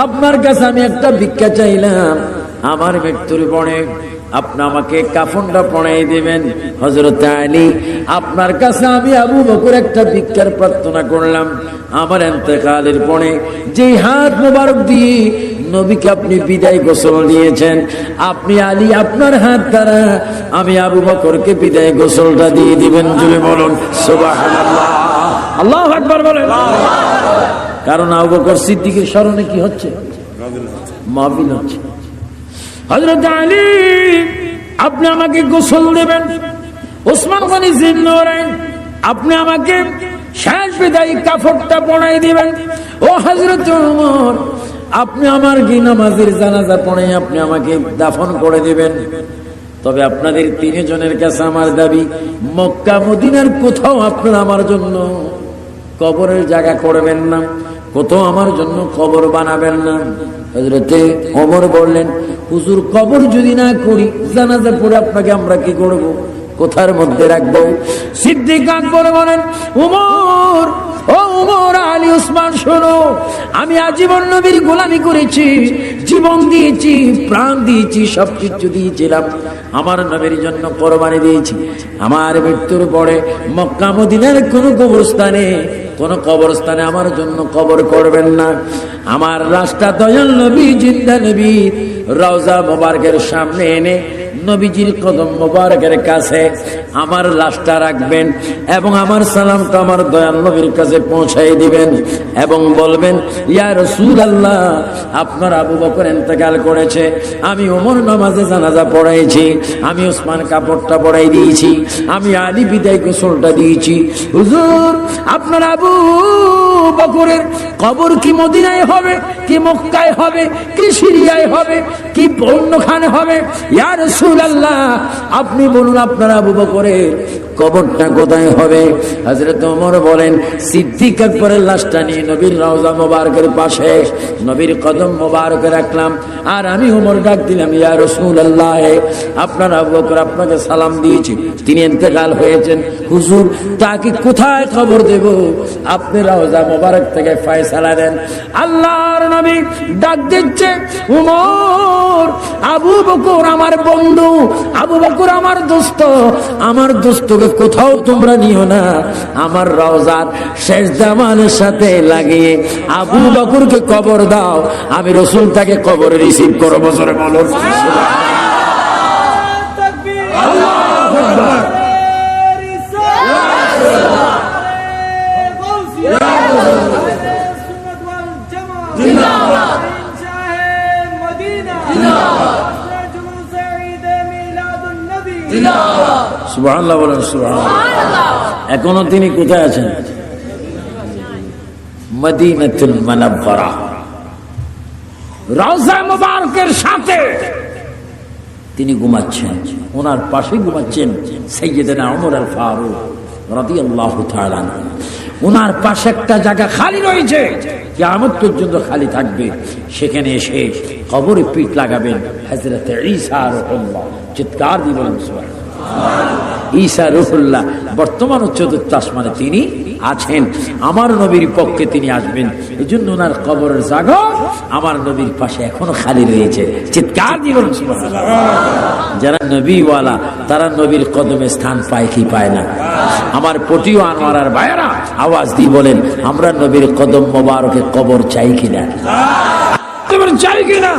আপনার কাছে আমি একটা ভিক্ষা চাইলাম, আমার মৃত্যুর পরে আপনি আমাকে কাফনটা পরাই দিবেন। হযরত আলী, আপনার কাছে আমি আবু বকর একটা ভিক্ষার প্রার্থনা করলাম, আমার ইন্তেকালের পরে যে হাত মোবারক দিয়ে নবীকে আপনি বিদায় গোসল দিয়েছেন, আপনি আলী আপনার হাত দ্বারা আমি আবু বকরকে বিদায় গোসলটা দিয়ে দিবেন। জুড়ে বলুন সুবহানাল্লাহ, আল্লাহু আকবার বলেন। কারণ আবু বকর সিদ্দিকের স্মরণে কি হচ্ছে? মাহফিল হচ্ছে। হযরত আলী, আপনি আমাকে গোসল দেবেন। ওসমান গনি জিন্নউরাইন, আপনি আমাকে শেষ বিদায়ী কাফনটা পরাই দিবেন। ও হযরত ওমর, আপনি আমার কি নামাজের জানাজা পড়ে আপনি আমাকে দাফন করে দিবেন। তবে আপনাদের তিনজনের কাছে আমার দাবি, মক্কা মদিনার কোথাও আপনারা আমার জন্য কবরের জায়গা করবেন না, কোথাও আমার জন্য কবর বানাবেন না। হযরতে ওমর বললেন, হুজুর কবর যদি না করি, জানাজা পড়ে আপনাকে আমরা কি করব, কোথার মধ্যে রাখবো? সিদ্দিক আকবর বলেন, ওমর, ও ওমর, আলী, ওসমান, শোনো, আমি আজীবন নবীর গোলামি করেছি, জীবন দিয়েছি, প্রাণ দিয়েছি, সবকিছু দিয়েছিলাম, আমার নবীর জন্য কোরবানি দিয়েছি। আমার মৃত্যুর পরে মক্কা মদিনার কোন কবরস্থানে আমার জন্য কবর করবেন না। আমার লাশটা দয়াল নবী, জিন্দা নবী রওজা মোবারকের সামনে এনে নবীজির কদম মোবারকের কাছে আমার লাশটা রাখবেন এবং আমার সালামটা আমার দয়াল নবীর কাছে পৌঁছাই দিবেন এবং বলবেন, ইয়া রাসূলুল্লাহ, আপনার আবু বকর ইন্তেকাল করেছে, আমি ওমর নামাজে জানাজা পড়াইছি, আমি ওসমান কাপড়টা পড়াই দিয়েছি, আমি আলী বিদায় গোসলটা দিয়েছি। হুজুর, আপনার আবু বকরের কবর কি মদিনায় হবে, কি মক্কায় হবে, কি সিরিয়ায় হবে, কি অন্যখানে হবে? ইয়া রাসূলুল্লাহ, আপনি বলুন আপনার আবু বকরের কবরটা কোথায় হবে? হযরত ওমর বলেন, সিদ্দিক আকবরের লাশটা নিয়ে নবীর রওজা মোবারকের পাশে নবীর কদম মোবারকে রাখলাম, আর আমি ওমর ডাক দিলাম, ইয়া রাসূলুল্লাহ, আপনার আবু বকর আপনাকে সালাম দিয়েছি, তিনি ইন্তেকাল হয়েছেন, হুজুর তাকে কোথায় কবর দেব? আপনি রওজা মোবারক থেকে ফয়সালা দেন। আল্লাহর নবী ডাক দিচ্ছে, ওমর, আবু বকর আমার বন্ধু, আবু বকর আমার দোস্ত, আমার দোস্তকে কোথাও তোমরা নিও না, আমার রওজার শেষ দামানের সাথে লাগিয়ে আবু বকরকে কবর দাও, আমি রাসূল তাকে কবরে রিসিভ করব। বছরে বলো সুবহানাল্লাহ, বলেন সুবহানাল্লাহ। এখনো তিনি কোথায় আছেন? মদিনাতুল মুনাওয়ারা, রওজা মুবারকের সাথে তিনি ঘুমাচ্ছেন, ওনার পাশে ঘুমাচ্ছেন সাইয়েদনা ওমর আল ফারুক রাদিয়াল্লাহু তাআলা আনহু। ওনার পাশে একটা জায়গা খালি রয়েছে, কিয়ামত পর্যন্ত খালি থাকবে, সেখানে এসে কবরে পিঠ লাগাবেন হযরত ঈসা রূহুল্লাহ। চিৎকার দিয়ে বলেন সুবহানাল্লাহ। ঈসা রূহুল্লাহ বর্তমান চতুর্থ আসমানে তিনি আছেন, আমার নবীর পক্ষে তিনি আসবেন, এজন্য ওনার কবরের জায়গা আমার নবীর পাশে এখনো খালি রয়েছে। চিৎকার দিয়ে বলেন সুবহানাল্লাহ। যারা নবীওয়ালা তারা নবীর কদমে স্থান পায় কি পায় না? আমার পটিও আনোয়ারার ভাইয়েরা আওয়াজ দিয়ে বলেন, আমরা নবীর কদম মোবারকে কবর চাই কিনা? চাই কিনা?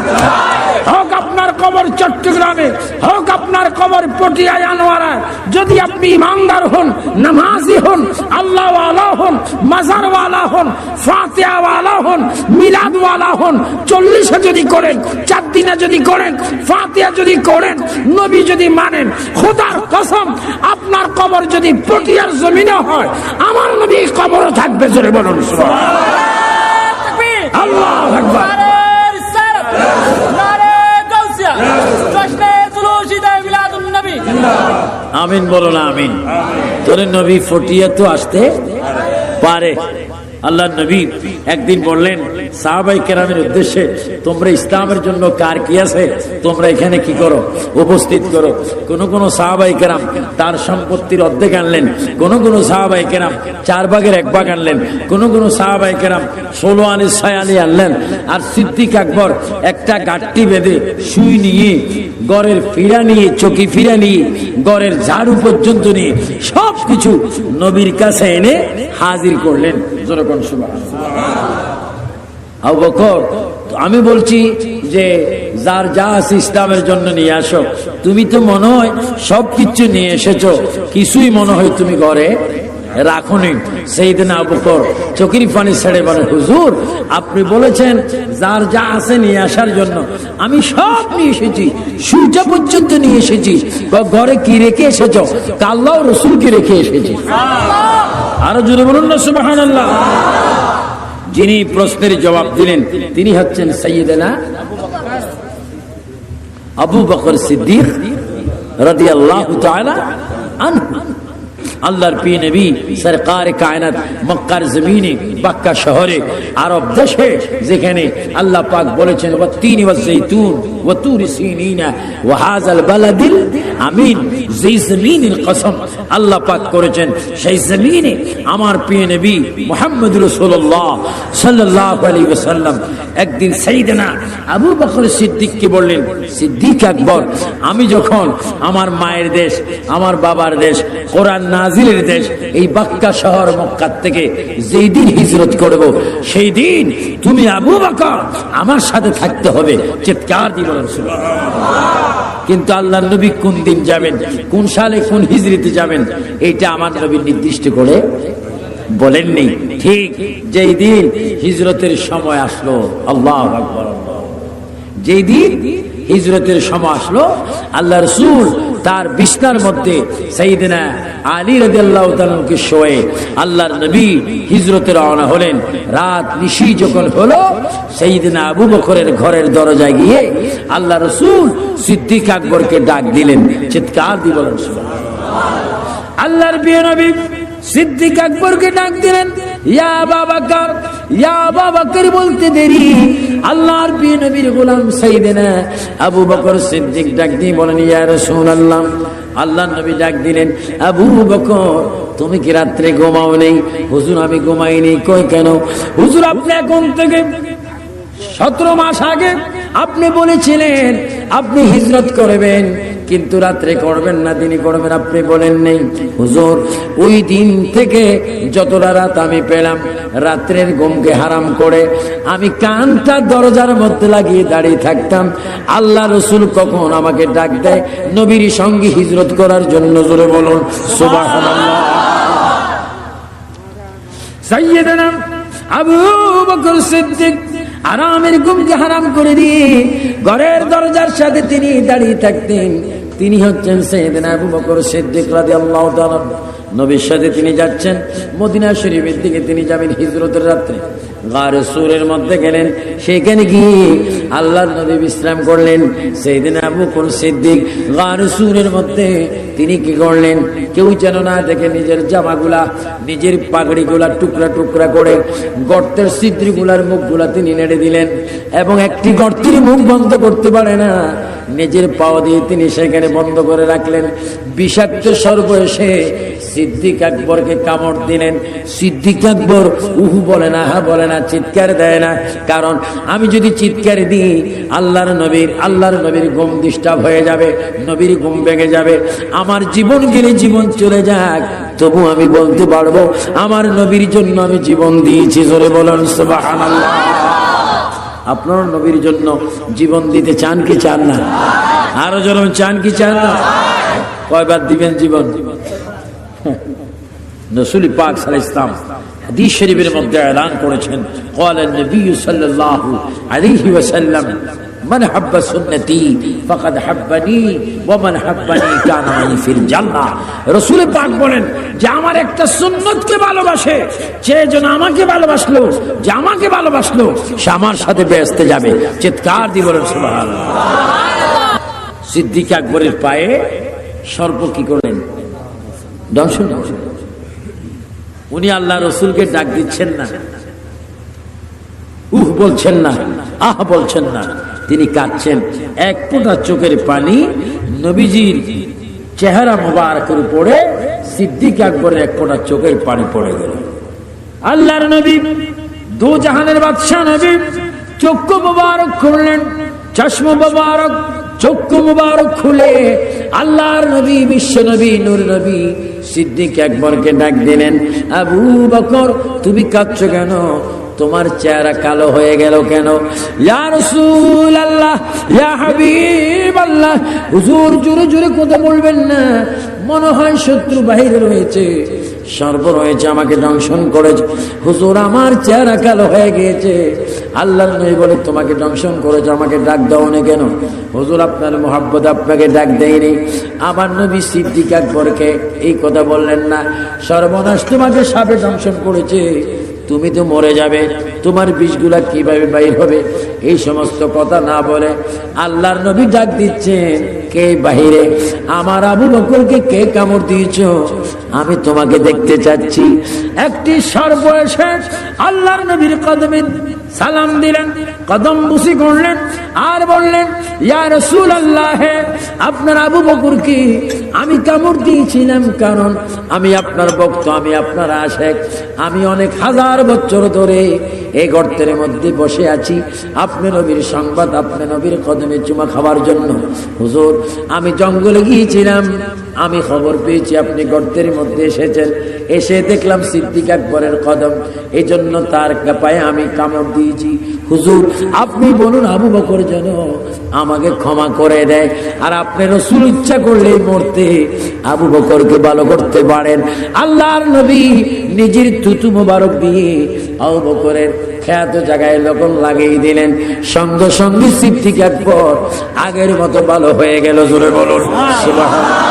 হোক আপনার কবর চট্টগ্রামে, হোক আপনার কবর পটিয়ায় আনোয়ারায়, যদি আপনি ইমানদার হন, নামাজি হন, আল্লাহওয়ালা হন, মাজারওয়ালা হন, ফাতিহাওয়ালা হন, মিলাদওয়ালা হন, 40 যদি করেন, 4 দিনে যদি করেন, ফাতিহা যদি করেন, নবী যদি মানেন, খোদার কসম আপনার কবর যদি পটিয়ার জমিনে হয়, আমার নবী কবরও থাকবে। জোরে বলুন সুবহানাল্লাহ, আল্লাহু আকবার। আমিন বলো না আমিন। তোর নবী ফটিয়া তো আসতে পারে। আল্লাহ নবী একদিন বললেন, সাহাবায়ে কেরামের উদ্দেশ্যে, তোমরা ইসলামের জন্য কার কি আছে, তোমরা এখানে কি করো, উপস্থিত করো। কোন কোন সাহাবায়ে কেরাম তার সম্পত্তির অর্ধেক আনলেন, কোন কোন সাহাবায়ে কেরাম 4 ভাগের 1 ভাগ আনলেন, কোন কোন সাহাবায়ে কেরাম 16 আনি 6 আনি আনলেন। আর সিদ্দিক আকবর একটা গাঁটটি বেঁধে সুই নিয়ে, গড়ের ফিরা নিয়ে, চকি ফিরা নিয়ে, গড়ের ঝাড়ু পর্যন্ত নিয়ে সবকিছু নবীর কাছে এনে হাজির করলেন। যেরকম সুবহানাল্লাহ। আবু বকর, আমি বলছি যে যার যা আছে ইসলামের জন্য নিয়ে আসো। তুমি তো মনে হয় সবকিছু নিয়ে এসেছো, কিছুই মনে হয় তুমি ঘরে রাখুনি। সাইয়েদনা আবু বকর চোখের পানি ছেড়ে বলেন, হুজুর আপনি বলেছেন যার যা আছে নিয়ে আসার জন্য, আমি সব নিয়ে এসেছি, সূর্য পর্যন্ত নিয়ে এসেছি। ঘরে কি রেখে এসেছো? আল্লাহ ও রাসূলকে রেখে এসেছি। আরো জোরে বলুন না সুবহানাল্লাহ। যিনি প্রশ্নের জবাব দিলেন তিনি হচ্ছেন সাইয়েদনা আবু বকর সিদ্দিক রাদিয়াল্লাহু তাআলা আনহু। আল্লাহর প্রিয় নবী সরকার কায়নাত মক্কার জমিনে, মক্কা শহরে, আরব দেশে, যেখানে আল্লাহ পাক বলেছেন ওয়াত্তিনি ওয়াজ্জাইতুন ওয়া তুরি সিনিনা ওয়া হাযাল বালাদিল আমিন, যেই জমিনের কসম আল্লাহ পাক করেছেন, সেই জমিনে আমার প্রিয় নবী মুহাম্মদুর রাসূলুল্লাহ সাল্লাল্লাহু আলাইহি ওয়াসাল্লাম একদিন সাইয়েদনা আবু বকর সিদ্দিককে বললেন, সিদ্দিক আকবর, আমি যখন আমার মায়ের দেশ, আমার বাবার দেশ, কোরআন নাজিলের দেশ, এই মক্কা শহর মক্কা থেকে যেই দিন হিজরত করব, সেই দিন তুমি আবু বকর আমার সাথে থাকতে হবে। চিৎকার দিয়ে বলেন সুবহানাল্লাহ। কিন্তু আল্লাহর নবী কোন দিন যাবেন, কোন সালে, কোন হিজরিতে যাবেন, এটা আমার নবী নির্দিষ্ট করে বলেননি। ঠিক যেই দিন হিজরতের সময় আসলো, আল্লাহু আকবার, যেই দিন হিজরতের সময় আসলো, আল্লাহ রাসূল তার বিছনার মধ্যে সাইয়েদনা আলী রাদিয়াল্লাহু তাআলাকে শোয়ে আল্লাহর নবী হিজরতে রওনা হলেন। রাত নিশি যখন হলো, সাইয়েদনা আবু বকরের ঘরের দরজায় গিয়ে আল্লাহ রাসূল সিদ্দিক আকবরকে ডাক দিলেন। চিৎকার দিয়ে বলেন সুবহানাল্লাহ। আল্লাহর প্রিয় নবী সিদ্দিক আকবরকে ডাক দিলেন, ইয়া আবু বকর, ইয়া আবু বকর বলতে দেরি আল্লাহর প্রিয় নবীর গোলাম সাইয়েদনা আবু বকর সিদ্দিক ডাক দিয়ে বলেন, ইয়া রাসূলুল্লাহ। আল্লাহর নবী ডাক দিলেন, আবু বকর তুমি কি রাত্রে ঘুমাও নেই? হুজুর আমি ঘুমাইনি। কই কেন? হুজুর আপনি এখন থেকে 17 মাস আগে আপনি বলেছিলেন আপনি হিজরত করবেন, কিন্তু রাত্রে করবেন না, দিনে করবেন, আপনি বলেন নেই। হুজুর ওই দিন থেকে যতটা রাত আমি পেলাম, রাত্রের ঘুমকে হারাম করে আমি কানটা দরজার মধ্যে লাগিয়ে দাঁড়িয়ে থাকতাম। আল্লাহ রাসূল কখন আমাকে ডাক দেয় নবীর সঙ্গে হিজরত করার জন্য, জোরে বলুন সুবহানাল্লাহ। সাইয়েদনা আবু বকর সিদ্দিক আরামের ঘুমকে হারাম করে দিয়ে ঘরের দরজার সাথে তিনি দাঁড়িয়ে থাকতেন। তিনি হচ্ছেন সাইয়েদনা আবু বকর সিদ্দিক রাদিয়াল্লাহু তাআলা। নবীর সাথে তিনি যাচ্ছেন মদিনা শরীফের দিকে, তিনি যাবেন হিজরতের রাত্রে। গারে সূরের মধ্যে গেলেন, সেখানে গিয়ে আল্লাহর নবী বিশ্রাম করলেন। সাইয়েদনা আবু বকর সিদ্দিক গারে সূরের মধ্যে তিনি কি করলেন, কেউ যেন না দেখে নিজের জামাগুলা, নিজের পাগড়িগুলা টুকরা টুকরা করে গর্তের ছিদ্রগুলার মুখগুলা তিনি নেড়ে দিলেন, এবং একটি গর্তের মুখ বন্ধ করতে পারে না, নিজের পাও দিয়ে তিনি সেখানে বন্ধ করে রাখলেন। বিষাক্ত সর্প এসে সিদ্দিক আকবরকে কামড় দিলেন। সিদ্দিক আকবর উহু বলে না, হা বলে না, চিৎকার দেয় না। কারণ আমি যদি চিৎকার দিই আল্লাহর নবীর ঘুম ডিস্টার্ব হয়ে যাবে, নবীর ঘুম ভেঙে যাবে। আমার জীবন গেলে জীবন চলে যাক, তবু আমি বলতে পারবো আমার নবীর জন্য আমি জীবন দিয়েছি। জোরে বলেন সুবহানাল্লাহ। আপনার নবীর জন্য জীবন দিতে চান কি চান না? আরো জোরে চান কি চান না? কয়বার দিবেন জীবন? রাসূল পাক সাল্লাল্লাহু আলাইহি ওয়াসাল্লাম হাদিস শরীফের মধ্যে এলান করেছেন, ক্বালা নবী সাল্লাল্লাহু আলাইহি ওয়াসাল্লাম মান হাব্বা সুন্নতি ফাকাদ হাব্বানি ওয়া মান হাব্বানি কানা মাই ফিল জান্নাহ। রাসূল পাক বলেন যে আমার একটা সুন্নতকে ভালোবাসে, সে যেন আমাকে ভালোবাসলো, যে আমাকে ভালোবাসলো সে আমার সাথে বেহেশতে যাবে। চিৎকার দিয়ে বলেন সুবহানাল্লাহ। সিদ্দিক আকবরের পায়ে সর্প কি করলেন? দংশন। উনি আল্লাহ রসুলকে ডাক দিচ্ছেন না, বলছেন না, আহ বলছেন না, তিনি কাঁদছেন। এক ফোঁটা চোখের পানি নবীজির চেহারা মোবারকের উপরে সিদ্দিক আকবরের এক ফোঁটা চোখের পানি পড়ে গেল। আল্লাহর নবী, দু জাহানের বাদশা নবী চক্ষু মোবারক খুললেন, চশমা মোবারক চক্ষু মোবারক খুলে আল্লাহর নবী, বিশ্ব নবী, নূর নবী সিদ্দিক আকবরকে ডাক দিলেন, আবু বকর তুমি কাঁদছো কেন? তোমার চেহারা কালো হয়ে গেল কেন? ইয়া রাসূলুল্লাহ, ইয়া হাবিবাল্লাহ, হুজুর জোরে জোরে কথা বলবেন না, মনে হয় শত্রু বাহিরে রয়েছে, সর্ব রয়েছে, আমাকে দংশন করেছে। হুজুর আমার চেহারা কালো হয়ে গিয়েছে। আল্লাহর নবী বলে, তোমাকে দংশন করেছে, আমাকে ডাক দাও না কেন? হুজুর আপনার মোহাব্বত আপনাকে ডাক দেয়নি। আমার নবী সিদ্দিক আকবরকে এই কথা বললেন না, সর্বনাশ, তোমাকে সাপে দংশন করেছে, তুমি তো মরে যাবে, তোমার বিষগুলা কিভাবে বাইর হবে? এই সমস্ত কথা না বলে আল্লাহর নবী ডাক দিচ্ছেন, কে বাহিরে? আমার আবু বকরকে কে কামড় দিয়েছ? আমি তোমাকে দেখতে চাচ্ছি। একটি সর্প এসে আল্লাহর নবীর কদমে সালাম দিলেন, কদম বুসি করলেন আর বললেন, ইয়া রাসূলুল্লাহ, আপনার আবু বকরকে আমি কামড় দিয়েছিলাম, কারণ আমি আপনার ভক্ত, আমি আপনার আশেক, আমি অনেক হাজার বছর ধরে এই গর্তের মধ্যে বসে আছি আপনি নবীর সংবাদ, আপনি নবীর কদমে চুমা খাওয়ার জন্য। হুজুর আমি জঙ্গলে গিয়েছিলাম, আমি খবর পেয়েছি আপনি গর্তের মধ্যে এসেছেন, এসে দেখলাম সিদ্দিক আকবরের কদম, এই জন্য তার পায়ে আমি কামড় দিয়েছি। হুজুর আপনি বলুন আবু বকর যেন আমাকে ক্ষমা করে দেয়, আর আপনি রাসূল ইচ্ছা করলেই মরতে আবু বকরকে ভালো করতে পারেন। আল্লাহর নবী নিজের থুতু মোবারক দিয়ে আবু বকরের খ্যাত জায়গায় লবণ লাগিয়ে দিলেন, সঙ্গে সঙ্গে সিদ্দিক আকবর আগের মতো ভালো হয়ে গেল। জোরে বলুন সুবহানাল্লাহ।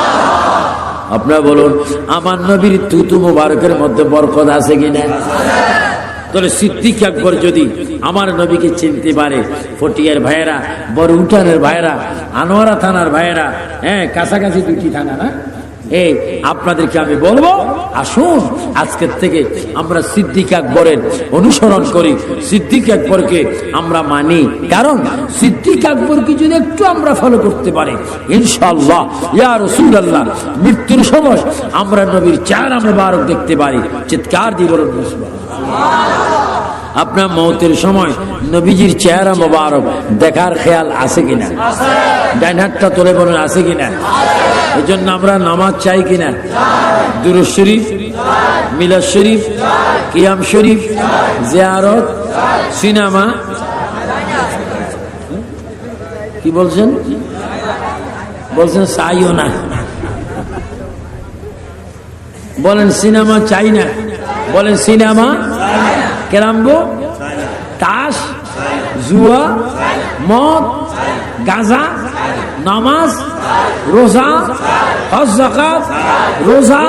আপনারা বলুন, আমার নবীর থুতু মোবারকের মধ্যে বরকত আছে কিনা? তাহলে সিদ্দিক আকবর যদি আমার নবীকে চিনতে পারে, ফটিয়ার ভাইয়েরা, বড় উঠানের ভাইয়েরা, আনোয়ারা থানার ভাইয়েরা, হ্যাঁ কাছাকাছি দুটি থানা না, এই আপনাদেরকে আমি বলবো, আসুন আজকের থেকে আমরা সিদ্দিক আকবরের অনুসরণ করি, সিদ্দিক আকবরকে আমরা মানি। কারণ সিদ্দিক আকবরকে যদি একটু আমরা ফলো করতে পারি, ইনশাআল্লাহ ইয়া রাসূলুল্লাহ মৃত্যুর সময় আমরা নবীর চেহারা মোবারক দেখতে পারি। চিৎকার দিয়ে বলুন সুবহানাল্লাহ। আপনার মওতের সময় নবীজির চেহারা মোবারক দেখার খেয়াল আছে কিনা? ডান হাতটা তুলে বলুন আছে কিনা? এই জন্য আমরা নামাজ চাই কিনা? দুরূদ শরীফ, মিলাদ শরীফ, কিয়াম শরীফ, জিয়ারত, সিনেমা, কি বলছেন? বলছেন চাইও না, বলেন সিনেমা চাই না, বলেন সিনেমা, ক্যারাম্বো, তাস, জুয়া, মদ, গাঁজা, নামাজ, রোজা, হজ যাকাত, রোজা,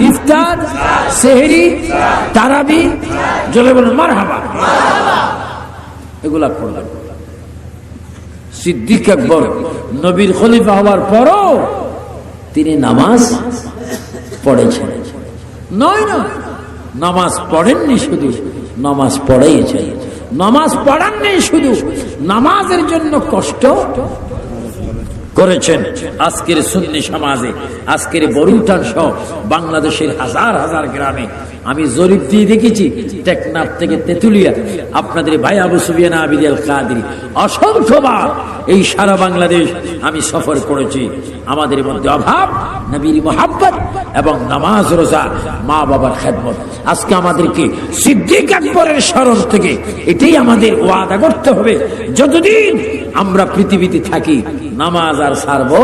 ইফতার, সেহরি, তারাবি, জলে বলেন মারহাবা, এগুলা করলাম। সিদ্দিক আকবর নবীর খলিফা হওয়ার পরও তিনি নামাজ পড়েছেন। নয় না, নামাজ পড়েননি, শুধু নামাজ পড়েইছেন। নামাজ পড়াননি, শুধু নামাজের জন্য কষ্ট করেছেন। আজকের সুন্নি সমাজে, আজকের বরুটান সহ বাংলাদেশের হাজার হাজার গ্রামে আমি জরিপ দিয়ে দেখেছি, টেকনাফ থেকে তেতুলিয়া, আপনাদের ভাই আবু সুফিয়ান আবিদ আল কাদরি অসংখ্যবার এই সারা বাংলাদেশ আমি সফর করেছি। আমাদের মধ্যে অভাব নবীর মুহাব্বত এবং নামাজ, রোজা, মা বাবার খেদমত। আজকে আমাদেরকে সিদ্দিক আকবরের স্মরণ থেকে এটাই আমাদের ওয়াদা করতে হবে, যতদিন আমরা পৃথিবীতে থাকি নামাজ আর ছাড়বো,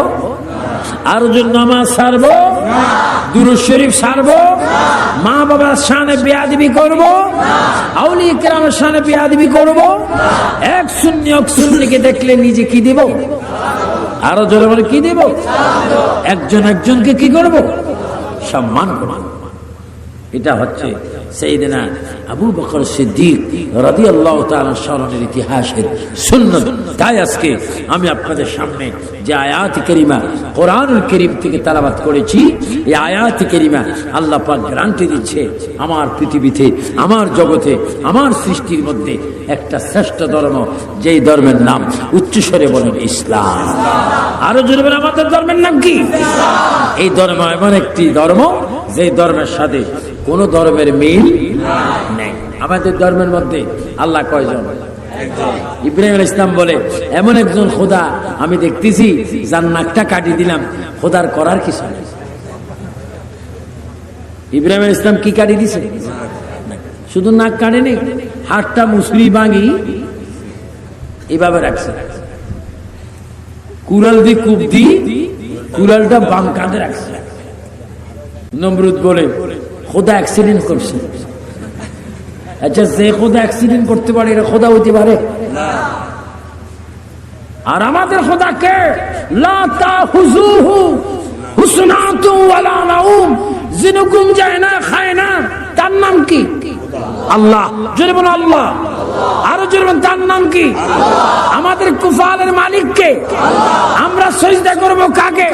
আর যদি নামাজ ছাড়বো, দুরূদ শরীফ ছাড়বো, মা বাবার শানে বেয়াদবি করবো, আউলিয়া কেরামের শানে বেয়াদবি করবো। এক সুন্নিকে দেখলে নিজে কি দিব? আরো জোরে বলে কি দিব? একজন একজনকে কি করব? সম্মান করব। এটা হচ্ছে সাইয়েদনা আবু বকর সিদ্দিক রাদিয়াল্লাহু তাআলা স্মরণের ইতিহাসের সুন্নাত। তাই আজকে আমি আপনাদের সামনে যে আয়াত কারিমা কোরআনুল কারীম থেকে তেলাওয়াত করেছি, এই আয়াত কারিমা আল্লাহ পাক গ্যারান্টি দিচ্ছে আমার পৃথিবীতে, আমার জগতে, আমার সৃষ্টির মধ্যে একটা শ্রেষ্ঠ ধর্ম, যেই ধর্মের নাম উচ্চস্বরে বলেন ইসলাম। আরো জোরে বলেন আমাদের ধর্মের নাম কি? এই ধর্ম এমন একটি ধর্ম যে ধর্মের সাথে কোন ধর্মের মিল নেই। আমাদের ধর্মের মধ্যে আল্লাহ কয়জন? ইব্রাহিম আলাইহিস সালাম বলে এমন একজন খোদা আমি দেখতেছি যার নাকটা কাটিয়ে দিলাম, খোদার করার কিছু নেই। ইব্রাহিম আলাইহিস সালাম কি কাটিয়ে দিছে? শুধু নাক কাটে নেই, হাতটা মুসরি ভাঙি এভাবে রাখছে, কুড়াল দিয়ে কূপ দি কুড়ালটা বাম কাঁধে রাখছে। নমরুদ বলে খোদা অ্যাক্সিডেন্ট করছে। আচ্ছা, যে খোদা অ্যাক্সিডেন্ট করতে পারে এটা খোদা হইতে পারে? আর আমাদের খোদা কে? লা তাহুযুহু হুসনাতু ওয়ালা নাউম, যিনি ঘুম যায় না, খায় না, তার নাম কি? আল্লাহ। জোরে বলো আল্লাহ। আরো জোরে বলো তার নাম কি? আমাদের কুফালের মালিক কে? আমরা সিজদা করব কাকে?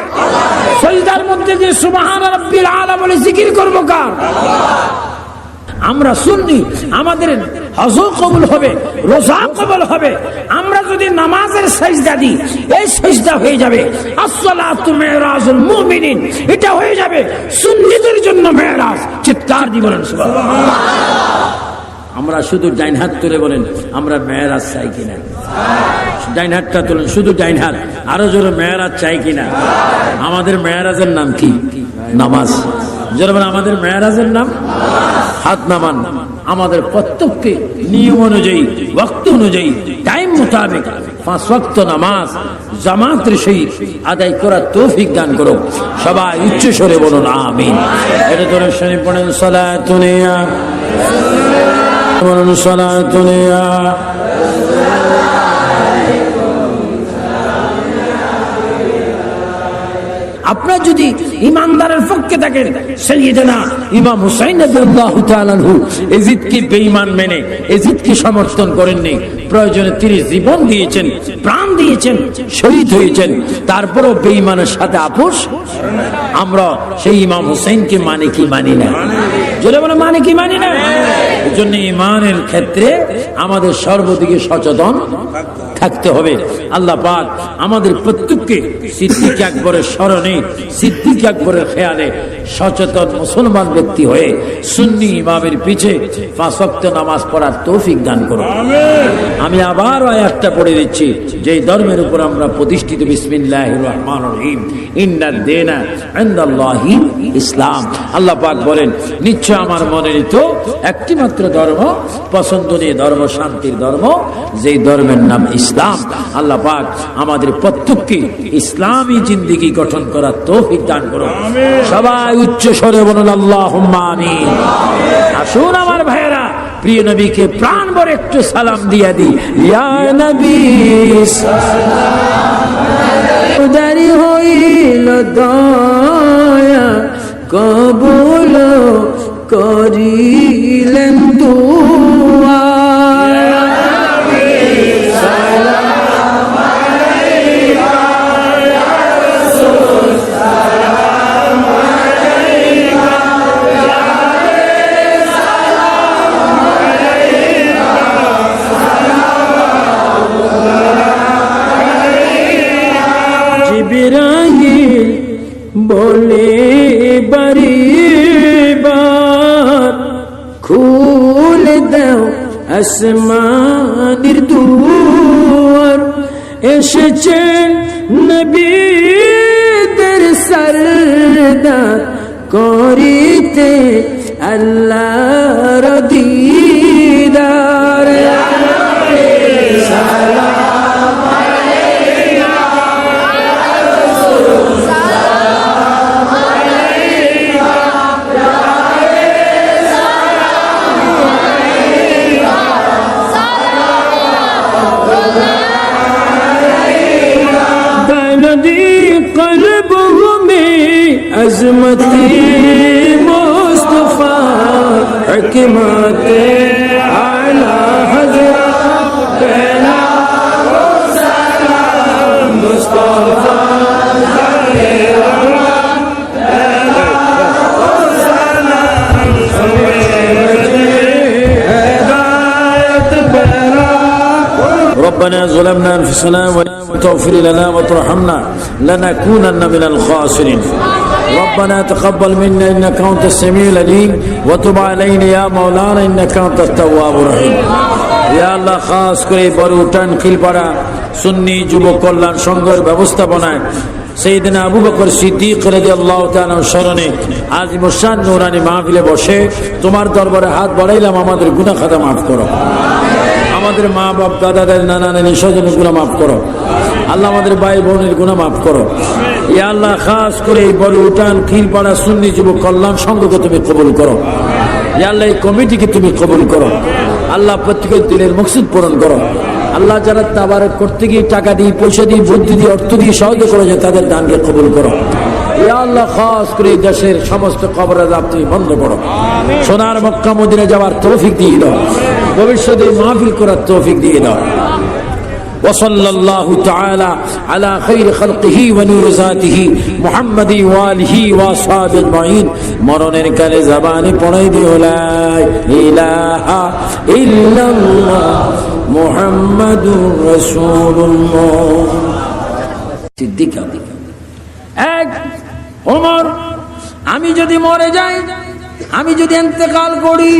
সিজদার মধ্যে যে সুবহান রাব্বিল আলা বলে জিকির করব কার? আমরা সুন্নি, আমাদের হজও কবুল হবে, রোজা কবুল হবে। আমরা যদি নামাজের সিজদা দিই, এই সিজদা হয়ে যাবে আসসালাতু মিরাজুল মুমিনিন, এটা হয়ে যাবে সুন্নিদের জন্য মেরাজ। চিৎকার দিয়ে বলেন সুবহানাল্লাহ। আমরা শুধু ডাইন হাত তুলে বলেন আমরা মেরাজ চাই কিনা? ডাইন হাতটা তুলেন, শুধু ডাইন হাত। আরো জোরে মেরাজ চাই কিনা? আমাদের মেরাজের নাম কি? নামাজ। যারা আমাদের মেরাজের নাম, হাত নামান। আমাদের প্রত্যেককে নিয়ম অনুযায়ী, ওয়াক্ত অনুযায়ী, টাইম মোতাবেক 5 ওয়াক্ত নামাজ জামাতের সহিত আদায় করার তৌফিক দান করো। সবাই উচ্চ স্বরে বলুন আমিন। এটা তোরা শুনে পড়েন সালাতুনিয়া, বলুন সালাতুনিয়া। আপনার যদি ইমানদারের পক্ষে থাকেন, সাইয়েদনা ইমাম হুসাইন রাদিয়াল্লাহু তাআলা আনহু ইয়াজিদকে বেঈমান মেনে ইয়াজিদকে সমর্থন করেননি। প্রয়োজনে তিনি জীবন দিয়েছেন, প্রাণ দিয়েছেন, শহীদ হয়েছেন, তারপরও বেঈমানের সাথে আপোষ। আমরা সেই ইমাম হুসাইনকে মানে কি মানি না? জোরে বলে মানে কি মানি না? এজন্য ইমানের ক্ষেত্রে আমাদের সর্বদিকে সচেতন থাকতে হবে। আল্লাহ পাক আমাদের প্রত্যেককে সিদ্দিক আকবরের স্মরণে, সিদ্দিক আকবরের খেয়ালে সচেতন মুসলমান ব্যক্তি হয়ে সুন্নি ইমামের পিছে 5 ওয়াক্ত নামাজ পড়ার তৌফিক দান করুন। আমি আবার আয়াতটা পড়ে দিচ্ছি, যে ধর্মের উপর আমরা প্রতিষ্ঠিত। বিসমিল্লাহির রহমানির রহিম। ইন্নাদ দীনা ইনদাল্লাহি ইসলাম। আল্লাহ পাক বলেন নিশ্চয় আমার মনোনীত একটি মাত্র ধর্ম, পছন্দনীয় ধর্ম, শান্তির ধর্ম, যেই ধর্মের নাম ইসলাম। আল্লাহ পাক আমাদের প্রত্যেককে ইসলামী জিন্দেগি গঠন করার তৌফিক দান করুন। সবাই উচ্চ স্বরে বলুন আল্লাহুম্মা আমিন। আসুন আমার ভাইয়েরা, প্রিয় নবীকে প্রাণ ভরে একটু সালাম দিয়া দি। ইয়া নবী সালাম উদারি হইল দয়া, কবুল করিলেন দুআ। বলে বারিবার খুলে দাও আসমানের দুয়ার, এসেছেন নবীদের সরদার করিতে আল্লাহর দিদার। अज़मती मुस्तफ़ा हिकमत आला हज़रत पहला सलाम मुस्तफा ربنا ظلمنا أنفسنا وتغفر لنا وترحمنا لنكونن من الخاسرين ربنا تقبل منا إنك أنت السميع العليم وتب علينا يا مولانا إنك أنت التواب الرحيم يا الله খাস করে বড়ুটান খিলপাড়া সুন্নি যুব কল্যাণ সংঘের ব্যবস্থাপনায় সাইয়েদনা আবু বকর সিদ্দিক রাদিয়াল্লাহু তাআলা স্মরণে আজিমুশ শান নূরানী মাহফিলে বসে তোমার দরবারে হাত বাড়াইলাম আমাদের গুনাহ খাতা maaf করো আমাদের মা বাপ দাদা দাদি নানা নানি স্বজনের গুনাহ maaf করো আল্লাহ আমাদের ভাই বোনের গুনাহ maaf করো ইয়া আল্লাহ খাস করে এই বড় উঠান খিলপাড়া সুন্নি যুব কল্যাণ সংঘকে তুমি কবুল করো ইয়া আল্লাহ এই কমিটিকে তুমি কবুল করো আল্লাহ প্রত্যেকের দিলের মকসুদ পূরণ করো আল্লাহ যারা তাবারক করতে গিয়ে টাকা দিয়ে পয়সা দিয়ে বুদ্ধি দিয়ে অর্থ দিয়ে সাহায্য করেছে তাদের দানকে কবুল করো ইয়া আল্লাহ খাস করে দেশের সমস্ত কবরের আযাব তুমি বন্ধ করো সোনার মক্কা মদিনা যাওয়ার তৌফিক দিয়ে দাও ভবিষ্যতে মাহফিল করার তৌফিক দিয়ে দাও وصلى الله تعالى على خير خلقه ونور ذاته محمد وآله وصحبه أجمعين মরণের কালে জবানে পড়াই দিও লা ইলাহা ইল্লাল্লাহ মুহাম্মাদুর রাসূলুল্লাহ সিদ্দিক এক ওমর আমি যদি মরে যাই আমি যদি ইন্তেকাল করি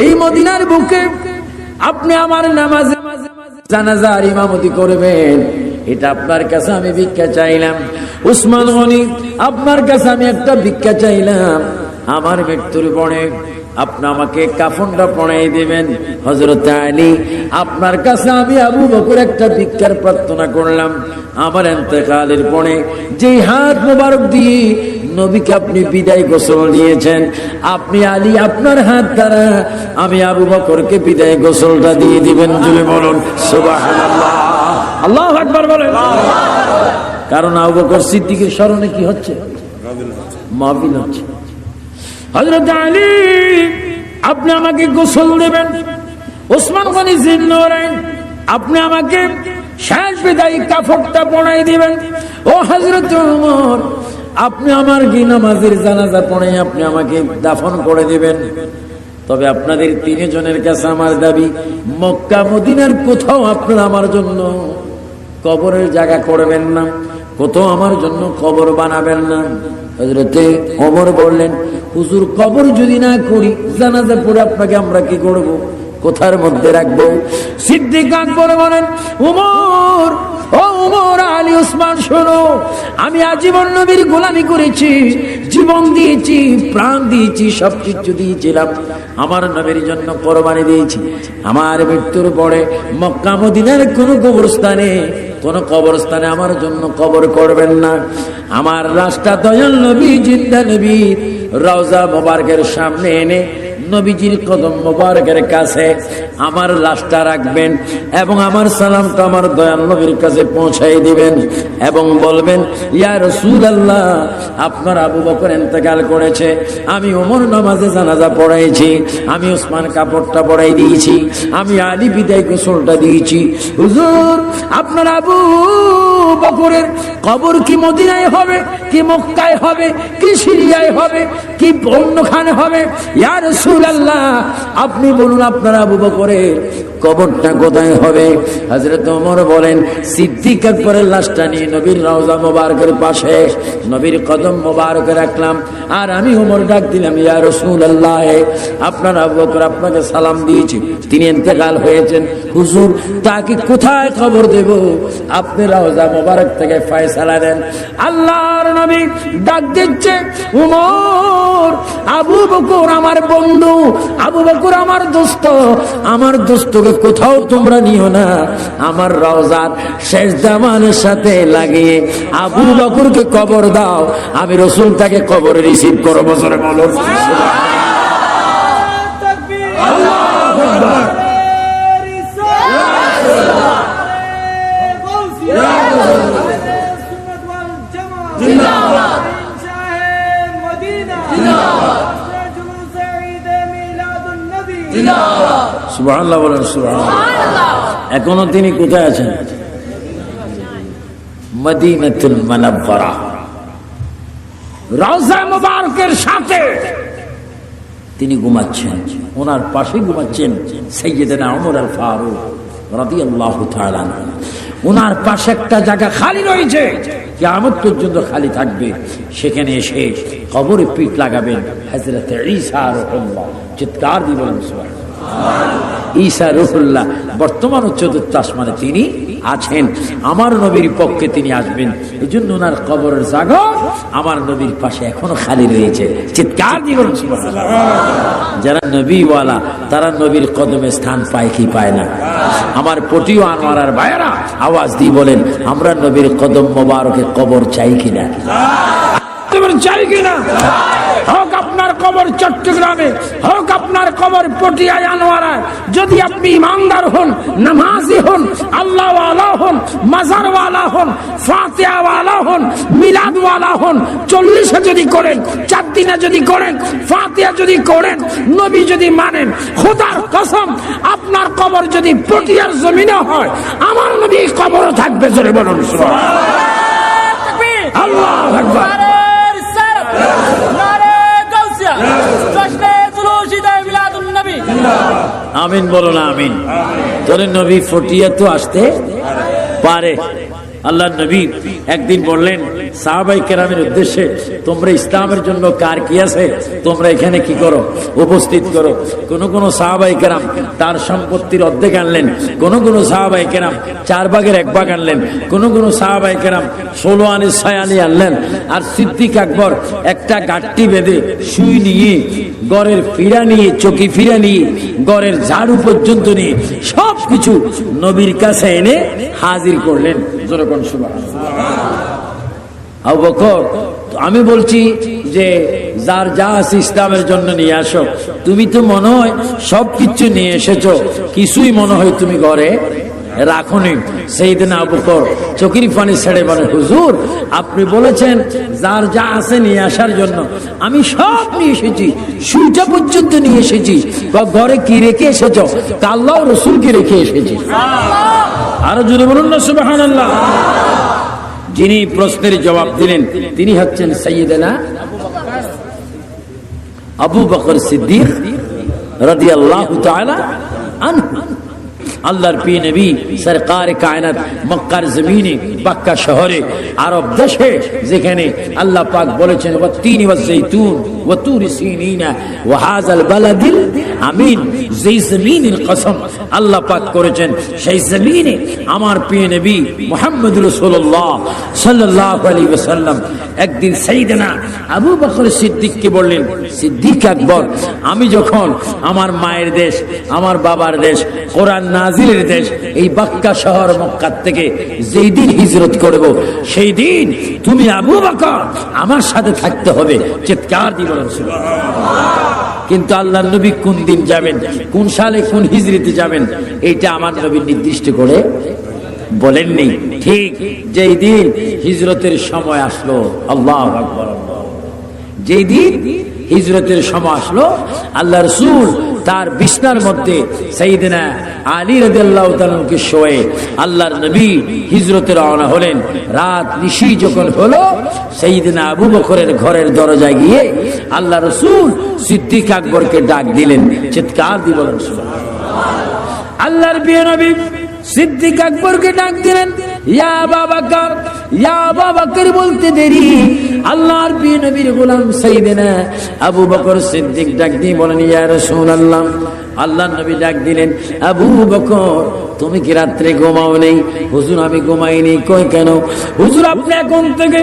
এই মদিনার বুকে আপনি আমার নামাজে জানাজার ইমামতি করবেন এটা আপনার কাছে আমি ভিক্ষা চাইলাম উসমান গনি আপনার কাছে আমি একটা ভিক্ষা চাইলাম আমার মৃত্যুর পরে আপনি আমাকে কাফনটা পরাই দিবেন হযরত আলী আপনার কাছে আমি আবু বকর একটা ভিক্ষার প্রার্থনা করলাম আমার ইন্তেকালের পরে যে হাত মোবারক দিয়ে নবীকে আপনি বিদায় গোসল দিয়েছেন আপনি আলী আপনার হাত দ্বারা আমি আবু বকরকে বিদায় গোসলটা দিয়ে দিবেন জুড়ে বলুন সুবহানাল্লাহ আল্লাহু আকবার বলেন কারণ আবু বকর সিদ্দিকের স্মরণে কি হচ্ছে মাহফিল হচ্ছে হযরত আলী আপনি আমাকে গোসল দেবেন ওসমান গনি জিন্নৌরাইন আপনি আমাকে শেষ বিদায়ী কাফনটা পরাই দিবেন ও হযরত ওমর আপনি আমার কি নামাজের জানাজা পড়ে আপনি আমাকে দাফন করে দিবেন তবে আপনাদের তিনজনের কাছে আমার দাবি মক্কা মদিনার কোথাও আপনারা আমার জন্য কবরের জায়গা করবেন না কোথাও আমার জন্য কবর বানাবেন না হযরতে ওমর বললেন হুজুর কবর যদি না করি জানাজা পড়ে আপনাকে আমরা কি করব কোথার মধ্যে রাখবো সিদ্দিক আকবর বলেন ওমর ও ওমর আলী ওসমান শোনো আমি আজীবন নবীর গোলামি করেছি জীবন দিয়েছি প্রাণ দিয়েছি সবকিছু দিয়েছিলাম আমার নবীর জন্য কোরবানি দিয়েছি আমার মৃত্যুর পরে মক্কা মদিনার কোন কবরস্থানে আমার জন্য কবর করবেন না আমার লাশটা দয়াল নবী জিন্দা নবী রওজা মোবারকের সামনে এনে নবীজির কদম মোবারকের কাছে আমার লাশটা রাখবেন এবং আমার সালামটা আমার দয়াল নবীর কাছে পৌঁছাই দিবেন এবং বলবেন ইয়া রাসূলুল্লাহ আপনার আবু বকর ইন্তেকাল করেছে আমি ওমর নামাজে জানাজা পড়াইছি আমি ওসমান কাপড়টা পরাই দিয়েছি আমি আলী বিদায় গোসলটা দিয়েছি হুজুর আপনার আবু বকরের কবর কি মদিনায় হবে কি মক্কায় হবে কি সিরিয়ায় হবে কি অন্যখানে হবে ইয়া রাসূলুল্লাহ আপনি বলুন আপনার আবু বকরের কবরটা কোথায় হবে হযরত ওমর বলেন সিদ্দিক আকবরের লাশটা নিয়ে নবীর রওজা মোবারকের পাশে নবীর কদম মোবারকে রাখলাম আর আমি ওমর ডাক দিলাম ইয়া রাসূলুল্লাহ আপনার আবু বকর আপনাকে সালাম দিয়েছি তিনি ইন্তেকাল হয়েছেন হুজুর তাকে কোথায় কবর দেব আপনি রওজা মোবারক থেকে ফয়সালা দেন আল্লাহর নবী ডাক দিচ্ছে ওমর আবু বকর আমার বন্ধু আবু বকর আমার দোস্ত আমার দোস্তকে কোথাও তোমরা নিও না আমার রওজার শেষ দামানের সাথে লাগিয়ে আবু বকরকে কবর দাও আমি রাসূল তাকে কবরে রিসিভ করব জোরে বলো তাকবীর আল্লাহু আকবার জিন্দাবাদ শাহে মদিনা জিন্দাবাদ জুলুস ঈদ মিলাদুন সুবহানাল্লাহ বলেন, সুবহানাল্লাহ। এখনো তিনি কোথায় আছেন? মদিনাতুল মুনাওয়ারা, রওজা মুবারকের সাথে তিনি ঘুমাচ্ছেন। ওনার পাশে ঘুমাচ্ছেন সাইয়েদনা ওমর আল ফারুক রাদিয়াল্লাহু তাআলা। ওনার পাশে একটা জায়গা খালি রয়েছে, কিয়ামত পর্যন্ত খালি থাকবে। সেখানে এসে কবরে পিঠ লাগাবেন হযরত ঈসা রূহুল্লাহ। চিৎকার দিয়ে বলেন সুবহানাল্লাহ। ঈসা রূহুল্লাহ বর্তমান চতুর্থ আসমানে তিনি আছেন। আমার নবীর পক্ষে তিনি আসবেন। এই জন্য ওনার কবরের জায়গা আমার নবীর পাশে এখনো খালি রয়েছে। চিৎকার দিয়ে বলেন সুবহানাল্লাহ। যারা নবীওয়ালা তারা নবীর কদমে স্থান পায় কি পায় না? আমার পটিও আনোয়ারার ভাইয়েরা আওয়াজ দিয়ে বলেন, আমরা নবীর কদম মোবারকে কবর চাই কিনা? চাই কিনা? হোক আপনার কবর চট্টগ্রামে, হোক আপনার কবর পটিয়ায় আনোয়ারায়, যদি আপনি ইমানদার হন, নামাজি হন, আল্লাহ ওয়ালা হন, মাজার ওয়ালা হন, ফাতিহা ওয়ালা হন, মিলাদ ওয়ালা হন, 40 যদি করেন, 4 দিনে যদি করেন, ফাতিহা যদি করেন, নবী যদি মানেন, খোদার কসম আপনার কবর যদি পটিয়ার জমিনে হয়, আমার নবী কবরও থাকবে। জোরে বলুন সুবহানাল্লাহ। আল্লাহু আকবার। আমিন বলো না আমিন। তোর নবী ফটিয়া তো আসতে পারে। আল্লাহ নবী একদিন বললেন সাহাবায়ে কেরামের উদ্দেশ্যে, তোমরা ইসলামের জন্য কার কি আছে তোমরা এখানে কি করো, উপস্থিত করো। কোন কোন সাহাবায়ে কেরাম তার সম্পত্তির অর্ধেক আনলেন, কোন কোন সাহাবায়ে কেরাম 4 ভাগের 1 ভাগ আনলেন, কোন কোন সাহাবায়ে কেরাম 16 আনি 6 আনি আনলেন। আর সিদ্দিক আকবর একটা গাঁটটি বেঁধে সুই নিয়ে, গড়ের ফিরা নিয়ে, চকি ফিরা নিয়ে, গড়ের ঝাড়ু পর্যন্ত নিয়ে সবকিছু নবীর কাছে এনে হাজির করলেন। যেরকম আবু বকর, আমি বলছি যে যার যা আছে ইসলামের জন্য নিয়ে আসো। তুমি তো মনে হয় সবকিছু নিয়ে এসেছো, কিছুই মনে হয় তুমি ঘরে রাখুনি। সাইয়েদনা আবু বকর চোখের পানি ছেড়ে বলে, হুজুর আপনি বলেছেন যার যা আছে নিয়ে আসার জন্য, আমি সব নিয়ে এসেছি, সুইটা পর্যন্ত নিয়ে এসেছি। ঘরে কি রেখে এসেছো? আল্লাহ রাসূল কি রেখে এসেছি। আরো জোরে বলুন না সুবহানাল্লাহ। যিনি প্রশ্নের জবাব দিলেন তিনি হচ্ছেন সাইয়েদনা আবু বকর সিদ্দিক রাদিয়াল্লাহু তাআলা আনহু। আল্লাহর প্রিয় নবী সরকার কায়নাত মক্কার জমিনে, মক্কা শহরে, আরব দেশে, যেখানে আল্লাহ পাক বলেছেন ওয়াত্তিনি ওয়াজ্জাইতুন ওয়া তুরি সিনিনা ওয়া হাযাল বালাদিল আমিন, যেই জমিনের কসম আল্লাহ পাক করেছেন সেই জমিনে আমার প্রিয় নবী মুহাম্মদুর রাসূলুল্লাহ সাল্লাল্লাহু আলাইহি ওয়াসাল্লাম একদিন সাইয়েদনা আবু বকর সিদ্দিককে বললেন, সিদ্দিক আকবর, আমি যখন আমার মায়ের দেশ, আমার বাবার দেশ, কোরআন নাজিলের দেশ, এই মক্কা শহর মক্কা থেকে যেই দিন হিজরত করব, সেই দিন তুমি আবু বকর আমার সাথে থাকতে হবে। চিৎকার দিয়ে বলেন সুবহানাল্লাহ। কিন্তু আল্লাহর নবী কোন দিন যাবেন, কোন সালে, কোন হিজরিতে যাবেন, এইটা আমার নবী নির্দিষ্ট করে বলেননি। ঠিক যেই দিন হিজরতের সময় আসলো, আল্লাহু আকবার, যেই দিন হিজরতের সময় আসলো, আল্লাহ রাসূল তার বিছনার মধ্যে সাইয়েদনা আলী রাদিয়াল্লাহু তাআলাকে শোয়ে আল্লাহর নবী হিজরতে রওনা হলেন। রাত নিশি যখন হলো, সাইয়েদনা আবু বকরের ঘরের দরজায় গিয়ে আল্লাহ রাসূল সিদ্দিক আকবরকে ডাক দিলেন। চিৎকার দিয়ে বলেন সুবহানাল্লাহ। আল্লাহর প্রিয় নবী সিদ্দিক আকবরকে ডাক দিলেন, ইয়া আবু বকর, ইয়া আবু বকর বলতে দেরি আল্লাহর প্রিয় নবীর গোলাম সাইয়েদনা আবু বকর সিদ্দিক ডাক দিয়ে বলেন, ইয়া রাসূলুল্লাহ। আল্লাহর নবী ডাক দিলেন, আবু বকর তুমি কি রাত্রে ঘুমাও নেই? হুজুর আমি ঘুমাইনি। কই কেন? হুজুর আপনি এখন থেকে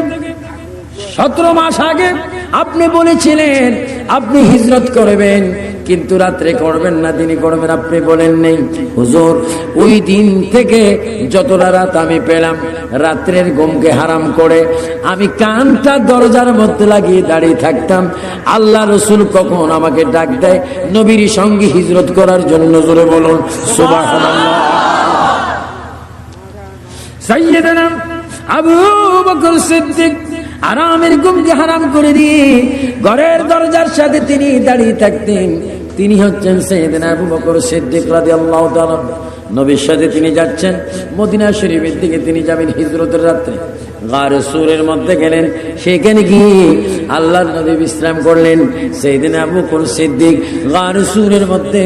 17 মাস আগে আপনি বলেছিলেন আপনি হিজরত করবেন, কিন্তু রাত্রে করবেন না, দিনে করবেন, আপনি বলেন নেই। হুজুর ওই দিন থেকে যতটা রাত আমি পেলাম, রাত্রের ঘুমকে হারাম করে আমি কানটা দরজার মধ্যে লাগিয়ে দাঁড়িয়ে থাকতাম। আল্লাহ রাসূল কখন আমাকে ডাক দেয় নবীর সঙ্গে হিজরত করার জন্য, জোরে বলুন সুবহানাল্লাহ। সাইয়েদনা আবু বকর সিদ্দিক আরামের ঘুমকে হারাম করে দিয়ে ঘরের দরজার সাথে তিনি দাঁড়িয়ে থাকতেন। তিনি হচ্ছেন সাইয়েদনা আবু বকর সিদ্দিক রাদিয়াল্লাহু তাআলা। নবীর সাথে তিনি যাচ্ছেন, মদিনা শরীফের দিকে তিনি যাবেন হিজরতের রাত্রে। গারে সূরের মধ্যে গেলেন, সেখানে গিয়ে আল্লাহর নবী বিশ্রাম করলেন। সাইয়েদনা আবু বকর সিদ্দিক গারে সূরের মধ্যে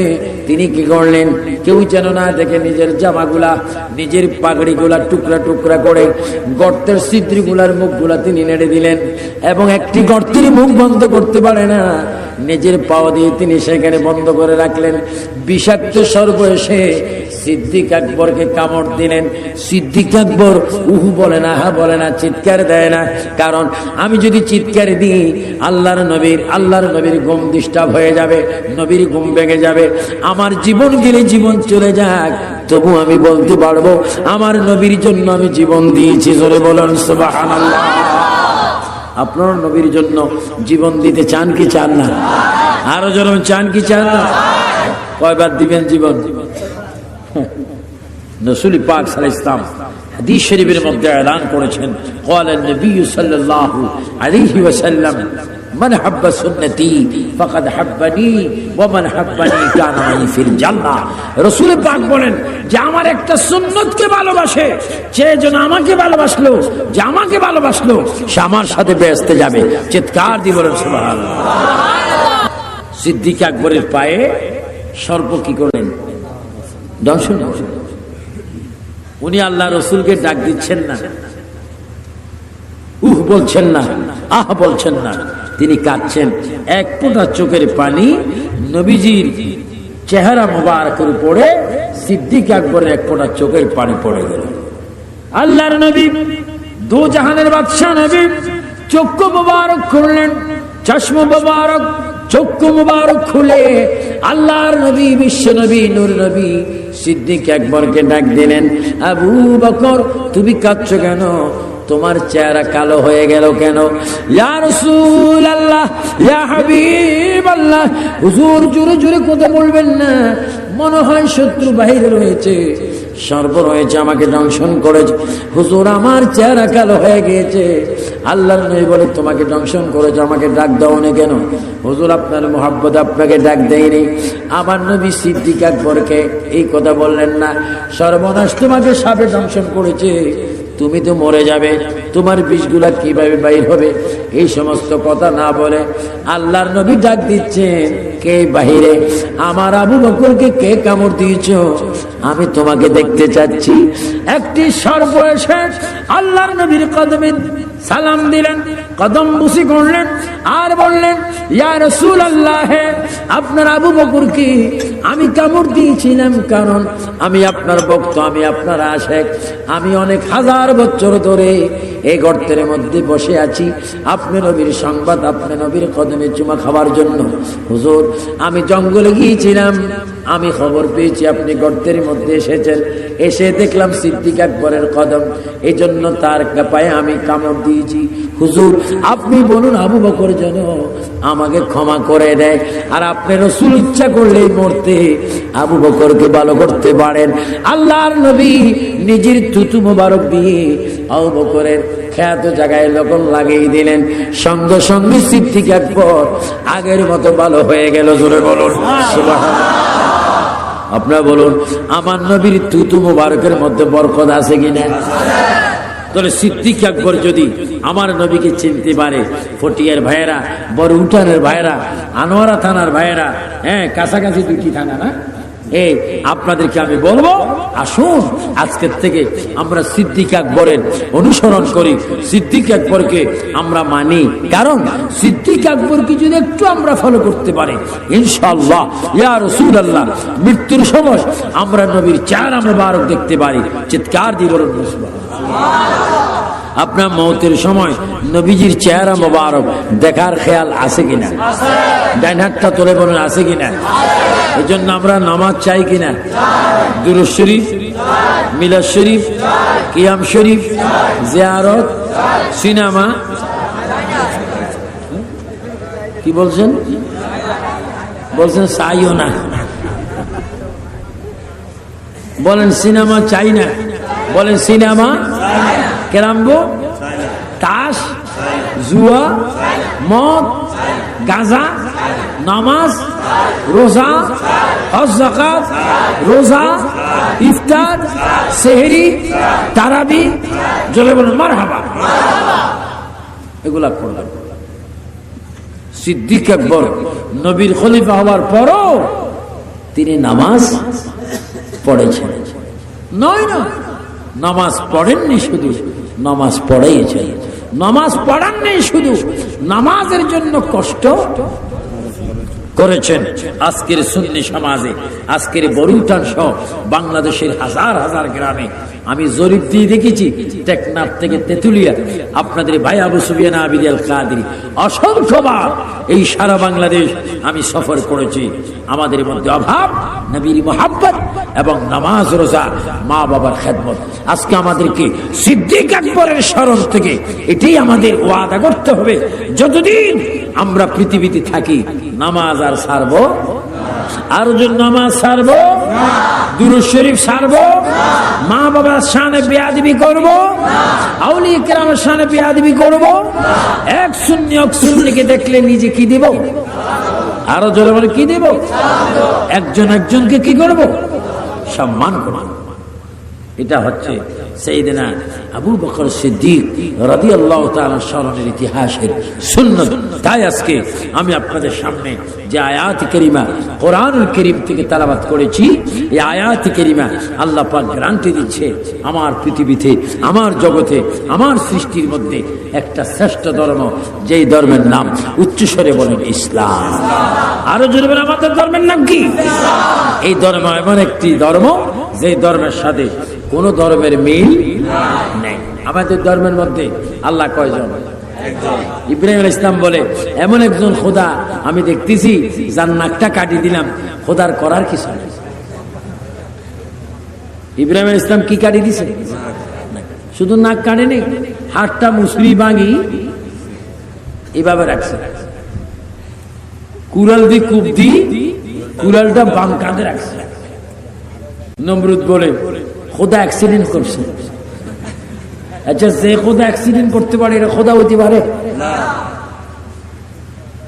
তিনি কি করলেন, কেউ যেন না দেখে নিজের জামাগুলা, নিজের পাগড়িগুলা টুকরা টুকরা করে গর্তের ছিদ্রগুলার মুখগুলা তিনি নেড়ে দিলেন, এবং একটি গর্তের মুখ বন্ধ করতে পারে না, নিজের পাও দিয়ে তিনি সেখানে বন্ধ করে রাখলেন। বিষাক্ত সর্প এসে সিদ্দিক আকবরকে কামড় দিলেন। সিদ্দিক আকবর উহু বলে না, হা বলে না, চিৎকার দেয় না। কারণ আমি যদি চিৎকার দিই আল্লাহর নবীর ঘুম ডিস্টার্ব হয়ে যাবে, নবীর ঘুম ভেঙে যাবে। আমার জীবন গেলে জীবন চলে যাক, তবু আমি বলতে পারবো আমার নবীর জন্য আমি জীবন দিয়েছি। জোরে বলুন সুবহানাল্লাহ। আপনার নবীর জন্য জীবন দিতে চান কি চান না? আরো জন চান কি চান না? কয়বার দিবেন জীবন? রাসূল পাক সাল্লাল্লাহু আলাইহি ওয়াসাল্লাম হাদিস শরীফের মধ্যে এলান করেছেন, ক্বালা নবী সাল্লাল্লাহু আলাইহি ওয়াসাল্লাম মান হাব্বা সুন্নতি ফাকাদ হাব্বানি ওয়া মান হাব্বানি কানা মাই ফিল জান্নাহ। রাসূল পাক বলেন যে আমার একটা সুন্নতকে ভালোবাসে, যে জন আমাকে ভালোবাসলো, যে আমাকে ভালোবাসলো সে আমার সাথে বেহেশতে যাবে। চিৎকার দিয়ে বলেন সুবহানাল্লাহ। সিদ্দিক আকবরের পায়ে সর্প কি করলেন? দর্শন। উনি আল্লাহ রসুলকে ডাক দিচ্ছেন না, উহ বলছেন না, আহ বলছেন না, তিনি কাঁদছেন। এক ফোঁটা চোখের পানি নবীজির চেহারা মোবারকের উপরে সিদ্দিক আকবরের এক ফোঁটা চোখের পানি পড়ে গেল। আল্লাহর নবী, দু জাহানের বাদশা নবী চক্ষু মোবারক খুললেন, চশমা মোবারক চক্ষু মোবারক খুলে আল্লাহর নবী, বিশ্ব নবী, নূর নবী সিদ্দিক আকবরকে ডাক দিলেন, আবু বকর তুমি কাঁদছো কেন? তোমার চেহারা কালো হয়ে গেল কেন? ইয়া রাসূলুল্লাহ, ইয়া হাবিবাল্লাহ। হুজুর জোরে জোরে কথা বলবেন না, মনে হয় শত্রু বাহিরে রয়েছে, সর্ব রয়েছে, আমাকে দংশন করেছে। হুজুর আমার চেহারা কালো হয়ে গিয়েছে। আল্লাহর নবী বলে তোমাকে দংশন করেছে, আমাকে ডাক দাও না কেন? হুজুর আপনার মোহাব্বত আপনাকে ডাক দেয়নি। আমার নবী সিদ্দিক আকবরকে এই কথা বললেন না, সর্বনাশ তোমাকে সাপে দংশন করেছে, তুমি তো মরে যাবে, তোমার বিষগুলা কিভাবে বাইর হবে? এই সমস্ত কথা না বলে আল্লাহর নবী ডাক দিচ্ছেন, কে বাহিরে? আমার আবু বকরকে কে কামড় দিয়েছ? আমি তোমাকে দেখতে চাচ্ছি। একটি সর্প এসে আল্লাহর নবীর কদমে সালাম দিলেন, কদম বুসি করলেন, আর বললেন, ইয়া রাসূলুল্লাহ, আপনার আবু বকরকে আমি কামড় দিয়েছিলাম, কারণ আমি আপনার ভক্ত, আমি আপনার আশিক। আমি অনেক হাজার বছর ধরে এই গর্তের মধ্যে বসে আছি আপনি নবীর সংবাদ, আপনি নবীর কদমে চুমা খাওয়ার জন্য। হুজুর আমি জঙ্গলে গিয়েছিলাম, আমি খবর পেয়েছি আপনি গর্তের মধ্যে এসেছেন, এসে দেখলাম সিদ্দিক আকবরের কদম, এই জন্য তার পায়ে আমি কামড় দিয়েছি। হুজুর আপনি বলুন আবু বকর যেন আমাকে ক্ষমা করে দেয়, আর আপনি রাসূল ইচ্ছা করলে মরতে আবু বকরকে ভালো করতে পারেন। আল্লাহর নবী নিজের থুতু মোবারক দিয়ে আবু বকরের খ্যাত জায়গায় লবণ লাগিয়ে দিলেন, সঙ্গে সঙ্গে সিদ্দিক আকবর আগের মতো ভালো হয়ে গেল। জোরে বলুন সুবহানাল্লাহ। আপনারা বলুন আমার নবীর থুতু মোবারকের মধ্যে বরকত আছে কিনা? তাহলে সিদ্দিক আকবর যদি আমার নবীকে চিনতে পারে, ফটিয়ার ভাইয়েরা, বড় উঠানের ভাইয়েরা, আনোয়ারা থানার ভাইয়েরা, হ্যাঁ কাছাকাছি দুটি থানা না, এই আপনাদেরকে আমি বলবো আসুন আজকের থেকে আমরা সিদ্দিক আকবরের অনুসরণ করি, সিদ্দিক আকবরকে আমরা মানি। কারণ সিদ্দিক আকবরকে যদি একটু আমরা ফলো করতে পারি ইনশাআল্লাহ ইয়া রাসূলুল্লাহ মৃত্যুর সময় আমরা নবীর চেহারা মোবারক দেখতে পারি। চিৎকার দিয়ে বলুন সুবহানাল্লাহ। আপনার মৌতের সময় নবীজির চেহারা মোবারক দেখার খেয়াল আছে কিনা? ডান হাতটা তুলে বলুন আছে কিনা? এই জন্য আমরা নামাজ চাই কিনা? দুরূদ শরীফ, মিলাদ শরীফ, কিয়াম শরীফ, জিয়ারত, সিনেমা, কি বলছেন? বলছেন চাইও না, বলেন সিনেমা চাই না, বলেন সিনেমা, ক্যারাম্বো, তাস, জুয়া, মদ, গাঁজা, নামাজ, রোজা, হজ, যাকাত, রোজা, ইফতার, সেহরি, তারাবি, জোরে বলুন মারহাবা, এগুলা করলেন। সিদ্দিক আকবর নবীর খলিফা হওয়ার পরও তিনি নামাজ পড়েছেন। নয় না, নামাজ পড়েননি, শুধু নামাজ পড়েইছেন। নামাজ পড়াননি, শুধু নামাজের জন্য কষ্ট করেছেন। আজকের সুন্নি সমাজে, আজকের বরুটান সহ বাংলাদেশের হাজার হাজার গ্রামে আমি জরিপ দিয়ে দেখেছি, টেকনাফ থেকে তেতুলিয়া, আপনাদের ভাই আবু সুফিয়ান আবিদ আল কাদরি অসংখ্যবার এই সারা বাংলাদেশ আমি সফর করেছি। আমাদের মধ্যে অভাব নবীর মুহাব্বত এবং নামাজ, রোজা, মা বাবার খেদমত। আজকে আমাদেরকে সিদ্দিক আকবরের স্মরণ থেকে এটাই আমাদের ওয়াদা করতে হবে, যতদিন আমরা পৃথিবীতে থাকি নামাজ আর ছাড়বো, আর নামাজ ছাড়বো, দুরূদ শরীফ ছাড়বো, মা বাবার শানে বেয়াদবি করবো, আউলিয়া কেরামের শানে বেয়াদবি করবো। এক সুন্নিকে দেখলে নিজে কি দিব? আরো জোরে বলে কি দিব? একজন একজনকে কি করব? সম্মান করব। এটা হচ্ছে সাইয়েদনা আবু বকর সিদ্দিক রাদিয়াল্লাহু তাআলা স্মরণের ইতিহাসের সুন্নাত। তাই আজকে আমি আপনাদের সামনে যে আয়াত কারিমা কোরআনুল কারীম থেকে তেলাওয়াত করেছি, এই আয়াত কারিমা আল্লাহ পাক গ্যারান্টি দিচ্ছে, আমার পৃথিবীতে, আমার জগতে, আমার সৃষ্টির মধ্যে একটা শ্রেষ্ঠ ধর্ম, যেই ধর্মের নাম উচ্চস্বরে বলেন ইসলাম। আরো জোরে বলেন আমাদের ধর্মের নাম কি? এই ধর্ম এমন একটি ধর্ম যে ধর্মের সাথে কোন ধর্মের মিল নেই। আমাদের ধর্মের মধ্যে আল্লাহ কয়জন? ইব্রাহিম আলাইহিস সালাম বলে, এমন একজন খোদা আমি দেখতেছি যার নাকটা কাটিয়ে দিলাম, খোদার করার কিছু নেই। ইব্রাহিম আলাইহিস সালাম কি কাটিয়ে দিছে? শুধু নাক কাটে নেই, হাতটা মুসরি ভাঙি এভাবে রাখছে, কুড়াল দিয়ে কূপ দি কুড়ালটা বাম কাঁধে রাখছে। নমরুদ বলে খোদা অ্যাক্সিডেন্ট করছে। আচ্ছা, যে খোদা অ্যাক্সিডেন্ট করতে পারে এটা খোদা হইতে পারে?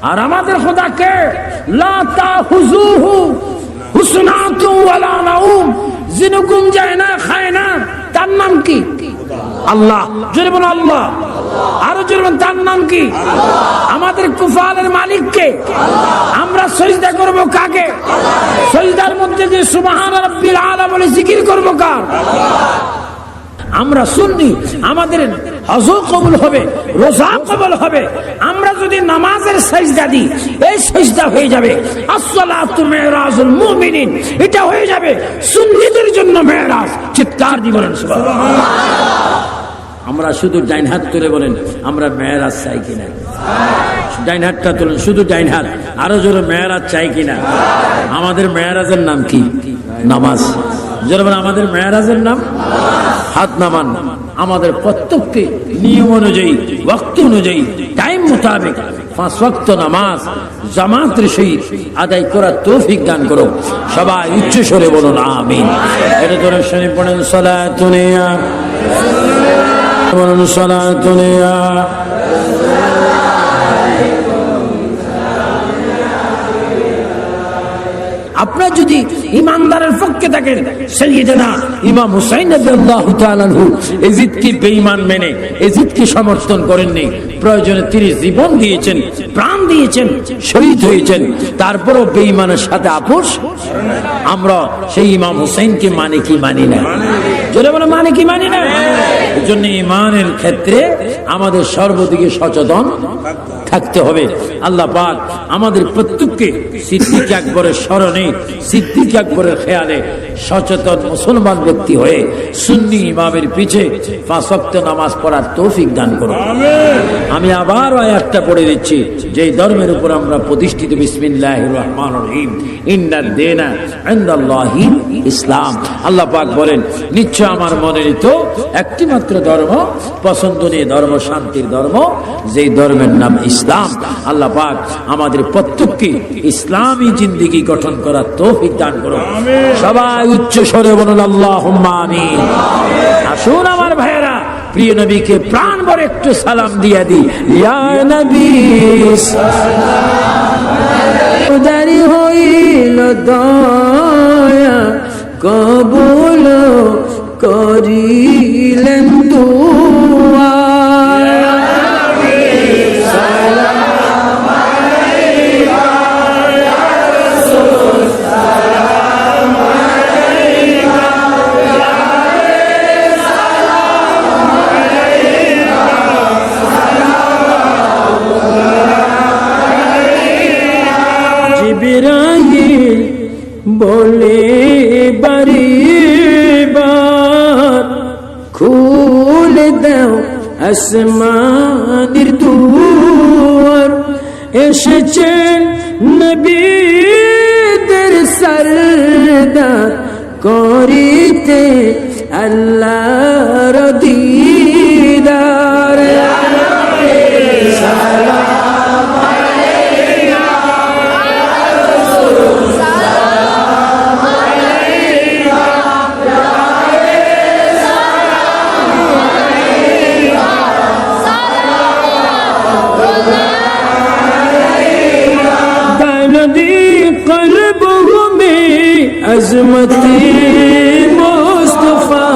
আর আমাদের খোদা কে? লা তাহুযুহু হুসনাতুন ওয়ালা নাউম, যিনি ঘুম যায় না, খায় না, তার নাম কি? আল্লাহ। জোরে বলো আল্লাহ। আরো জোরে বলো তার নাম কি? আমাদের কুফালের মালিক কে? আমরা সিজদা করব কাকে? সিজদার মধ্যে যে সুবহান রাব্বিল আলা বলে জিকির করব কার? আমরা সুন্নি, আমাদের হজও কবুল হবে, রোজা কবুল হবে। আমরা যদি নামাজের সিজদা দিই, এই সিজদা হয়ে যাবে আসসালাতু মিরাজুল মুমিনিন, এটা হয়ে যাবে সুন্নিদের জন্য মেরাজ। চিৎকার দিয়ে বলেন সুবহানাল্লাহ। আমরা শুধু ডাইন হাত তুলে বলেন আমরা মেরাজ চাই কিনা? ডাইন হাতটা তুলেন, শুধু ডাইন হাত। আরো জোরে মেরাজ চাই কিনা? আমাদের মেরাজের নাম কি? নামাজ। জোরে বলেন আমাদের মেরাজের নাম। হাত নামান। আমাদের প্রত্যেককে নিয়ম অনুযায়ী, ওয়াক্ত অনুযায়ী, টাইম মোতাবেক 5 ওয়াক্ত নামাজ জামাতের সহিত আদায় করার তৌফিক দান করো। সবাই উচ্চ স্বরে বলুন আমিন। এটা তোরা শুনে পড়েন সালাতুন ইয়া বলুন সালাতুন ইয়া। আপনার যদি ইমানদারের পক্ষে থাকেন, সাইয়েদনা ইমাম হুসাইন রাদিয়াল্লাহু তাআলা আনহু ইয়াজিদকে বেঈমান মেনে ইয়াজিদকে সমর্থন করেননি। প্রয়োজনে তিনি জীবন দিয়েছেন, প্রাণ দিয়েছেন, শহীদ হয়েছেন, তারপরও বেঈমানের সাথে আপোষ। আমরা সেই ইমাম হুসাইনকে মানে কি মানি না? জোরে বলে মানে কি মানি না? এজন্য ইমানের ক্ষেত্রে আমাদের সর্বদিকে সচেতন থাকতে হবে। আল্লাহ পাক আমাদের প্রত্যেককে সিদ্দিক আকবরের স্মরণে, সিদ্দিক আকবরের খেয়ালে সচেতন মুসলমান ব্যক্তি হয়ে সুন্নি ইমামের পিছে 5 ওয়াক্ত নামাজ পড়ার তৌফিক দান করুন। আমি আবার আয়াতটা পড়ে দিচ্ছি, যেই ধর্মের উপর আমরা প্রতিষ্ঠিত। বিসমিল্লাহির রহমানির রহিম। ইন্নাদ দীনা ইনদাল্লাহি ইসলাম। আল্লাহ পাক বলেন, নিশ্চয় আমার মনোনীত একটি মাত্র ধর্ম, পছন্দনীয় ধর্ম, শান্তির ধর্ম, যেই ধর্মের নাম ইসলাম। আল্লাহ পাক আমাদের প্রত্যেককে ইসলামী জিন্দেগি গঠন করার তৌফিক দান করুন। সবাই উচ্চ স্বরে বলুন আল্লাহুম্মা আমিন। আসুন আমার ভাইয়েরা, প্রিয় নবীকে প্রাণ ভরে একটু সালাম দিয়ে দিই। ইয়া নবী সালাম উদারি হইল দয়া কবুল করিলেন দুয়া। জিবরাইল বলে বারিবার খুলে দাও আসমানের দুয়ার, এসেছেন নবীদের সরদার করিতে আল্লাহর দিদার। अज़मती मुस्तफ़ा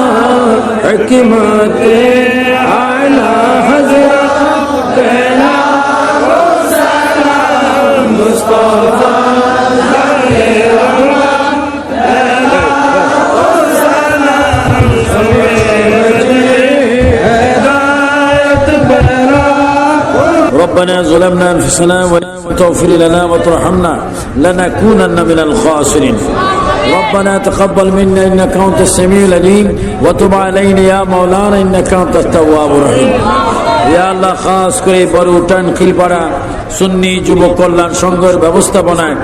हकीमत आला हज़रत कहना सलाम मुस्तफ़ा ربنا ظلمنا أنفسنا ولا تغفر لنا وترحمنا لنكونن من الخاسرين. ربنا تقبل منا إنك أنت السميع العليم وتب علينا يا مولانا إنك أنت التواب الرحيم. يا الله খাস করে বড়ুটান খিলপাড়া সুন্নি যুব কল্যাণ সংঘের ব্যবস্থাপনায়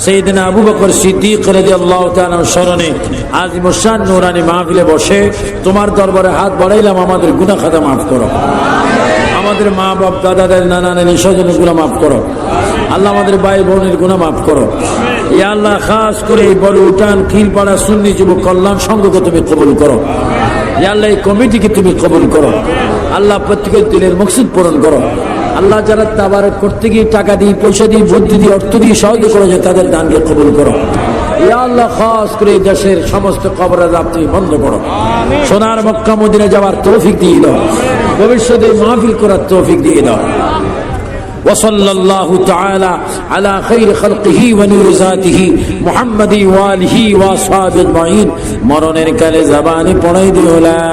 সাইয়েদনা আবু বকর সিদ্দিক রাদিয়াল্লাহু তাআলা স্মরণে আজ মুশান নূরানি মাহফিলে বসে তোমার দরবারে হাত বাড়াইলাম, আমাদের গুনাহ খাতা মাফ করো, আমাদের মা বাপ দাদা দাদি নানা নানি স্বজনের গুনাহ মাফ করো আল্লাহ, আমাদের ভাই বোনের গুনাহ মাফ করো ইয়া আল্লাহ। খাস করে এই বড় উঠান খিলপাড়া সুন্নি যুব কল্যাণ সংঘকে তুমি কবুল করো ইয়া আল্লাহ, এই কমিটিকে তুমি কবুল করো আল্লাহ, প্রত্যেকের দিলের মকসুদ পূরণ করো আল্লাহ। যারা তাবারক করতে গিয়ে টাকা দিয়ে পয়সা দিয়ে বুদ্ধি দিয়ে অর্থ দিয়ে সহযোগিতা করেছে তাদের দানকে কবুল করো ইয়া আল্লাহ। খাস করে দেশের সমস্ত কবর আযাব তুমি বন্ধ করো, সোনার মক্কা মদিনা যাওয়ার তৌফিক দিয়ে দাও, ভবিষ্যতে মাহফিল করার তৌফিক দিয়ে দাও। وصلى الله تعالى على خير خلقه ونور ذاته محمد وآله وأصحابه أجمعين. মরণের কালে জবানে পড়াই দিও লা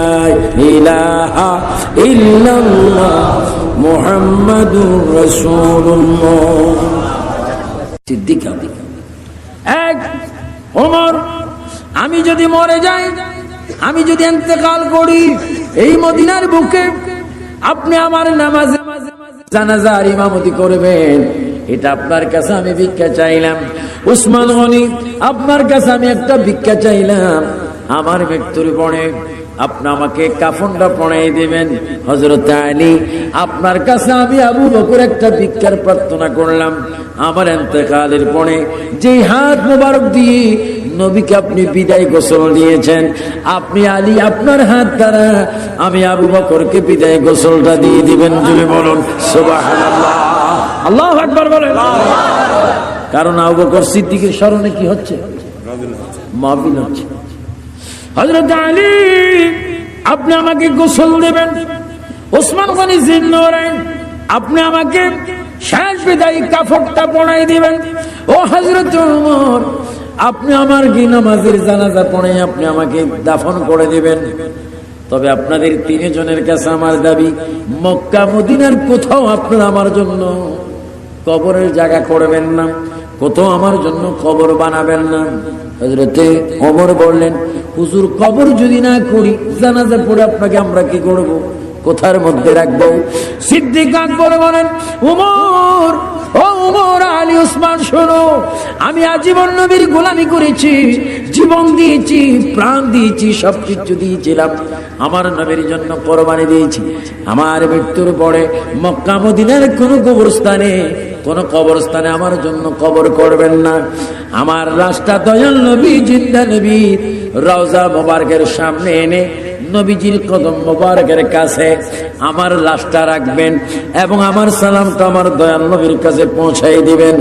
ইলাহা ইল্লাল্লাহ মুহাম্মাদুর রাসূলুল্লাহ। সিদ্দিক এক ওমর, আমি যদি মরে যাই, আমি যদি ইন্তেকাল করি এই মদিনার বুকে, আপনি আমার নামাজে জানাজার ইমামতি করবেন, এটা আপনার কাছে আমি ভিক্ষা চাইলাম। উসমান গনি, আপনার কাছে আমি একটা ভিক্ষা চাইলাম, আমার মৃত্যুর পরে আপনি আমাকে কাফনটা পরাই দিবেন। হযরত আলী, আপনার কাছে আমি আবু বকর একটা ভিক্ষার প্রার্থনা করলাম, আমার ইন্তেকালের পরে যে হাত মোবারক দিয়ে নবীকে আপনি বিদায় গোসল দিয়েছেন, আপনি আলী আপনার হাত দ্বারা আমি আবু বকরকে বিদায় গোসলটা দিয়ে দিবেন। তুমি বলুন সুবহানাল্লাহ, আল্লাহু আকবার বলেন। কারণ আবু বকর সিদ্দিকের স্মরণে কি হচ্ছে? মাহফিল হচ্ছে। হযরত আলী, আপনি আমাকে গোসল দেবেন। ওসমান গনি জিন্নৌরাইন, আপনি আমাকে শেষ বিদায়ী কাফনটা পরাই দিবেন। ও হযরত ওমর, আপনি আমার কি নামাজের জানাজা পড়ে আপনি আমাকে দাফন করে দিবেন। তবে আপনাদের তিনজনের কাছে আমার দাবি, মক্কা মদিনার কোথাও আপনারা আমার জন্য কবরের জায়গা করবেন না, কোথাও আমার জন্য কবর বানাবেন না। হযরতে ওমর বললেন, হুজুর কবর যদি না করি, জানাজা পড়ে আপনাকে আমরা কি করব, কোথার মধ্যে রাখবো? সিদ্দিক আকবর বলেন, ওমর, ও ওমর, আলী, ওসমান, শোনো, আমি আজীবন নবীর গোলামি করেছি, জীবন দিয়েছি, প্রাণ দিয়েছি, সবকিছু দিয়েছিলাম, আমার নবীর জন্য কোরবানি দিয়েছি। আমার মৃত্যুর পরে মক্কা মদিনার কোন কবরস্থানে আমার জন্য কবর করবেন না। আমার লাশটা দয়াল নবী জিন্দা নবী রওজা মোবারকের সামনে এনে নবীজির কদম মোবারকের কাছে আমার লাশটা রাখবেন এবং আমার সালামটা আমার দয়াল নবীর কাছে পৌঁছাই দিবেন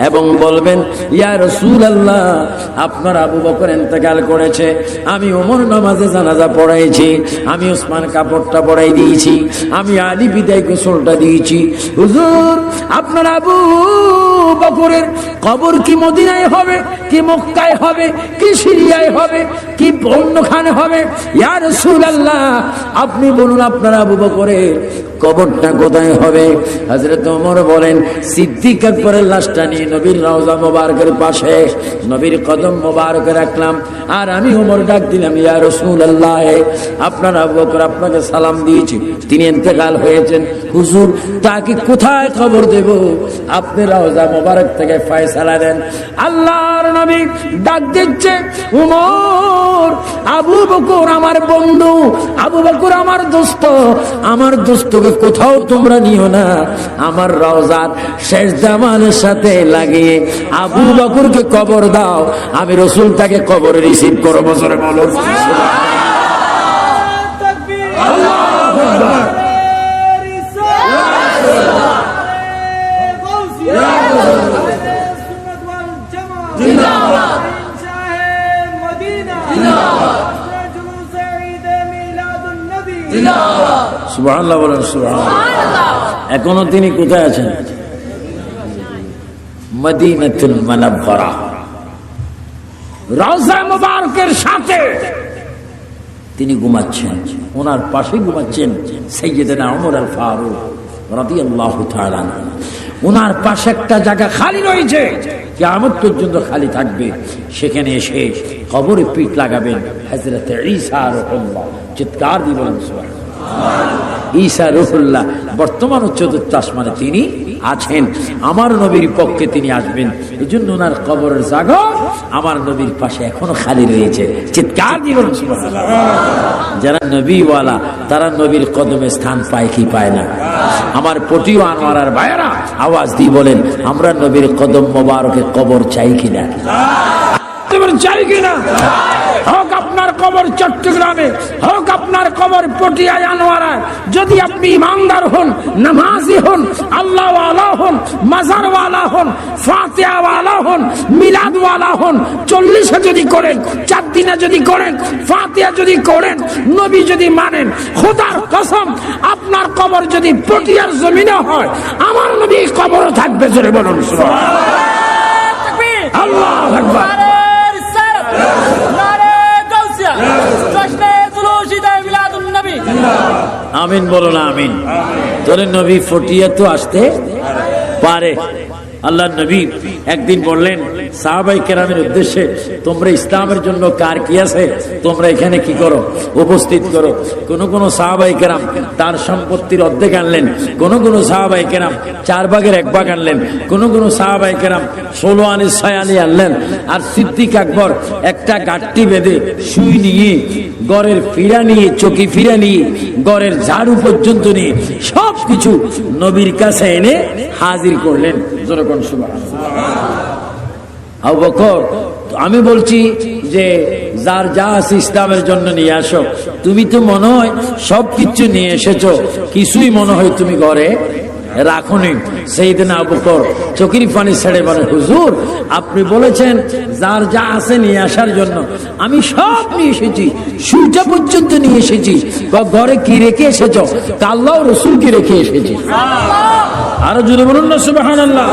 এবং বলবেন, ইয়া রাসূলুল্লাহ, আপনার আবু বকর ইন্তেকাল করেছে, আমি ওমর নামাজে জানাজা পড়াইছি, আমি ওসমান কাপড়টা পড়াই দিয়েছি, আমি আলী বিদায় গোসলটা দিয়েছি। হুজুর, আপনার আবু বকরের কবর কি মদিনায় হবে, কি মক্কায় হবে, কি সিরিয়ায় হবে, কি অন্যখানে হবে? ইয়া রাসূলুল্লাহ, আপনি বলুন আপনার আবু বকরের কবরটা কোথায় হবে? হযরত ওমর বলেন, সিদ্দিক আকবরের লাশটা নিয়ে নবীর রওজা মোবারকের পাশে নবীর কদম মোবারকে রাখলাম, আর আমি ওমর ডাক দিলাম, ইয়া রাসূলুল্লাহ, আপনার আবু বকর আপনাকে সালাম দিয়েছি, তিনি ইন্তেকাল হয়েছেন, হুজুর তাকে কোথায় কবর দেব? আপনি রওজা মোবারক থেকে ফয়সালা দেন। আল্লাহর নবী ডাক দিচ্ছে, ওমর, আবু বকর আমার বন্ধু, আবু বকর আমার দোস্ত, আমার দোস্তকে কোথাও তোমরা নিও না, আমার রওজার শেষ দামানের সাথে লাগিয়ে আবু বকরকে কবর দাও, আমি রাসূল তাকে কবরে রিসিভ করব। বছরে বলো আল্লাহু আকবার। সুবহানাল্লাহ বলেন, সুবহানাল্লাহ। এখনো তিনি কোথায় আছেন? মদিনাতুল মুনাওয়ারা, রওজা মুবারকের সাথে তিনি ঘুমাচ্ছেন, ওনার পাশে ঘুমাচ্ছেন সাইয়েদনা ওমর আল ফারুক রাদিয়াল্লাহু তাআলা। ওনার পাশে একটা জায়গা খালি রয়েছে, কিয়ামত পর্যন্ত খালি থাকবে, সেখানে এসে কবরে পিঠ লাগাবেন হযরত ঈসা রূহুল্লাহ। চিৎকার দিয়ে বলেন সুবহানাল্লাহ। ঈসা রূহুল্লাহ বর্তমান চতুর্থ আসমানে তিনি আছেন, আমার নবীর পক্ষে তিনি আসবেন, এই জন্য ওনার কবরের জায়গা আমার নবীর পাশে এখনো খালি রয়েছে। চিৎকার দিয়ে বলেন সুবহানাল্লাহ। যারা নবীওয়ালা তারা নবীর কদমে স্থান পায় কি পায় না? আমার পটিও আনোয়ারার ভাইয়েরা আওয়াজ দিয়ে বলেন, আমরা নবীর কদম মোবারকে কবর চাই কিনা? চাই কিনা? হোক আপনার কবর চট্টগ্রামে, হোক আপনার কবর পটিয়ায় আনোয়ারায়, যদি আপনি ইমানদার হন, নামাজি হন, আল্লাহ ওয়ালা হন, মাজার ওয়ালা হন, ফাতিহা ওয়ালা হন, মিলাদ ওয়ালা হন, 40 যদি করেন, 4 দিনে যদি করেন, ফাতিহা যদি করেন, নবী যদি মানেন, খোদার কসম আপনার কবর যদি পটিয়ার জমিনে হয়, আমার নবী কবরও থাকবে। জোরে বলুন সুবহানাল্লাহ। আল্লাহু আকবার। আমিন বলো না আমিন। তোর নবী ফটিয়া তো আসতে পারে। আল্লাহ নবী একদিন বললেন সাহাবায়ে কেরামের উদ্দেশ্যে, তোমরা ইসলামের জন্য কার কি আছে তোমরা এখানে কি করো, উপস্থিত করো। কোন কোন সাহাবায়ে কেরাম তার সম্পত্তির অর্ধেক আনলেন, কোন কোন সাহাবায়ে কেরাম 4 ভাগের 1 ভাগ আনলেন, কোন কোন সাহাবায়ে কেরাম 16 আনি 6 আনি আনলেন। আর সিদ্দিক আকবর একটা গাঁটটি বেঁধে সুই নিয়ে, গড়ের ফিরা নিয়ে, চকি ফিরা নিয়ে, গড়ের ঝাড়ু পর্যন্ত নিয়ে সবকিছু নবীর কাছে এনে হাজির করলেন। যেরকম আবু বকর, আমি বলছি যে যার যা আছে ইসলামের জন্য নিয়ে আসো। তুমি তো মনে হয় সবকিছু নিয়ে এসেছো, কিছুই মনে হয় তুমি ঘরে রাখুনি। সাইয়েদনা আবু বকর চোখের পানি ছেড়ে বলে, হুজুর আপনি বলেছেন যার যা আছে নিয়ে আসার জন্য, আমি সব নিয়ে এসেছি, সুইটা পর্যন্ত নিয়ে এসেছি। ঘরে কি রেখে এসেছো? আল্লাহ রাসূল কি রেখে এসেছি। আরো জোরে বলুন না সুবহানাল্লাহ।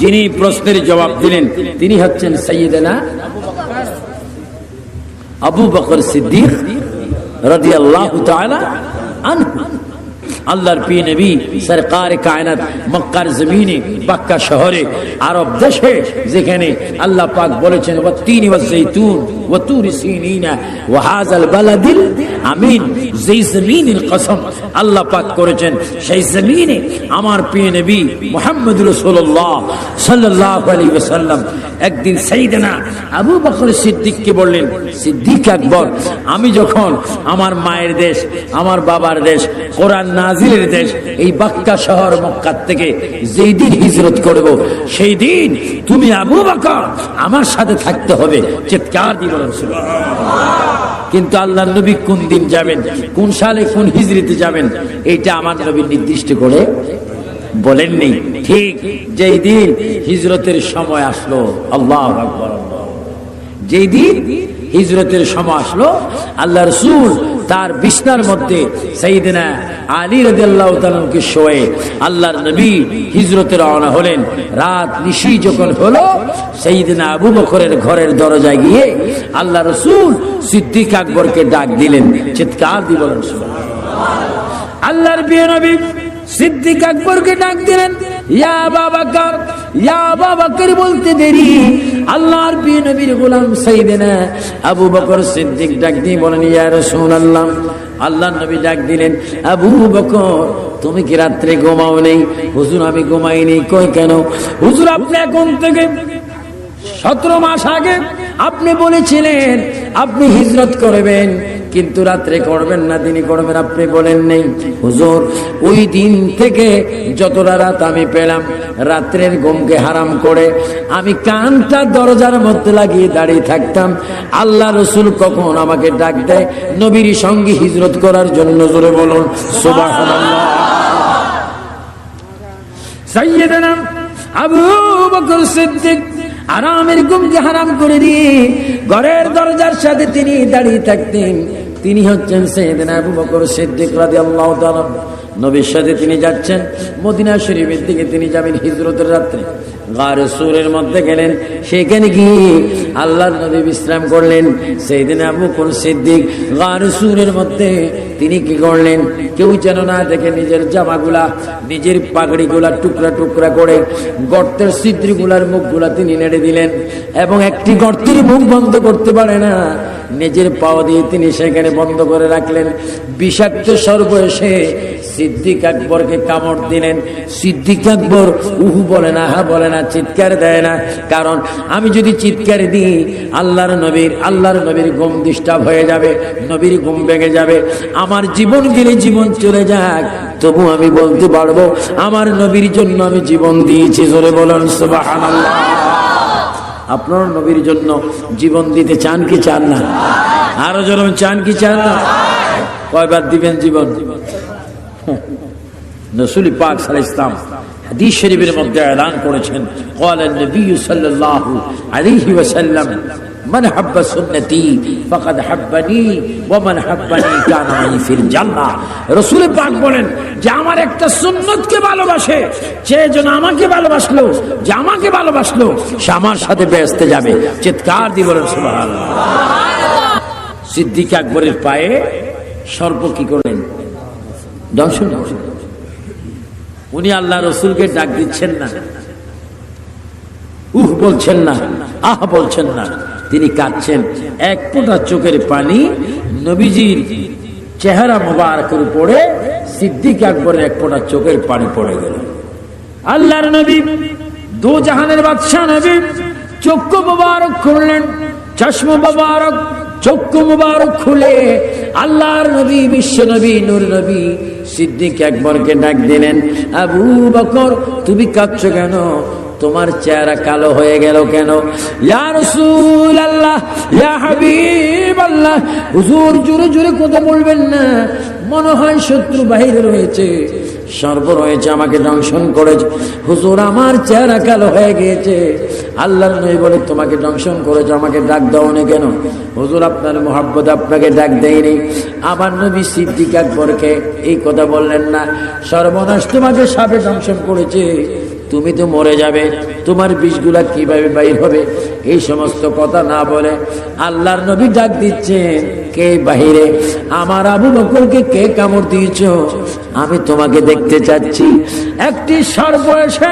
যিনি প্রশ্নের জবাব দিলেন তিনি হচ্ছেন সাইয়েদনা আবু বকর সিদ্দিক রাদিয়াল্লাহু তাআলা আনহু। আল্লাহর প্রিয় নবী সরকার কায়নাত মক্কার জমিনে, মক্কা শহরে, আরব দেশে, যেখানে আল্লাহ পাক বলেছেন ওয়াত্তিনি ওয়াজ্জাইতুন ওয়া তুরি সিনিনা ওয়া হাযাল বালাদিল আমিন, যেই জমিনের কসম আল্লাহ পাক করেছেন, সেই জমিনে আমার প্রিয় নবী মুহাম্মদুর রাসূলুল্লাহ সাল্লাল্লাহু আলাইহি ওয়াসাল্লাম একদিন সাইয়েদনা আবু বকর সিদ্দিককে বললেন, সিদ্দিক আকবর, আমি যখন আমার মায়ের দেশ, আমার বাবার দেশ, কোরআন নাজিলের দেশ, এই মক্কা শহর মক্কা থেকে যেই দিন হিজরত করব, সেই দিন তুমি আবু বকর আমার সাথে থাকতে হবে। চিৎকার দিয়ে বলেন সুবহানাল্লাহ। কিন্তু আল্লাহর নবী কোন দিন যাবেন, কোন সালে, কোন হিজরিতে যাবেন, এইটা আমার নবী নির্দিষ্ট করে বলেননি। ঠিক যেই দিন হিজরতের সময় আসলো, আল্লাহু আকবার, যেই দিন হিজরতের সময় আসলো, আল্লাহ রাসূল তার বিছনার মধ্যে সাইয়েদনা আলী রাদিয়াল্লাহু তাআলাকে শোয়ে আল্লাহর নবী হিজরতে রওনা হলেন। রাত নিশি যখন হলো, সাইয়েদনা আবু বকরের ঘরের দরজায় গিয়ে আল্লাহ রাসূল সিদ্দিক আকবরকে ডাক দিলেন। চিৎকার দিয়ে বলেন সুবহানাল্লাহ। আল্লাহর প্রিয় নবী সিদ্দিক আকবরকে ডাক দিলেন, ইয়া আবু বকর, ইয়া আবু বকর বলতে দেরি আল্লাহর প্রিয় নবীর গোলাম সাইয়েদনা আবু বকর সিদ্দিক ডাক দিয়ে বলেন, ইয়া রাসূলুল্লাহ। আল্লাহর নবী ডাক দিলেন, আবু বকর তুমি কি রাত্রে ঘুমাও নেই? হুজুর আমি ঘুমাইনি। কই কেন? হুজুর আপনি এখন থেকে 17 মাস আগে আপনি বলেছিলেন আপনি হিজরত করবেন, কিন্তু রাত্রে করবেন না, দিনই করবেন, আপনি বলেন নেই। হুজুর ওই দিন থেকে যতটা রাত আমি পেলাম, রাত্রের ঘুমকে হারাম করে আমি কানটা দরজার মধ্যে লাগিয়ে দাঁড়িয়ে থাকতাম। আল্লাহ রাসূল কখন আমাকে ডাক দেয় নবীর সঙ্গে হিজরত করার জন্য, জোরে বলুন সুবহানাল্লাহ। সাইয়েদনা আবু বকর সিদ্দিক আরামের ঘুমকে হারাম করে দিয়ে ঘরের দরজার সাথে তিনি দাঁড়িয়ে থাকতেন। তিনি হচ্ছেন সাইয়েদনা আবু বকর সিদ্দিক রাদিয়াল্লাহু তাআলা। নবীর সাথে তিনি যাচ্ছেন মদিনা শরীফের দিকে, তিনি যাবেন হিজরতের রাত্রে। গারে সূরের মধ্যে গেলেন, সেখানে গিয়ে আল্লাহর নবী বিশ্রাম করলেন। সাইয়েদনা আবু বকর সিদ্দিক গারে সূরের মধ্যে তিনি কি করলেন, কেউ যেন না দেখে নিজের জামাগুলা, নিজের পাগড়িগুলা টুকরা টুকরা করে গর্তের ছিদ্রগুলার মুখগুলা তিনি নেড়ে দিলেন, এবং একটি গর্তের মুখ বন্ধ করতে পারে না, নিজের পাও দিয়ে তিনি সেখানে বন্ধ করে রাখলেন। বিষাক্ত সর্প এসে সিদ্দিক আকবরকে কামড় দিলেন। সিদ্দিক আকবর উহু বলে না, হা বলে না, চিৎকার দেয় না। কারণ আমি যদি চিৎকার দিই আল্লাহর নবীর ঘুম ডিস্টার্ব হয়ে যাবে, নবীর ঘুম ভেঙে যাবে। আমার জীবন গেলে জীবন চলে যাক, তবু আমি বলতে পারবো আমার নবীর জন্য আমি জীবন দিয়েছি। জোরে বলেন সুবহানাল্লাহ। আপনার নবীর জন্য জীবন দিতে চান কি চান না? আরো জন চান কি চান না? কয়বার দিবেন জীবন? রাসূল পাক সাল্লাল্লাহু আলাইহি ওয়াসাল্লাম হাদিস শরীফের মধ্যে এলান করেছেন, قال النبي صلى الله عليه وسلم من حب سنتي فقد حبني ومن حبني كان معي في الجنة। রাসূল পাক বলেন যে আমার একটা সুন্নতকে ভালোবাসে, যে জন আমাকে ভালোবাসলো, যে আমাকে ভালোবাসলো সে আমার সাথে বেহেশতে যাবে। চিৎকার দিয়ে বলেন সুবহানাল্লাহ। সিদ্দিক আকবরের পায়ে সর্প কি করলেন? দর্শন। উনি আল্লাহ রাসূলকে ডাক দিচ্ছেন না, উহ বলছেন না, আহ বলছেন না, তিনি কাঁদছেন। এক ফোঁটা চোখের পানি নবীজির চেহারা মোবারকের উপরে সিদ্দিক আকবরের এক ফোঁটা চোখের পানি পড়ে গেল। আল্লাহর নবী দু জাহানের বাদশা নবী চক্ষু মোবারক খুললেন, চশমা মোবারক চক্ষু মোবারক খুলে আল্লাহর নবী, বিশ্ব নবী, নূর নবী সিদ্দিক আকবরকে ডাক দিলেন, আবু বকর তুমি কাঁদছো কেন? তোমার চেহারা কালো হয়ে গেল কেন? ইয়া রাসূলুল্লাহ, ইয়া হাবিবাল্লাহ। হুজুর জোরে জোরে কথা বলবেন না, মনে হয় শত্রু বাহিরে রয়েছে, সর্ব রয়েছে, আমাকে দংশন করেছে। হুজুর আমার চেহারা কালো হয়ে গিয়েছে। আল্লাহর নবী বলে তোমাকে দংশন করেছে, আমাকে ডাক দাও না কেন? হুজুর আপনার মহব্বত আপনাকে ডাক দেয়নি। আমার নবী সিদ্দিক আকবরকে এই কথা বললেন না, সর্বনাশ তোমাকে সাপে দংশন করেছে, তুমি তো মরে যাবে, তোমার বিষগুলা কিভাবে বাইর হবে? এই সমস্ত কথা না বলে আল্লাহর নবী ডাক দিচ্ছেন, কে বাহিরে? আমার আবু বকরকে কে কামড় দিয়েছ? আমি তোমাকে দেখতে চাচ্ছি। একটি সর্প এসে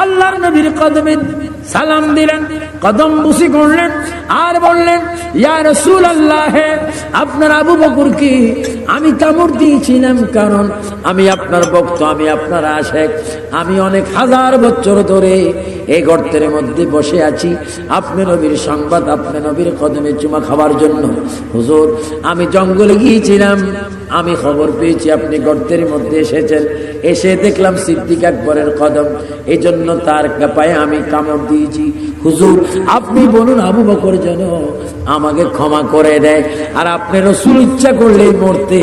আল্লাহর নবীর কদমে সালাম দিলেন, কদম বুসি করলেন আর বললেন, ইয়া রাসূলুল্লাহ, আপনার আবু বকরকে আমি কামড় দিয়েছিলাম, কারণ আমি আপনার ভক্ত, আমি আপনার আশিক। আমি অনেক হাজার বছর ধরে এই গর্তের মধ্যে বসে আছি আপনি নবীর সংবাদ, আপনি নবীর কদমে চুমা খাওয়ার জন্য। হুজুর আমি জঙ্গলে গিয়েছিলাম, আমি খবর পেয়েছি আপনি গর্তের মধ্যে এসেছেন, এসে দেখলাম সিদ্দিক আকবরের কদম, এই জন্য তার পায়ে আমি কামড় দিয়েছি। হুজুর আপনি বলুন আবু বকর যেন আমাকে ক্ষমা করে দেয়, আর আপনি রাসূল ইচ্ছা করলেই মরতে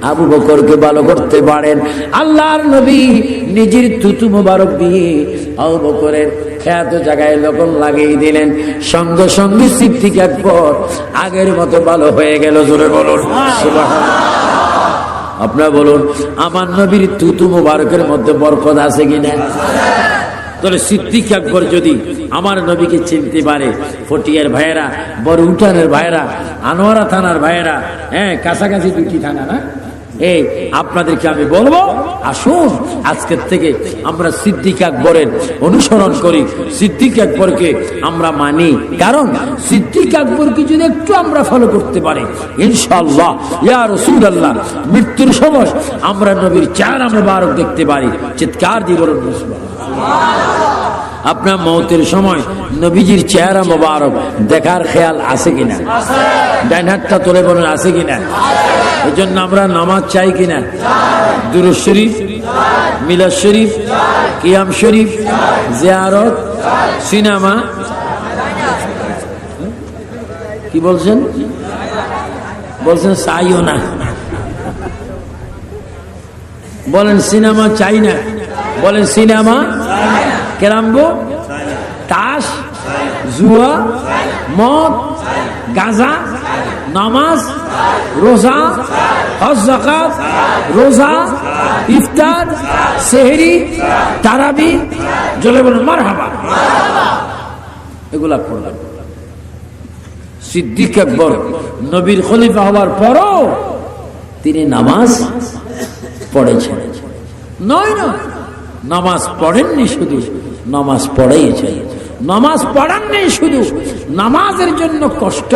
আবু বকরকে ভালো করতে পারেন। আল্লাহর নবী নিজের থুতু মোবারক দিয়ে আবু বকরের খ্যাত জায়গায় লবণ লাগিয়ে দিলেন। সঙ্গে সঙ্গে সিদ্দিক আকবর আগের মতো ভালো হয়ে গেল। জোরে বলুন সুবহানাল্লাহ। আপনারা বলুন আমার নবীর থুতু মোবারকের মধ্যে বরকত আছে কিনা? তাহলে সিদ্দিক আকবর যদি আমার নবীকে চিনতে পারে, ফটিয়ার ভাইয়েরা, বড় উঠানের ভাইয়েরা, আনোয়ারা থানার ভাইয়েরা, হ্যাঁ কাছাকাছি দুটি থানা না, এই আপনাদেরকে আমি বলবো আসুন আজকের থেকে আমরা সিদ্দিক আকবরের অনুসরণ করি, সিদ্দিক আকবরকে আমরা মানি। কারণ সিদ্দিক আকবরকে যদি একটু আমরা ফলো করতে পারি ইনশাআল্লাহ ইয়া রাসূলুল্লাহ মৃত্যুর সময় আমরা নবীর চেহারা মোবারক দেখতে পারি। চিৎকার দিয়ে বলুন আপনার মৌতের সময় নবীজির চেহারা মোবারক দেখার খেয়াল আছে কিনা? ডান হাতটা তুলে বলুন আছে কিনা? এই জন্য আমরা নামাজ চাই কিনা? দুরূদ শরীফ, মিলাদ শরীফ, কিয়াম শরীফ, জিয়ারত, সিনেমা, কি বলছেন? বলছেন চাইও না, বলেন সিনেমা চাই না, বলেন সিনেমা কেরাম্বো, তাস, জুয়া, মদ, গাঁজা, নামাজ, রোজা, হজ যাকাত, রোজা, ইফতার, সেহরি, তারাবি, জলে বলুন মারহাবা, এগুলা পড়লাম। সিদ্দিক আকবর নবীর খলিফা হওয়ার পরও তিনি নামাজ পড়েছেন। নয় নয়, নামাজ পড়েননি, শুধু নামাজ পড়েইছেন। নামাজ পড়াননি, শুধু নামাজের জন্য কষ্ট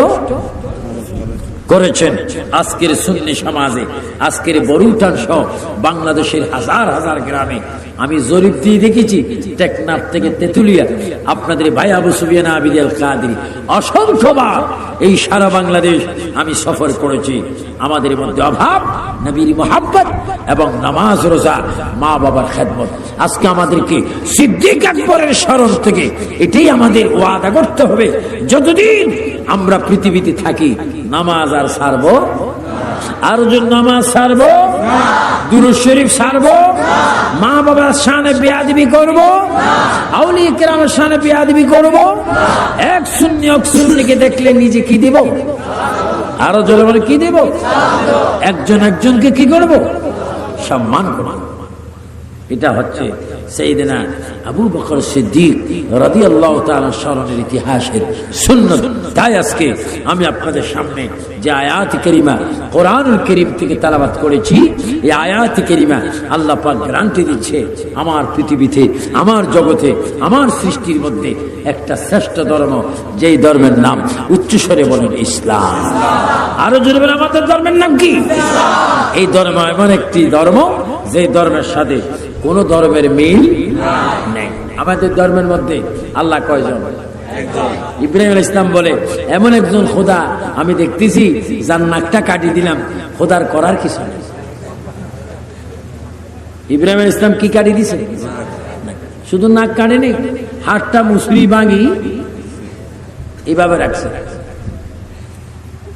করেছেন। আজকের সুন্নি সমাজে, আজকের বরুটান সহ বাংলাদেশের হাজার হাজার গ্রামে আমি জরিপ দিয়ে দেখেছি, টেকনাফ থেকে তেতুলিয়া আপনাদের ভাই আবু সুফিয়ান আবিদ আল কাদরি অসংখ্যবার এই সারা বাংলাদেশ আমি সফর করেছি। আমাদের মধ্যে অভাব নবীর মুহাব্বত এবং নামাজ, রোজা, মা বাবার খেদমত। আজকে আমাদেরকে সিদ্দিক আকবরের স্মরণ থেকে এটাই আমাদের ওয়াদা করতে হবে, যতদিন আমরা পৃথিবীতে থাকি নামাজ আর ছাড়বো, আর জন্য নামাজ ছাড়বো, দুরূদ শরীফ ছাড়বো, মা বাবার শানে বেয়াদবি করবো, আউলিয়া কেরামের শানে বেয়াদবি করবো। এক সুন্নিকে দেখলে নিজে কি দিব? আরো জোরে বলে কি দিব? একজন একজনকে কি করব? সম্মান করব। এটা হচ্ছে সাইয়েদনা আবু বকর সিদ্দিক রাদিয়াল্লাহু তাআলা স্মরণের ইতিহাসের সুন্নাত। তাই আজকে আমি আপনাদের সামনে যে আয়াত কারিমা কোরআনুল কারীম থেকে তেলাওয়াত করেছি, এই আয়াত কারিমা আল্লাহ পাক গ্যারান্টি দিচ্ছে আমার পৃথিবীতে, আমার জগতে, আমার সৃষ্টির মধ্যে একটা শ্রেষ্ঠ ধর্ম, যেই ধর্মের নাম উচ্চস্বরে বলেন ইসলাম। আরো জোরে বলেন আমাদের ধর্মের নাম কি? এই ধর্ম এমন একটি ধর্ম যে ধর্মের সাথে কোন ধর্মের মিল নেই। আমাদের ধর্মের মধ্যে আল্লাহ কয়জন? ইব্রাহিম আলাইহিস সালাম বলে এমন একজন খোদা আমি দেখতেছি যার নাকটা কাটি দিলাম, খোদার করার কিছু নেই। ইব্রাহিম আলাইহিস সালাম কি কাটি দিছে? শুধু নাক কাটে নেই, হাতটা মুসরি ভাঙি এইভাবে রাখছে,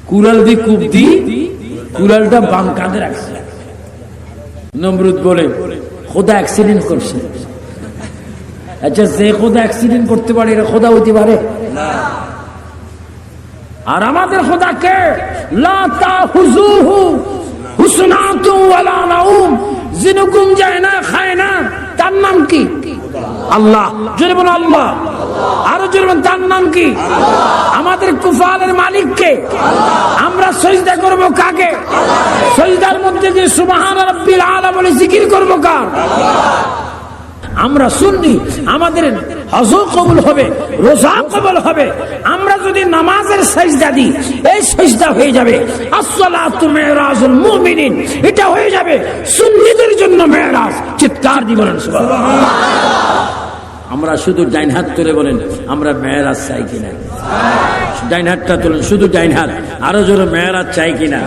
কুড়াল দিয়ে কূপ দি কুড়ালটা বাম কাঁধে রাখছে। নমরুদ বলে খোদা অ্যাক্সিডেন্ট করছে। আচ্ছা, যে খোদা অ্যাক্সিডেন্ট করতে পারে এটা খোদা হইতে পারে না? আর আমাদের খোদাকে লা তাহুযুহু হুসনাতুন ওয়ালা নাউম, যিনি ঘুম যায় না, খায় না, তার নাম কি? আল্লাহ। জোরে বলো আল্লাহ। আরো জোরে বলো তার নাম কি? আমাদের কুফালের মালিক কে? আমরা সিজদা করব কাকে? সিজদার মধ্যে যে সুবহান রাব্বিল আলা বলে জিকির করব কার? আমরা সুন্নি, আমাদের হজ কবুল হবে, রোজা কবুল হবে। আমরা যদি নামাজের সিজদা দিই, এই সিজদা হয়ে যাবে আসসালাতু মিরাজুল মুমিনিন, এটা হয়ে যাবে সুন্নিদের জন্য মেরাজ। চিৎকার দিয়ে বলেন সুবহানাল্লাহ। আমরা শুধু ডাইন হাত তুলে বলেন আমরা মেরাজ চাই কিনা? ডাইন হাতটা তুলেন, শুধু ডাইন হাত। আরো জোরে মেরাজ চাই কিনা?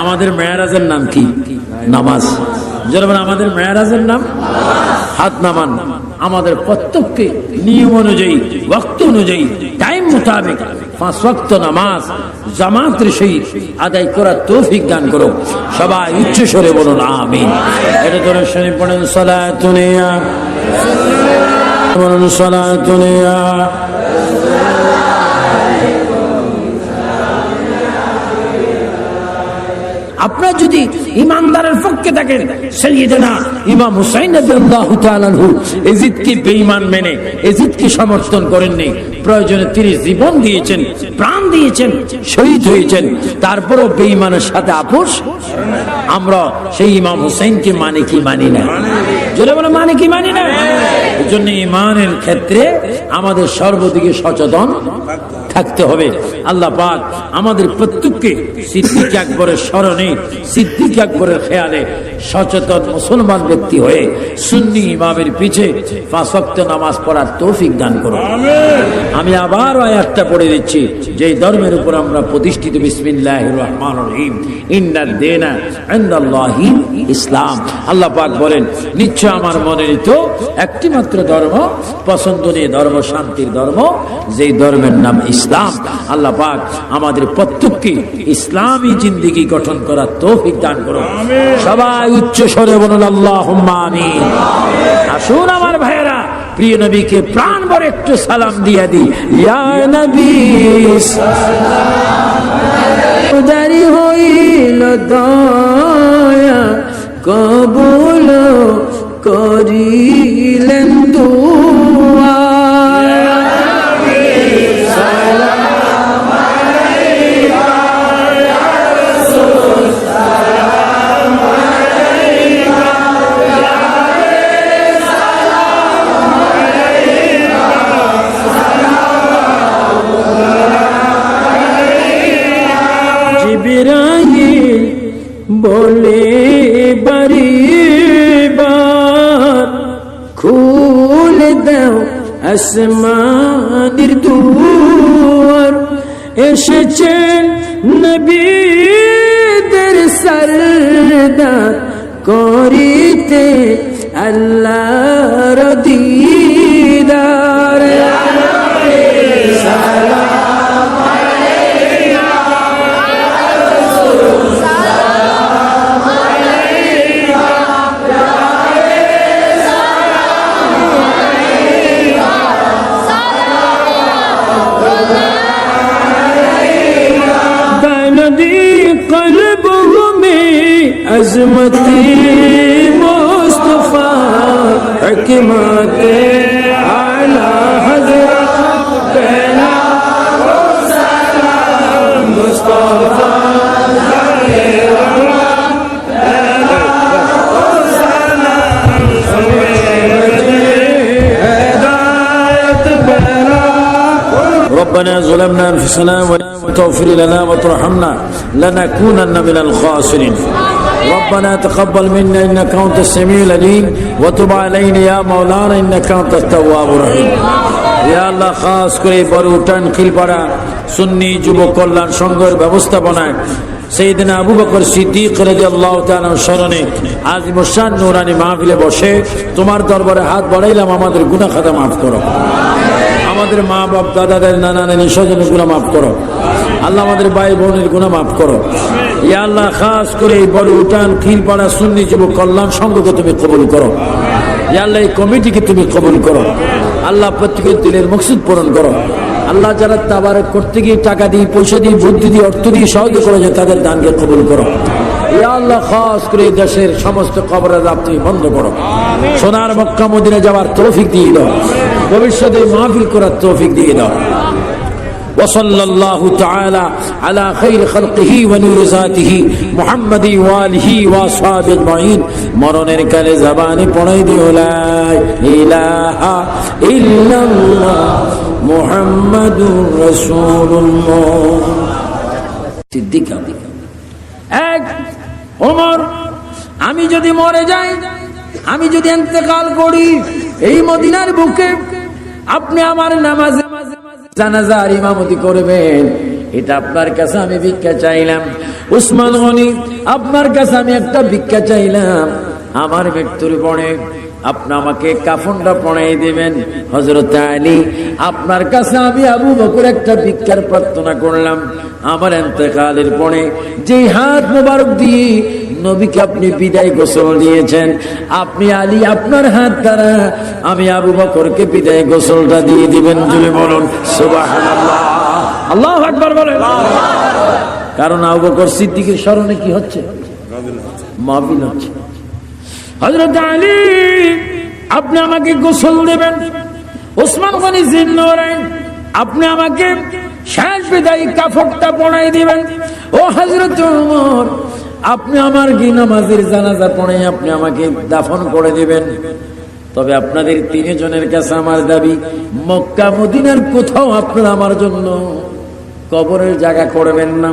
আমাদের মেরাজের নাম কি? নামাজ। জোরে বলেন আমাদের মেরাজের নাম। হাত নামান। আমাদের প্রত্যেককে নিয়ম অনুযায়ী, ওয়াক্ত অনুযায়ী, টাইম মোতাবেক 5 ওয়াক্ত নামাজ জামাতের সহিত আদায় করার তৌফিক দান করো। সবাই উচ্চ স্বরে বলুন আমিন। এটা ধরে শুনে পড়েন সালাতুনিয়া, বলুন সালাতুনিয়া। আপনার যদি ইমানদারের পক্ষে থাকেন, সাইয়েদনা ইমাম হুসাইন রাদিয়াল্লাহু তাআলা আনহু ইয়াজিদকে বেঈমান মেনে ইয়াজিদকে সমর্থন করেননি। প্রয়োজনে তিনি জীবন দিয়েছেন, প্রাণ দিয়েছেন, শহীদ হয়েছেন, তারপরও বেঈমানের সাথে আপোষ। আমরা সেই ইমাম হুসাইনকে মানে কি মানি না? জোরে বলে মানে কি মানি না? এই জন্য ইমানের ক্ষেত্রে আমাদের সর্বদিকে সচেতন থাকতে হবে। আল্লাহ পাক আমাদের প্রত্যেককে সিদ্দিক আকবরের স্মরণে, সিদ্দিক আকবরের খেয়ালে সচেতন মুসলমান ব্যক্তি হয়ে সুন্নি ইমামের পিছে 5 ওয়াক্ত নামাজ পড়ার তৌফিক দান করুন। আমি আবার আয়াতটা পড়ে দিচ্ছি, যেই ধর্মের উপর আমরা প্রতিষ্ঠিত। বিসমিল্লাহির রহমানির রহিম, ইন্নাদ দীনা ইনদাল্লাহি ইসলাম। আল্লাহ পাক বলেন, নিশ্চয় আমার মনোনীত একটি মাত্র ধর্ম, পছন্দনীয় ধর্ম, শান্তির ধর্ম, যেই ধর্মের নাম ইসলাম। আল্লাহ পাক আমাদের প্রত্যেককে ইসলামী জিন্দেগি গঠন করার তৌফিক দান করুন। সবাই উচ্চ স্বরে বলুন আল্লাহুম্মা আমিন। আসুন আমার ভাইয়েরা, প্রিয় নবীকে প্রাণ ভরে একটু সালাম দিয়ে দিই। ইয়া নবী উদারি হইল দয়া, কবুল করিলেন দুআ। বলে বারিবার খুলে দাও আসমানের দুয়ার, এসেছেন নবীদের সরদার করিতে আল্লাহর দিদার। अज़मती मुस्तफ़ा हिकमत आला हज़रत पहला सलाम मुस्तफ़ा ربنا ظلمنا أنفسنا وتغفر لنا وترحمنا لنكونن من الخاسرين. ربنا تقبل منا إنك أنت السميع العليم وتب علينا يا مولانا إنك أنت التواب الرحيم. يا الله খাস করে বড়ুটান খিলপাড়া সুন্নি যুব কল্যাণ সংঘের ব্যবস্থাপনায় সাইয়েদনা আবু বকর সিদ্দিক রাদিয়াল্লাহু তাআলা স্মরণে আজ মুশান নূরানি মাহফিলে বসে তোমার দরবারে হাত বাড়াইলাম, আমাদের গুনাহ খাতা মাফ করো, আমাদের মা বাপ দাদাদের নানা নানি স্বজনের গুনাহ মাফ করো আল্লাহ, আমাদের ভাই বোনের গুনাহ মাফ করো ইয়া আল্লাহ। খাস করে এই বড় উঠান খিলপাড়া সুন্নি যুব কল্যাণ সংঘকে তুমি কবুল করো ইয়া আল্লাহ, এই কমিটিকে তুমি কবুল করো আল্লাহ, প্রত্যেকের দিলের মকসুদ পূরণ করো আল্লাহ। যারা তাবারক করতে গিয়ে টাকা দিয়ে, পয়সা দিয়ে, বুদ্ধি দিয়ে, অর্থ দিয়ে সহযোগিতা করেছে তাদের দানকে কবুল করো ইয়া আল্লাহ। খাস করে দেশের সমস্ত কবরের আযাব তুমি বন্ধ করো, সোনার মক্কা মদিনা যাওয়ার তৌফিক দিয়ে দাও, ভবিষ্যতে মাহফিল করার তৌফিক দিয়ে দাও। وصلى الله تعالى على خير خلقه ونور ذاته محمد وآله وأصحابه أجمعين. মরণের কালে জবানে পড়াই দিও লা ইলাহা ইল্লাল্লাহ মুহাম্মাদুর রাসূলুল্লাহ। সিদ্দিক এক ওমর, আমি যদি মরে যাই, আমি যদি ইন্তেকাল করি এই মদিনার বুকে, আপনি আমার নামাজে জানাজার ইমামতি করবেন, এটা আপনার কাছে আমি ভিক্ষা চাইলাম। উসমান গনি, আপনার কাছে আমি একটা ভিক্ষা চাইলাম, আমার মৃত্যুর পরে আপনি আমাকে কাফনটা পরাই দিবেন। হযরত আলী, আপনার কাছে আমি আবু বকর একটা ভিক্ষার প্রার্থনা করলাম। আমার ইন্তেকালের পরে যেই হাত মোবারক দিয়ে নবীকে আপনি বিদায় গোসল দিয়েছেন, আপনি আলী আপনার হাত দ্বারা আমি আবু বকরকে বিদায় গোসলটা দিয়ে দিবেন। জুড়ে বলুন সুবহানাল্লাহ, আল্লাহু আকবার বলেন। কারণ আবু বকর সিদ্দিকের স্মরণে কি হচ্ছে? মাহফিল হচ্ছে। হযরত আলী, আপনি আমাকে গোসল দেবেন। ওসমান গনি জিন্নরাইন, আপনি আমাকে শেষ বিদায়ী কাফনটা পরাই দিবেন। ও হযরত ওমর, আপনি আমার কি নামাজের জানাজা পড়ে আপনি আমাকে দাফন করে দিবেন। তবে আপনাদের তিনজনের কাছে আমার দাবি, মক্কা মদিনার কোথাও আপনারা আমার জন্য কবরের জায়গা করবেন না,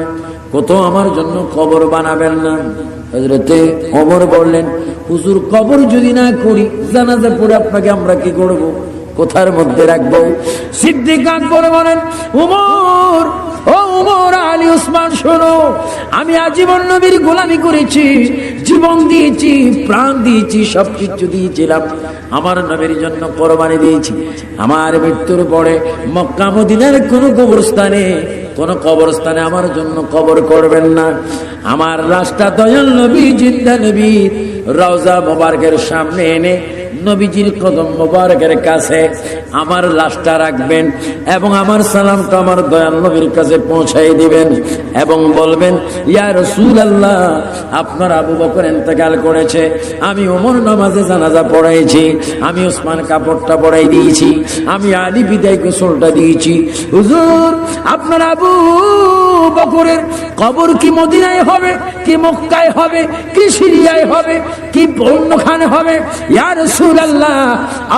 কোথাও আমার জন্য কবর বানাবেন না। হযরতে ওমর বললেন, হুজুর কবর যদি না করি, জানাজা পড়ে আপনাকে আমরা কি করব, কোথার মধ্যে রাখবো? সিদ্দিক আকবর বলেন, ওমর, ও ওমর, আলী, ওসমান, শোনো, আমি আজীবন নবীর গোলামি করেছি, জীবন দিয়েছি, প্রাণ দিয়েছি, সবকিছু দিয়েছিলাম, আমার নবীর জন্য কোরবানি দিয়েছি। আমার মৃত্যুর পরে মক্কা মদিনার কোন কবরস্থানে আমার জন্য কবর করবেন না। আমার লাশটা দয়াল নবী জিন্দা নবীর রওজা মোবারকের সামনে এনে নবীজির কদম মোবারকের কাছে আমার লাশটা রাখবেন এবং আমার সালামটা আমার দয়াল নবীর কাছে পৌঁছাই দিবেন এবং বলবেন, ইয়া রাসূলুল্লাহ, আপনার আবু বকর ইন্তেকাল করেছে, আমি ওমর নামাজে জানাজা পড়াইছি, আমি ওসমান কাপড়টা পড়াই দিয়েছি, আমি আলী বিদায় গোসলটা দিয়েছি। হুজুর, আপনার আবু বকরের কবর কি মদিনায় হবে, কি মক্কায় হবে, কি সিরিয়ায় হবে, কি অন্যখানে হবে? ইয়া রাসূলুল্লাহ,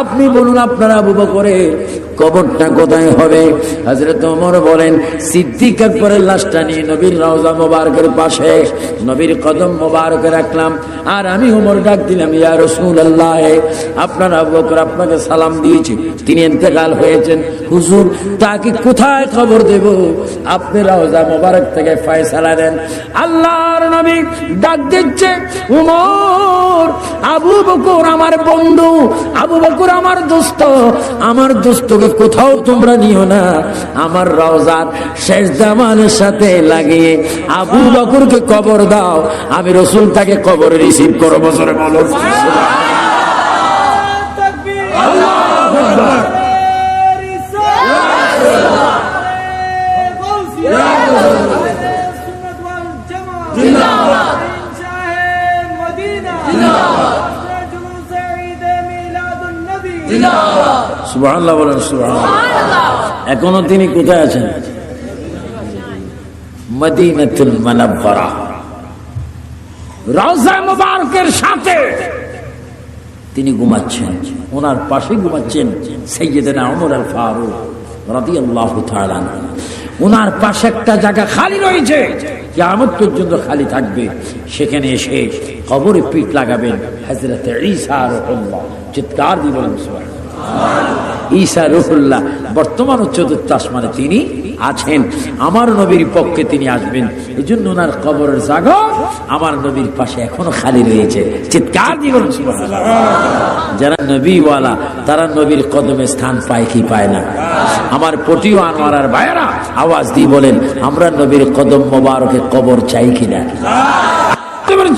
আপনি বলুন আপনার আবু বকরের কবরটা কোথায় হবে? হযরত ওমর বলেন, সিদ্দিক আকবরের লাশটা নিয়ে নবীর রওজা মোবারকের পাশে নবীর কদম মোবারকে রাখলাম, আর আমি ওমর ডাক দিলাম, ইয়া রাসূলুল্লাহ, আপনার আবু বকর আপনাকে সালাম দিয়েছে, তিনি ইন্তেকাল হয়েছেন, হুজুর তাকে কোথায় কবর দেব? আপনি রওজা মোবারক থেকে ফয়সালা দেন। আল্লাহর নবী ডাক দিচ্ছে, ওমর, আবু বকর আমার বন্ধু, আবু বকর আমার দোস্ত, আমার দোস্তকে কোথাও তোমরা নিও না, আমার রওজার শেষ দামানের সাথে লাগিয়ে আবু বকরকে কবর দাও, আমি রাসূল তাকে কবরে রিসিভ করব। বছরে বলো আল্লাহু আকবার। সুবহানাল্লাহ বলেন, সুবহানাল্লাহ। এখনো তিনি কোথায় আছেন? মদিনাতুল মুনাওয়ারা, রওজা মুবারকের সাথে তিনি ঘুমাচ্ছেন, ওনার পাশে ঘুমাচ্ছেন সাইয়েদনা ওমর আল ফারুক রাদিয়াল্লাহু তাআলা। ওনার পাশে একটা জায়গা খালি রয়েছে, কিয়ামত পর্যন্ত খালি থাকবে, সেখানে এসে কবরে পিঠ লাগাবেন হযরত ঈসা রূহুল্লাহ। চিৎকার দিয়ে বলেন সুবহানাল্লাহ। ঈসা রূহুল্লাহ বর্তমান চতুর্থ আসমানে তিনি আছেন, আমার নবীর পক্ষে তিনি আসবেন, এই জন্য ওনার কবরের জায়গা আমার নবীর পাশে এখনো খালি রয়েছে। চিৎকার দিয়ে বলেন সুবহানাল্লাহ। যারা নবীওয়ালা তারা নবীর কদমে স্থান পায় কি পায় না? আমার পটিও আনোয়ারার ভাইয়েরা আওয়াজ দিয়ে বলেন, আমরা নবীর কদম মোবারকে কবর চাই কিনা?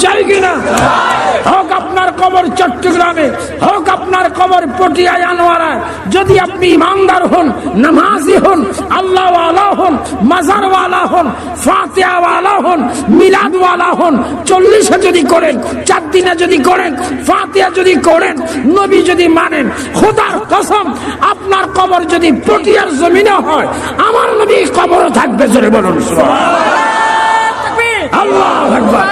চাই কিনা? হোক আপনার কবর চট্টগ্রামে, হোক আপনার কবর পটিয়ায় আনোয়ারায়, যদি আপনি ইমানদার হন, নামাজি হন, আল্লাহওয়ালা হন, মাজারওয়ালা হন, ফাতিহাওয়ালা হন, মিলাদওয়ালা হন, 40 যদি করেন, 4 দিনে যদি করেন, ফাতিহা যদি করেন, নবী যদি মানেন, খোদার কসম আপনার কবর যদি পটিয়ার জমিনে হয়, আমার নবী কবরও থাকবে। জোরে বলুন সুবহানাল্লাহ। আল্লাহু আকবার।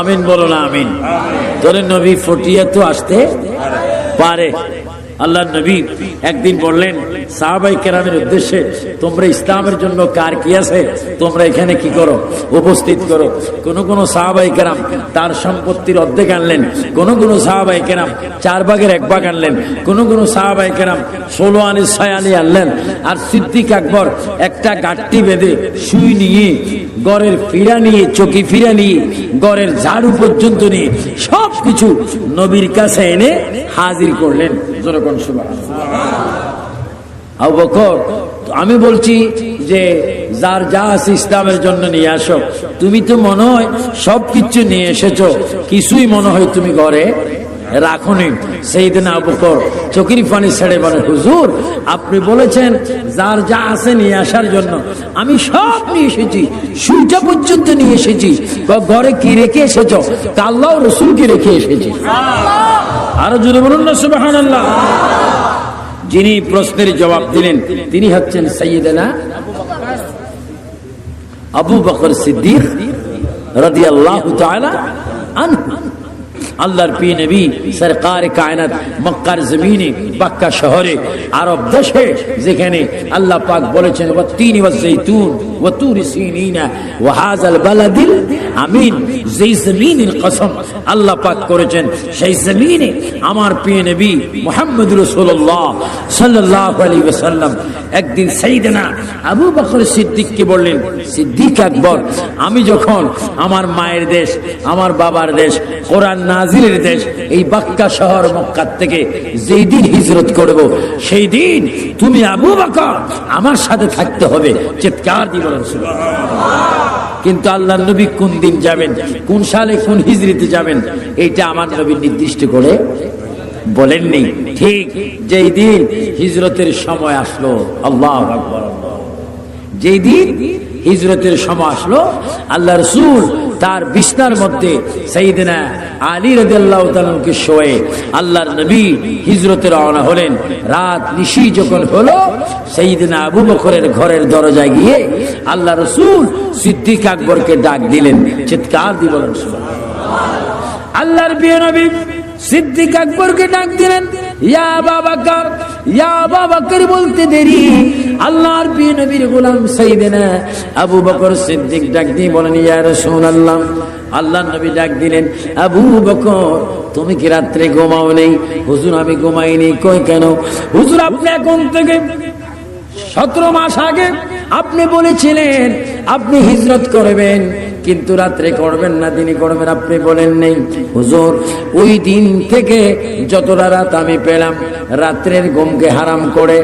আমিন বলো না আমিন। তোরে নবী ফটিয়া তো আসতে পারে। আল্লাহ নবী একদিন বললেন, সাহাবায়ে কেরামের উদ্দেশ্যে, তোমরা ইসলামের জন্য কার কি আছে, তোমরা এখানে কি করো, উপস্থিত করো। কোন সাহাবায়ে কেরাম তার সম্পত্তির অর্ধেক আনলেন, কোন সাহাবায়ে কেরাম 4 ভাগের 1 ভাগ আনলেন, কোন সাহাবায়ে কেরাম 16 আনি 6 আনি আনলেন। আর সিদ্দিক আকবর একটা গাঁটটি বেঁধে সুই নিয়ে, গড়ের ফিরা নিয়ে, চকি ফিরা নিয়ে, গড়ের ঝাড়ু পর্যন্ত নিয়ে সবকিছু নবীর কাছে এনে হাজির করলেন। যেরকম সুবহানাল্লাহ। আবু বকর, আমি বলছি যে যার যা আছে ইসলামের জন্য নিয়ে আসো। তুমি তো মনে হয় সবকিছু নিয়ে এসেছো, কিছুই মনে হয় তুমি ঘরে রাখুনি। সাইয়েদনা আবু বকর চোখের পানি ছেড়ে বলে, হুজুর আপনি বলেছেন যার যা আছে নিয়ে আসার জন্য, আমি সব নিয়ে এসেছি, সুইটা পর্যন্ত নিয়ে এসেছি। ঘরে কি রেখে এসেছো? আল্লাহ রাসূল কি রেখে এসেছি। আরো জোরে বলুন না সুবহানাল্লাহ। যিনি প্রশ্নের জবাব দিলেন তিনি হচ্ছেন সাইয়েদনা আবু বকর সিদ্দিক রাদিয়াল্লাহু তাআলা আনহু। আল্লাহর প্রিয় নবী সরকার কায়নাত মক্কার জমিনে, মক্কা শহরে, আরব দেশে, যেখানে আল্লাহ পাক বলেছেন ওয়াত্তিন ওয়াজ্জাইতুন ওয়া তুরি সিনিনা ওয়া হাযাল বালাদিল আমিন, যেই জমিনের কসম আল্লাহ পাক করেছেন, সেই জমিনে আমার প্রিয় নবী মুহাম্মদ রাসূলুল্লাহ সাল্লাল্লাহু আলাইহি ওয়াসাল্লাম একদিন সাইয়েদনা আবু বকর সিদ্দিককে বললেন, সিদ্দিক আকবর, আমি যখন আমার মায়ের দেশ, আমার বাবার দেশ, কোরআন নাজিলের দেশ, এই মক্কা শহর মক্কা থেকে যেই দিন হিজরত করব, সেই দিন তুমি আবু বকর আমার সাথে থাকতে হবে। চিৎকার দিয়ে বলেন সুবহানাল্লাহ। কিন্তু আল্লাহর নবী কোন দিন যাবেন, কোন সালে, কোন হিজরিতে যাবেন, এইটা আমার নবী নির্দিষ্ট করে বলেননি। ঠিক যেই দিন হিজরতের সময় আসলো, আল্লাহু আকবার, যেই দিন হিজরতের সময় আসলো, আল্লাহ রাসূল তার বিছনার মধ্যে সাইয়েদনা আলী রাদিয়াল্লাহু তাআলাকে শোয়ে আল্লাহর নবী হিজরতে রওনা হলেন। রাত নিশি যখন হলো, সাইয়েদনা আবু বকরের ঘরের দরজায় গিয়ে আল্লাহ রাসূল সিদ্দিক আকবরকে ডাক দিলেন। চিৎকার দিয়ে বলেন সুবহানাল্লাহ। আল্লাহর প্রিয় নবী সিদ্দিক আকবরকে ডাক দিলেন, ইয়া আবু বকর, ইয়া আবু বকর বলতে দেরি আল্লাহর প্রিয় নবীর গোলাম সাইয়েদনা আবু বকর সিদ্দিক ডাক দিয়ে বলেন, ইয়া রাসূলুল্লাহ। আল্লাহর নবী ডাক দিলেন, আবু বকর তুমি কি রাত্রে ঘুমাও নেই? হুজুর আমি ঘুমাইনি। কই কেন? হুজুর আপনি এখন থেকে 17 মাস আগে আপনি বলেছিলেন আপনি হিজরত করবেন, কিন্তু রাত্রে করবেন না, দিনে করবেন, আপনি বলেন নেই। হুজুর ওই দিন থেকে যতটা রাত আমি পেলাম, রাত্রের ঘুমকে হারাম করে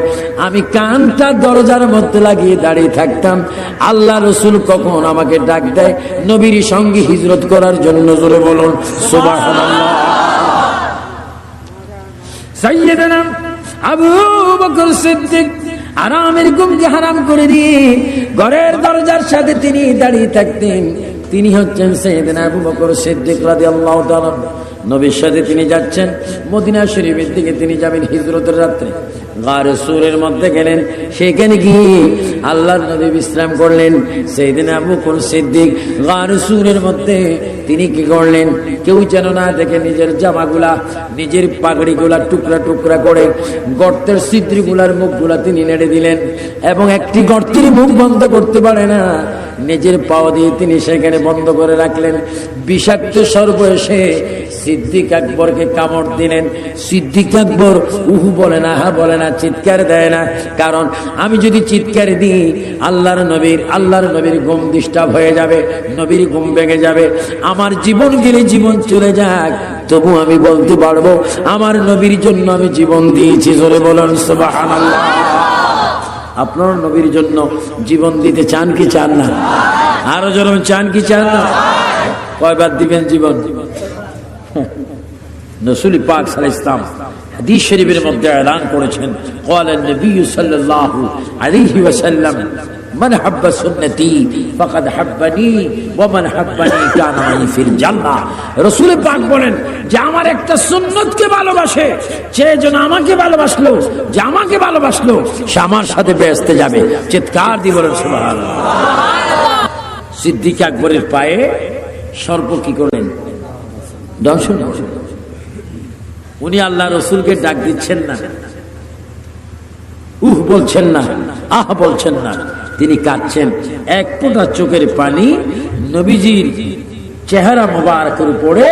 আমি কানটা দরজার মধ্যে লাগিয়ে দাঁড়িয়ে থাকতাম। আল্লাহ রাসূল কখন আমাকে ডাক দেয় নবীর সঙ্গে হিজরত করার জন্য, জোরে বলুন সুবহানাল্লাহ। সাইয়েদনা আবু বকর সিদ্দিক আরামের ঘুমকে হারাম করে দিয়ে ঘরের দরজার সাথে তিনি দাঁড়িয়ে থাকতেন। তিনি হচ্ছেন সাইয়েদনা আবু বকর সিদ্দিক রাদিয়াল্লাহু তাআলা। নবীর সাথে তিনি যাচ্ছেন মদিনা শরীফের দিকে, তিনি যাবেন হিজরতের রাত্রে। গারে সুরের মধ্যে গেলেন, সেখানে গিয়ে আল্লাহর নবী বিশ্রাম করলেন। সাইয়েদনা আবু বকর সিদ্দিক গারে সুরের মধ্যে তিনি কি করলেন, কেউ যেন না দেখে নিজের জামাগুলা, নিজের পাগড়িগুলা টুকরা টুকরা করে গর্তের ছিদ্রগুলার মুখগুলা তিনি নেড়ে দিলেন, এবং একটি গর্তের মুখ বন্ধ করতে পারে না, নিজের পাও দিয়ে তিনি সেখানে বন্ধ করে রাখলেন। বিষাক্ত সর্প এসে সিদ্দিক আকবরকে কামড় দিলেন। সিদ্দিক আকবর উহু বলে না, হা বলে না, চিৎকার দেয় না। কারণ আমি যদি চিৎকার দিই আল্লাহর নবীর ঘুম ডিস্টার্ব হয়ে যাবে, নবীর ঘুম ভেঙে যাবে। আমার জীবন গেলে জীবন চলে যাক, তবু আমি বলতে পারবো আমার নবীর জন্য আমি জীবন দিয়েছি। জোরে বলেন সুবহানাল্লাহ। আপনার নবীর জন্য জীবন দিতে চান কি চান না? আরো জোরে চান কি চান না? কয়বার দিবেন জীবন? রাসূল পাক সাল্লাল্লাহু আলাইহি ওয়াসাল্লাম হাদিস শরীফের মধ্যে এলান করেছেন, قال النبي صلى الله عليه وسلم من حب سنتي فقد حبني ومن حبني كان معي في الجنة। রাসূল পাক বলেন যে আমার একটা সুন্নতকে ভালোবাসে, সে যেন আমাকে ভালোবাসলো, যে আমাকে ভালোবাসলো সে আমার সাথে বেহেশতে যাবে। চিৎকার দিয়ে বলেন সুবহানাল্লাহ। সিদ্দিক আকবরের পায়ে সর্প কি করলেন? দংশন। উনি আল্লাহ রসুলকে ডাক দিচ্ছেন না, বলছেন না, আহ বলছেন না, তিনি কাঁদছেন। এক ফোঁটা চোখের পানি নবীজির চেহারা মোবারকের উপরে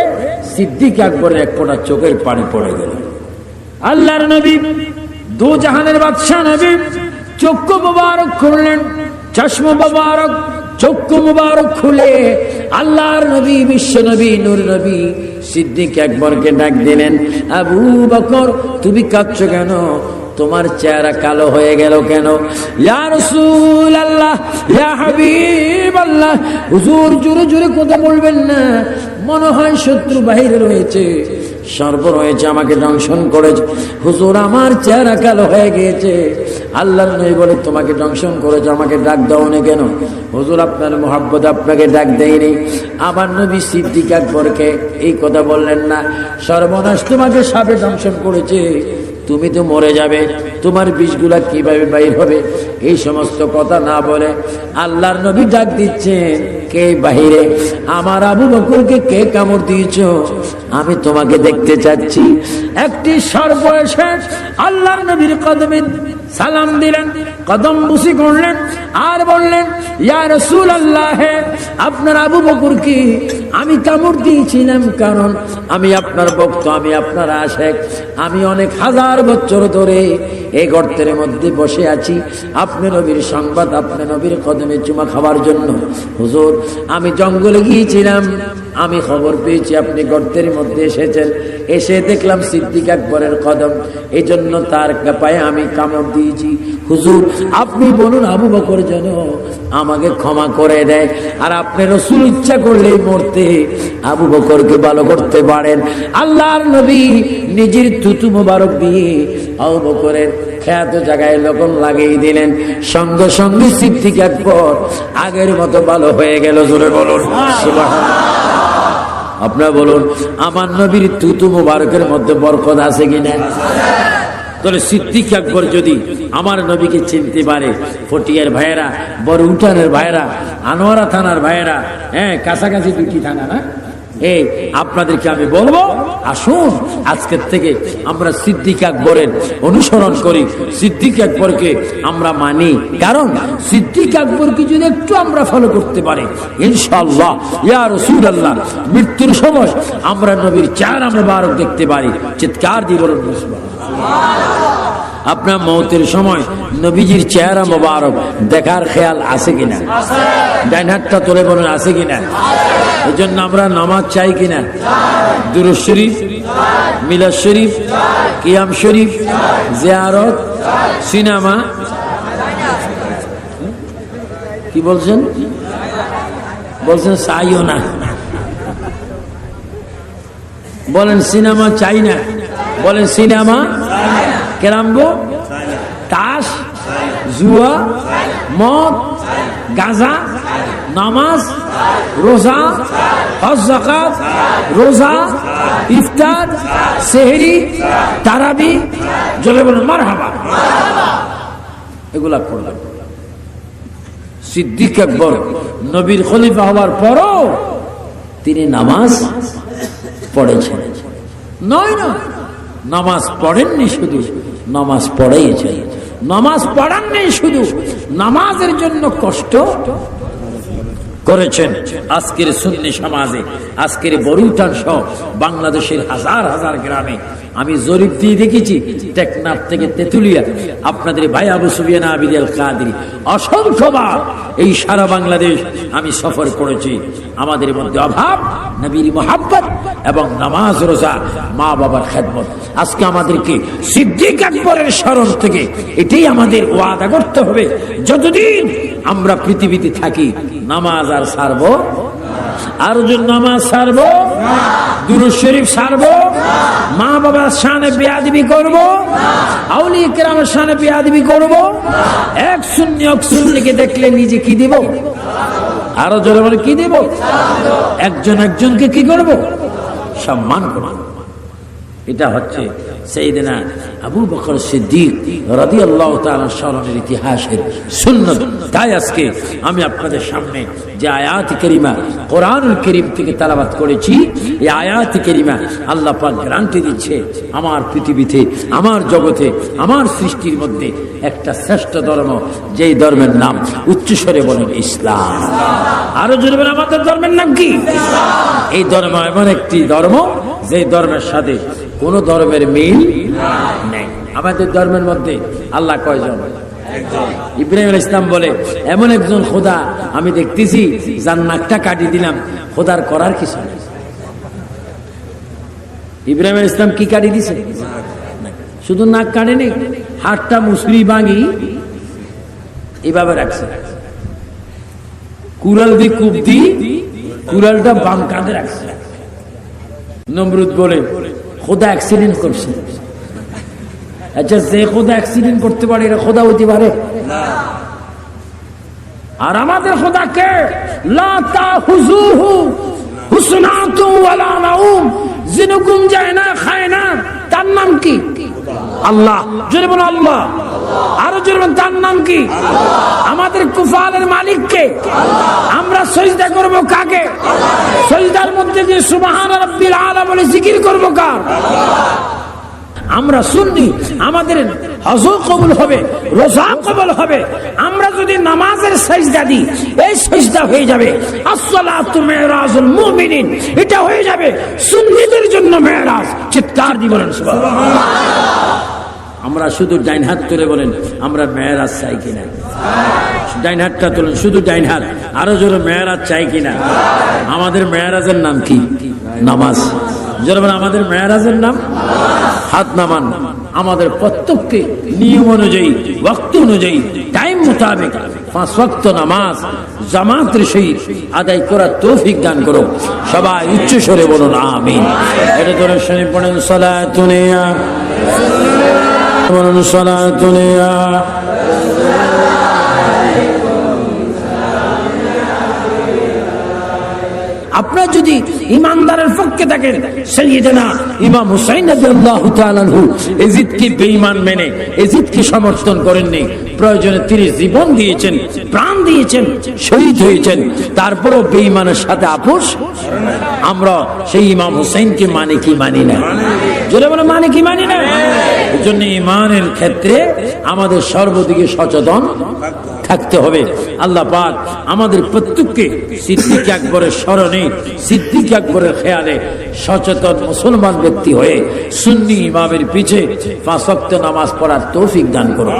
সিদ্দিক আকবরের এক ফোঁটা চোখের পানি পড়ে গেল। আল্লাহর নবী, দু জাহানের বাদশা নবী চক্ষু মোবারক খুললেন, চশমা মোবারক চক্ষু মোবারক খুলে আল্লাহর নবী, বিশ্ব নবী, নূর নবী সিদ্দিক আকবরকে ডাক দিলেন, আবু বকর তুমি কাঁদছো কেন? তোমার চেহারা কালো হয়ে গেল কেন? ইয়া রাসূলুল্লাহ, ইয়া হাবিবাল্লাহ। হুজুর জোরে জোরে কথা বলবেন না, মনে হয় শত্রু বাহিরে রয়েছে, সর্ব রয়েছে, আমাকে দংশন করেছে। হুজুর আমার চেহারা কালো হয়ে গিয়েছে। আল্লাহর নবী বলে, তোমাকে দংশন করেছে, আমাকে ডাক দাও না কেন? হুজুর আপনার মোহাব্বত আপনাকে ডাক দেয়নি। আমার নবী সিদ্দিক আকবরকে এই কথা বললেন না, সর্বনাশ তোমাকে সাপে দংশন করেছে, তুমি তো মরে যাবে, তোমার বিষগুলা কিভাবে বাইর হবে? এই সমস্ত কথা না বলে আল্লাহর নবী ডাক দিচ্ছেন, কে বাহিরে? আমার আবু বকরকে কে কামড় দিয়েছ? আমি তোমাকে দেখতে চাচ্ছি। একটি সর্প এসে আল্লাহর নবীর কদমে সালাম দিলেন, কদম বুসি করলেন আর বললেন, ইয়া রাসূলুল্লাহ, আপনার আবু বকরকে আমি কামড় দিয়েছিলাম, কারণ আমি আপনার ভক্ত, আমি আপনার আশিক। আমি অনেক হাজার বছর ধরে এই গর্তের মধ্যে বসে আছি আপনি নবীর সংবাদ, আপনি নবীর কদমে চুমা খাওয়ার জন্য। হুজুর আমি জঙ্গলে গিয়েছিলাম, আমি খবর পেয়েছি আপনি গর্তের মধ্যে এসেছেন, এসে দেখলাম সিদ্দিক আকবরের কদম, এই জন্য তার পায়ে আমি কামড় দিয়েছি। হুজুর আপনি বলুন আবু বকর যেন আমাকে ক্ষমা করে দেয়, আর আপনি রাসূল ইচ্ছা করলেই মরতে আবু বকরকে ভালো করতে পারেন। আল্লাহর নবী নিজের থুতু মোবারক দিয়ে আবু বকরের খ্যাত জায়গায় লবণ লাগিয়ে দিলেন, সঙ্গে সঙ্গে সিদ্দিক আকবর আগের মতো ভালো হয়ে গেল। জোরে বলুন সুবহানাল্লাহ। আপনারা বলুন, আমার নবীর থুতু মোবারকের মধ্যে বরকত আছে কিনা? তাহলে সিদ্দিক আকবর যদি আমার নবীকে চিনতে পারে, ফটিয়ার ভাইয়েরা, বড় উঠানের ভাইয়েরা, আনোয়ারা থানার ভাইয়েরা, হ্যাঁ কাছাকাছি দুটি থানা না, এই আপনাদেরকে আমি বলবো, আসুন আজকের থেকে আমরা সিদ্দিক আকবরের অনুসরণ করি, সিদ্দিক আকবরকে আমরা মানি। কারণ সিদ্দিক আকবরকে যদি একটু আমরা ফলো করতে পারি, ইনশাআল্লাহ ইয়া রাসূলুল্লাহ মৃত্যুর সময় আমরা নবীর চেহারা মোবারক দেখতে পারি। চিৎকার দিয়ে বলুন আপনার মৌতের সময় নবীজির চেহারা মোবারক দেখার খেয়াল আছে কিনা? ডান হাতটা তুলে বলুন আছে কিনা? এই জন্য আমরা নামাজ চাই কিনা? দুরূদ শরীফ, মিলাদ শরীফ, কিয়াম শরীফ, জিয়ারত, সিনেমা, কি বলছেন? বলছেন চাইও না, বলেন সিনেমা চাই না, বলেন সিনেমা কেরাম্বো, তাস, জুয়া, মদ, গাঁজা, নামাজ, রোজা, হজ যাকাত, রোজা, ইফতার, সেহরি, তারাবি, জলে বলুন মারহাবা, এগুলা করলাম। সিদ্দিক আকবর নবীর খলিফা হওয়ার পরও তিনি নামাজ পড়েছেন, নয় না নামাজ পড়েননি, শুধু নামাজ পড়েইছেন। নামাজ পড়াননি, শুধু নামাজের জন্য কষ্ট করেছেন। আজকের সুন্নি সমাজে, আজকের বরুটান সহ বাংলাদেশের হাজার হাজার গ্রামে আমি জরিপ দিয়ে দেখেছি, টেকনাফ থেকে তেতুলিয়া, আপনাদের ভাই আবু সুফিয়ান আবিদ আল কাদরি অসংখ্যবার এই সারা বাংলাদেশ আমি সফর করেছি। আমাদের মধ্যে অভাব নবীর মুহাব্বত এবং নামাজ, রোজা, মা বাবার খেদমত। আজকে আমাদেরকে সিদ্দিক আকবরের স্মরণ থেকে এটাই আমাদের ওয়াদা করতে হবে, যতদিন আমরা পৃথিবীতে থাকি নামাজ আর ছাড়বো, আর নামাজ ছাড়বো, দুরূদ শরীফ ছাড়বো, মা বাবার শানে বেয়াদবি করবো, আউলিয়া কেরামের শানে বেয়াদবি করবো। এক সুন্নিকে দেখলে নিজে কি দিব? আরো জোরে বলে কি দিব? একজন একজনকে কি করব? সম্মান করব। এটা হচ্ছে সাইয়েদনা আবু বকর সিদ্দিক রাদিয়াল্লাহু তাআলা স্মরণের ইতিহাসের সুন্নাত। তাই আজকে আমি আপনাদের সামনে যে আয়াত কারিমা কোরআনুল কারীম থেকে তেলাওয়াত করেছি, এই আয়াত কারিমা আল্লাহ পাক গ্যারান্টি দিচ্ছে আমার পৃথিবীতে, আমার জগতে, আমার সৃষ্টির মধ্যে একটা শ্রেষ্ঠ ধর্ম, যেই ধর্মের নাম উচ্চস্বরে বলেন ইসলাম। আরো জোরে বলেন আমাদের ধর্মের নাম কি? এই ধর্ম এমন একটি ধর্ম যে ধর্মের সাথে কোন ধর্মের মিল নেই। আমাদের ধর্মের মধ্যে আল্লাহ কয়জন? ইব্রাহিম আলাইহিস সালাম বলে এমন একজন খোদা আমি দেখতেছি যার নাকটা কাটি দিলাম, খোদার করার কিছু নেই। ইব্রাহিম আলাইহিস সালাম কি কাটি দিছে? শুধু নাক কাটেনি, হাতটা মুসরি ভাঙি এভাবে রাখছে, কুড়াল দিয়ে কূপ দি কুড়ালটা বাম কাঁধে রাখছে। নমরুদ বলে খোদা অ্যাক্সিডেন্ট করছে। আচ্ছা, যে খোদা অ্যাক্সিডেন্ট করতে পারে এটা খোদা হইতে পারে? আর আমাদের খোদাকে লা তাহুযুহু হুসনাতুন ওয়ালা নাউম, যিনি ঘুম যায় না, খায় না, তার নাম কি? আল্লাহ। জোরে বলো আল্লাহ। আরো জোরে বলো তার নাম কি? আমাদের কুফালের মালিক কে? আমরা সিজদা করব কাকে? সিজদার মধ্যে যে সুবহান রাব্বিল আলা বলে জিকির করব কার? আমরা সুন্নি, আমাদের হজ কবুল হবে, রোজা কবুল হবে। আমরা যদি নামাজের সিজদা দিই, এই সিজদা হয়ে যাবে আসসালাতু মিরাজুল মুমিনিন, এটা হয়ে যাবে সুন্নিদের জন্য মেরাজ। চিৎকার দিয়ে বলেন সুবহানাল্লাহ। আমরা শুধু ডাইন হাত তুলে বলেন আমরা মেরাজ চাই কিনা? ডাইন হাতটা তুলেন, শুধু ডাইন হাত। আরো জোরে মেরাজ চাই কিনা? আমাদের মেরাজের নাম কি? নামাজ। জোরে বলেন আমাদের মেরাজের নাম। হাত নামান। আমাদের প্রত্যেককে নিয়ম অনুযায়ী, ওয়াক্ত অনুযায়ী, টাইম মোতাবেক 5 ওয়াক্ত নামাজ জামাতের সহিত আদায় করার তৌফিক দান করো। সবাই উচ্চ স্বরে বলুন আমিন। এটা ধরে শরীফ পড়েন সালাতুনিয়া, বলুন সালাতুনিয়া। আপনার যদি ইমানদারের পক্ষে থাকেন, সাইয়েদনা ইমাম হুসাইন রাদিয়াল্লাহু তাআলা আনহু ইয়াজিদকে বেঈমান মেনে ইয়াজিদকে সমর্থন করেননি। প্রয়োজনে তিনি জীবন দিয়েছেন, প্রাণ দিয়েছেন, শহীদ হয়েছেন, তারপরও বেঈমানের সাথে আপোষ। আমরা সেই ইমাম হুসাইনকে মানে কি মানি না? জোরে বলে মানে কি মানি না? এজন্য ইমানের ক্ষেত্রে আমাদের সর্বদিকে সচেতন থাকতে হবে। আল্লাহ পাক আমাদের প্রত্যেককে সিদ্দিক আকবরের স্মরণে, সিদ্দিক আকবরের খেয়ালে সচেতন মুসলমান ব্যক্তি হয়ে সুন্নি ইমামের পিছে 5 ওয়াক্ত নামাজ পড়ার তৌফিক দান করুন।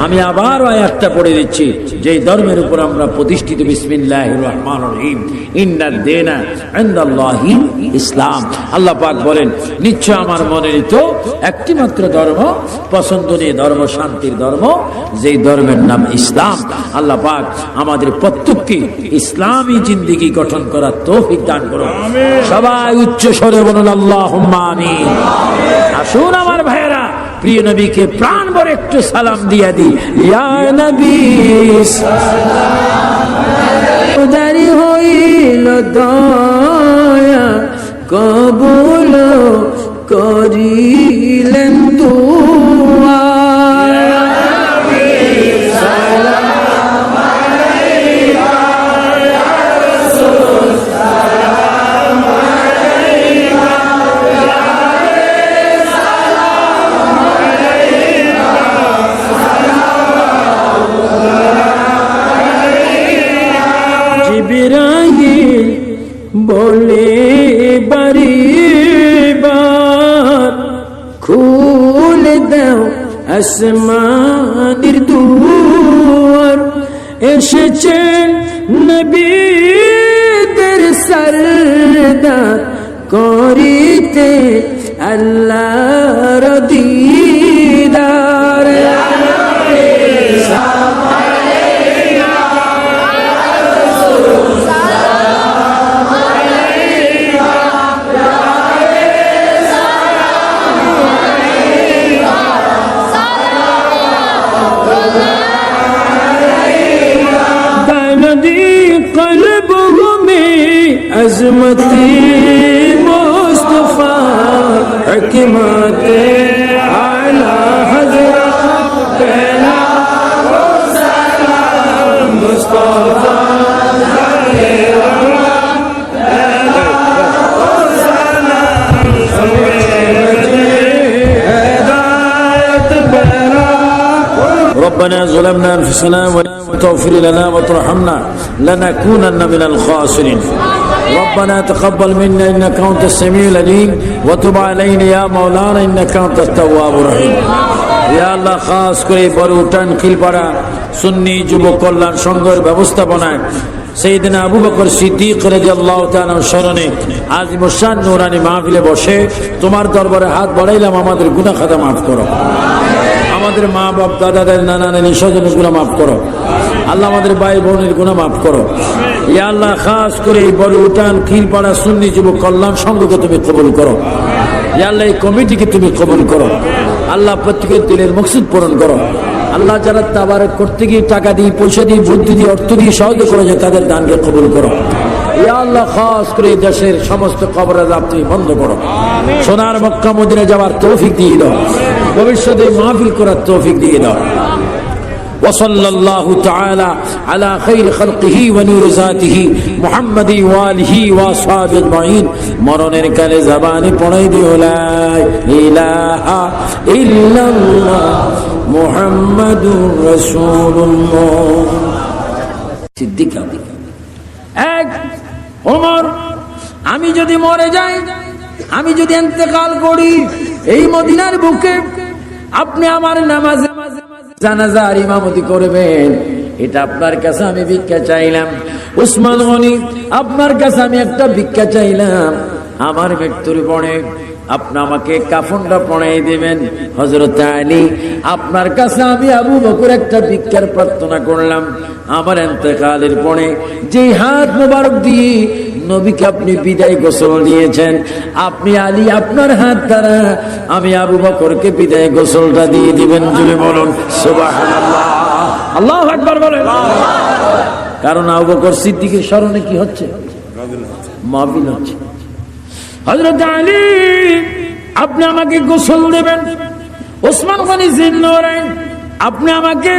আমি আবার আয়াতটা পড়ে দিচ্ছি, যেই ধর্মের উপর আমরা প্রতিষ্ঠিত। বিসমিল্লাহির রহমানির রহিম। ইন্নাদ দীনা ইনদাল্লাহি ইসলাম। আল্লাহ পাক বলেন নিশ্চয় আমার মনোনীত একটি মাত্র ধর্ম, পছন্দনীয় ধর্ম, শান্তির ধর্ম, যেই ধর্মের নাম ইসলাম। আল্লাহ পাক আমাদের প্রত্যেককে ইসলামী জিন্দেগি গঠন করার তৌফিক দান করুন। সবাই উচ্চ স্বরে বলুন আল্লাহুম্মা আমিন। আসুন আমার ভাইয়েরা, প্রিয় নবীকে প্রাণ ভরে একটু সালাম দিয়া দি। ইয়া নবী উদারি হইল দয়া, কবুল করিলেন দুআ। জিবরাইল বলে বারিবার, খুলে দাও আসমানের দুয়ার। এসেছে নবীদের সরদার, করিতে আল্লাহর দিদার। अज़मती मुस्तफ़ा हिकमत आला हजरत बेला सलाम मुस्तफा ربنا ظلمنا أنفسنا وإن تغفر لنا وترحمنا لنكونن من الخاسرين ربنا تقبل منا إنك أنت السميع العليم وتب علينا يا مولانا إنك أنت التواب الرحيم يا الله খাস করে বড়উটান খিলপাড়া সুন্নি যুব কল্যাণ সংঘের ব্যবস্থাপনায় সাইয়েদনা আবু বকর সিদ্দিক রাদিয়াল্লাহু তাআলা স্মরণে আজ মুশান নূরানি মাহফিলে বসে তোমার দরবারে হাত বাড়াইলাম আমাদের গুনাহ খাতা maaf করো আমাদের মা বাপ দাদাদের নানা নানি স্বজনের গুনাহ maaf করো আল্লাহ আমাদের ভাই বোনের গুনাহ maaf করো ইয়া আল্লাহ খাস করে এই বড় উঠান খিলপাড়া সুন্নি যুব কল্যাণ সংঘকে তুমি কবুল করো ইয়া আল্লাহ এই কমিটিকে তুমি কবুল করো আল্লাহ প্রত্যেকের দিলের মকসুদ পূরণ করো আল্লাহ যারা তাবারক করতে গিয়ে টাকা দিয়ে পয়সা দিয়ে বুদ্ধি দিয়ে অর্থ দিয়ে সহযোগিতা করেছে তাদের দানকে কবুল করো ইয়া আল্লাহ খাস করে দেশের সমস্ত কবর আযাব তুমি বন্ধ করো সোনার মক্কা মদিনা যাওয়ার তৌফিক দিয়ে দাও ভবিষ্যতে মাহফিল করার তৌফিক দিয়ে দাও وصلى الله تعالى على خير خلقه ونور ذاته محمد وآله وصحبه أجمعين মরণের কালে জবানে পড়াই দিও লা ইলাহা ইল্লাল্লাহ মুহাম্মাদুর রাসূলুল্লাহ সিদ্দিক এক ওমর আমি যদি মরে যাই আমি যদি ইন্তেকাল করি এই মদিনার বুকে আপনি আমার নামাজে জানাজার ইমামতি করবেন এটা আপনার কাছে আমি ভিক্ষা চাইলাম উসমান গনি আপনার কাছে আমি একটা ভিক্ষা চাইলাম আমার মৃত্যুর পরে আপনি আমাকে কাফনটা পরাই দিবেন হযরত আলী আপনার কাছে আমি আবু বকর একটা ভিক্ষার প্রার্থনা করলাম আমার ইন্তেকালের পরে যে হাত মোবারক দিয়ে নবীকে আপনি বিদায় গোসল দিয়েছেন আপনি আলী আপনার হাত দ্বারা আমি আবু বকরকে বিদায় গোসলটা দিয়ে দিবেন জুড়ে বলুন সুবহানাল্লাহ আল্লাহু আকবার বলেন কারণ আবু বকর সিদ্দিকের স্মরণে কি হচ্ছে মাহফিল হচ্ছে হযরত আলী আপনি আমাকে গোসল দেবেন ওসমান গনি জিন্নৌরাইন আপনি আমাকে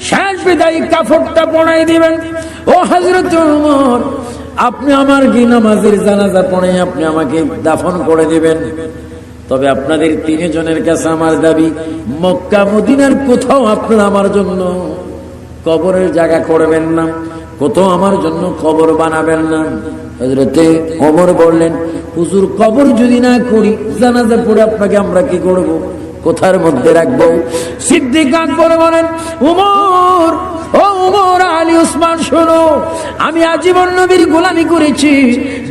শেষ বিদায়ী কাফনটা পরাই দিবেন ও হযরত ওমর আপনি আমার কি নামাজের জানাজা পড়ে আপনি আমাকে দাফন করে দিবেন তবে আপনাদের তিনজনের কাছে আমার দাবি মক্কা মদিনার কোথাও আপনারা আমার জন্য কবরের জায়গা করবেন না কোথাও আমার জন্য কবর বানাবেন না হযরতে ওমর বললেন হুজুর কবর যদি না করি জানাজা পড়ে আপনাকে আমরা কি করব কোথার মধ্যে রাখবো সিদ্দিক আকবর বলেন ওমর ও ওমর আলী ওসমান শোনো আমি আজীবন নবীর গোলামি করেছি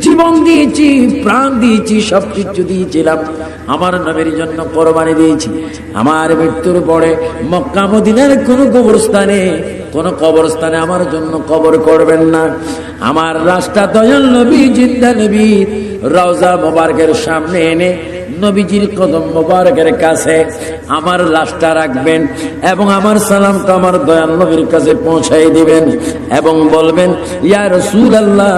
জীবন দিয়েছি প্রাণ দিয়েছি সবকিছু দিয়েছিলাম আমার নবীর জন্য কোরবানি দিয়েছি আমার মৃত্যুর পরে মক্কা মদিনার কোন কবরস্থানে আমার জন্য কবর করবেন না আমার রাস্তা দয়াল নবী জিন্দা নবী রওজা মোবারকের সামনে এনে নবীজির কদম মোবারকের কাছে আমার লাশটা রাখবেন এবং আমার সালামটা আমার দয়াল নবীর কাছে পৌঁছাই দিবেন এবং বলবেন ইয়া রাসূলুল্লাহ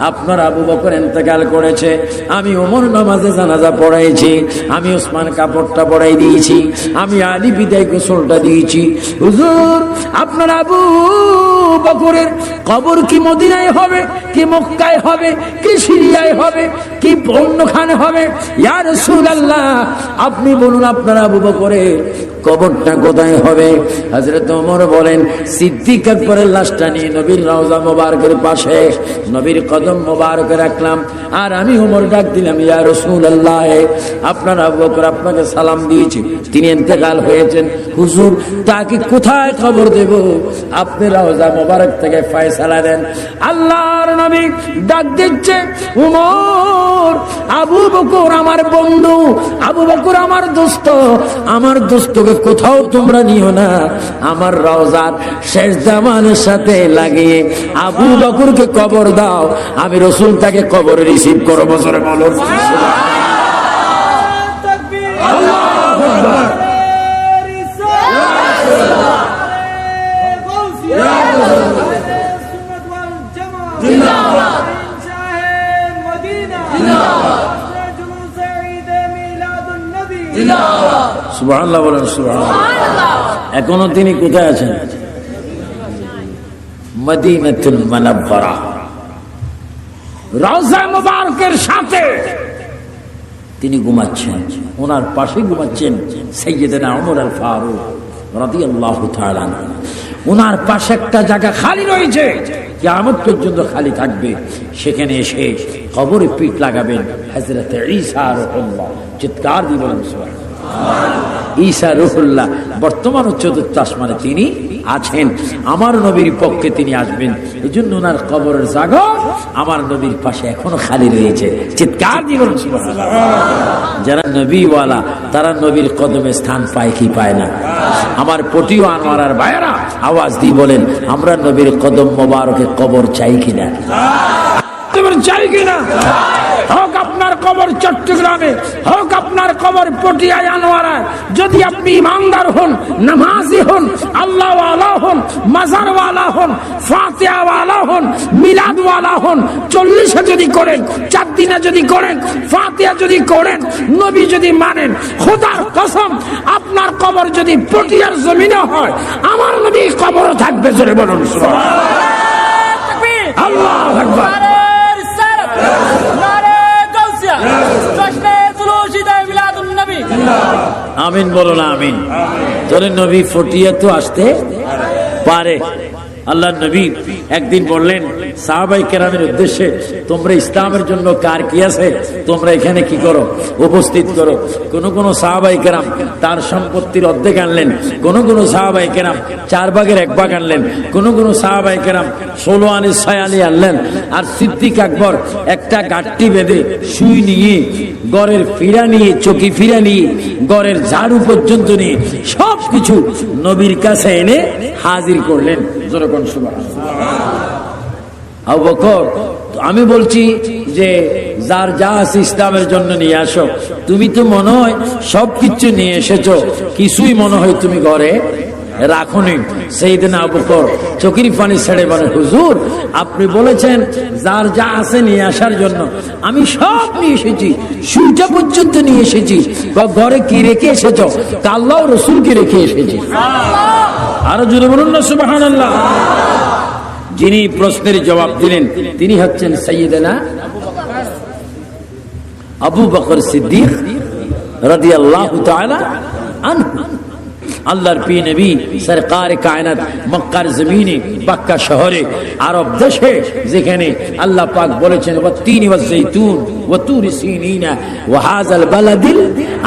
আপনার আবু বকর ইন্তেকাল করেছে আমি ওমর নামাজে জানাজা পড়াইছি আমি ওসমান কাপড়টা পড়াই দিয়েছি আমি আলী বিদায় গোসলটা দিয়েছি হুজুর আপনার আবু বকরের কবর কি মদিনায় হবে কি মক্কায় হবে কি সিরিয়ায় হবে কি অন্যখানে হবে ইয়া রাসূলুল্লাহ আপনি বলুন আপনার আবু বকরের কবরটা কোথায় হবে হযরত ওমর বলেন সিদ্দিক আকবরের লাশটা নিয়ে নবীর রওজা মোবারকের পাশে নবীর কদম মোবারকে রাখলাম আর আমি ওমর ডাক দিলাম ইয়া রাসূলুল্লাহ আপনার আবু বকর আপনাকে সালাম দিয়েছি তিনি ইন্তেকাল হয়েছেন হুজুর তাকে কোথায় কবর দেব আপনি রওজা মোবারক থেকে ফয়সালা দেন আল্লাহর নবী ডাক দিচ্ছে ওমর আবু বকর আমার বন্ধু আবু বকর আমার দোস্ত আমার দোস্তকে কোথাও তোমরা নিও না আমার রওজার শেষ দামানের সাথে লাগিয়ে আবু বকরকে কবর দাও আমি রাসূল তাকে কবরে রিসিভ করব জোরে বলো তাকবীর আল্লাহু আকবার জিন্দাবাদ সুবহানাল্লাহ বলেন, সুবহানাল্লাহ। এখনো তিনি কোথায় আছেন? মদিনাতুল মুনাওয়ারা, রওজা মুবারকের সাথে তিনি ঘুমাচ্ছেন। ওনার পাশে ঘুমাচ্ছেন সাইয়েদনা ওমর আল ফারুক রাদিয়াল্লাহু তাআলা। ওনার পাশে একটা জায়গা খালি রয়েছে, কিয়ামত পর্যন্ত খালি থাকবে। সেখানে এসে কবরে পিঠ লাগাবেন হযরত ঈসা রূহুল্লাহ। চিৎকার দিয়ে বলেন সুবহানাল্লাহ। ঈসা রূহুল্লাহ বর্তমান চতুর্থ আসমানে তিনি আছেন। আমার নবীর পক্ষে তিনি আসবেন। এই জন্য ওনার কবরের জায়গা আমার নবীর পাশে এখনো খালি রয়েছে। চিৎকার দিয়ে বলেন সুবহানাল্লাহ। যারা নবীওয়ালা তারা নবীর কদমে স্থান পায় কি পায় না? আমার পটিও আনোয়ারার ভাইয়েরা আওয়াজ দিয়ে বলেন, আমরা নবীর কদম মোবারকে কবর চাই কিনা? চাই কিনা? হোক আপনার কবর চট্টগ্রামে, হোক আপনার কবর পটিয়ায় আনোয়ারায়, যদি আপনি ইমানদার হন, নামাজি হন, আল্লাহওয়ালা হন, মাজারওয়ালা হন, ফাতিহাওয়ালা হন, মিলাদওয়ালা হন, 40 যদি করেন, 4 দিনে যদি করেন, ফাতিহা যদি করেন, নবী যদি মানেন, খোদার কসম আপনার কবর যদি পটিয়ার জমিনে হয়, আমার নবী কবরও থাকবে। জোরে বলুন সুবহানাল্লাহ। আল্লাহু আকবার। আমিন বলো না আমিন। তোরে নবী ফটিয়া তো আসতে পারে। আল্লাহ নবী একদিন বললেন সাহাবায়ে কেরামের উদ্দেশ্যে, তোমরা ইসলামের জন্য কার কি আছে তোমরা এখানে কি করো, উপস্থিত করো। কোন কোন সাহাবায়ে কেরাম তার সম্পত্তির অর্ধেক আনলেন, কোন কোন সাহাবায়ে কেরাম 4 ভাগের 1 ভাগ আনলেন, কোন কোন সাহাবায়ে কেরাম 16 আনি 6 আনি আনলেন। আর সিদ্দিক আকবর একটা গাট্টি বেঁধে সুই নিয়ে, গড়ের ফিরা নিয়ে, চকি ফিরা নিয়ে, গড়ের ঝাড়ু পর্যন্ত নিয়ে সবকিছু নবীর কাছে এনে হাজির করলেন। আবু বকর, আমি বলছি যে যার যা আছে ইসলামের জন্য নিয়ে আসো। তুমি তো মনে হয় সবকিছু নিয়ে এসেছো, কিছুই মনে হয় তুমি ঘরে রাখুনি। সাইয়েদনা আবু বকর চোখের পানি ছেড়ে বলে, হুজুর আপনি বলেছেন যার যা আছে নিয়ে আসার জন্য, আমি সব নিয়ে এসেছি, সুইটা পর্যন্ত নিয়ে এসেছি। ঘরে কি রেখে এসেছো? আল্লাহ ও রাসূলকে রেখে এসেছি। আরো জোরে বলুন না সুবহানাল্লাহ। যিনি প্রশ্নের জবাব দিলেন তিনি হচ্ছেন সাইয়েদনা আবু বকর সিদ্দিক রাদিয়াল্লাহু তাআলা আনহু। আল্লাহর প্রিয় নবী সরকার কায়নাত মক্কার জমিনে, মক্কা শহরে, আরব দেশে, যেখানে আল্লাহ পাক বলেছেন ওয়াত্তিনি ওয়াজ্জাইতুন ওয়া তুরি সিনিনা ওয়া হাযাল বালাদিল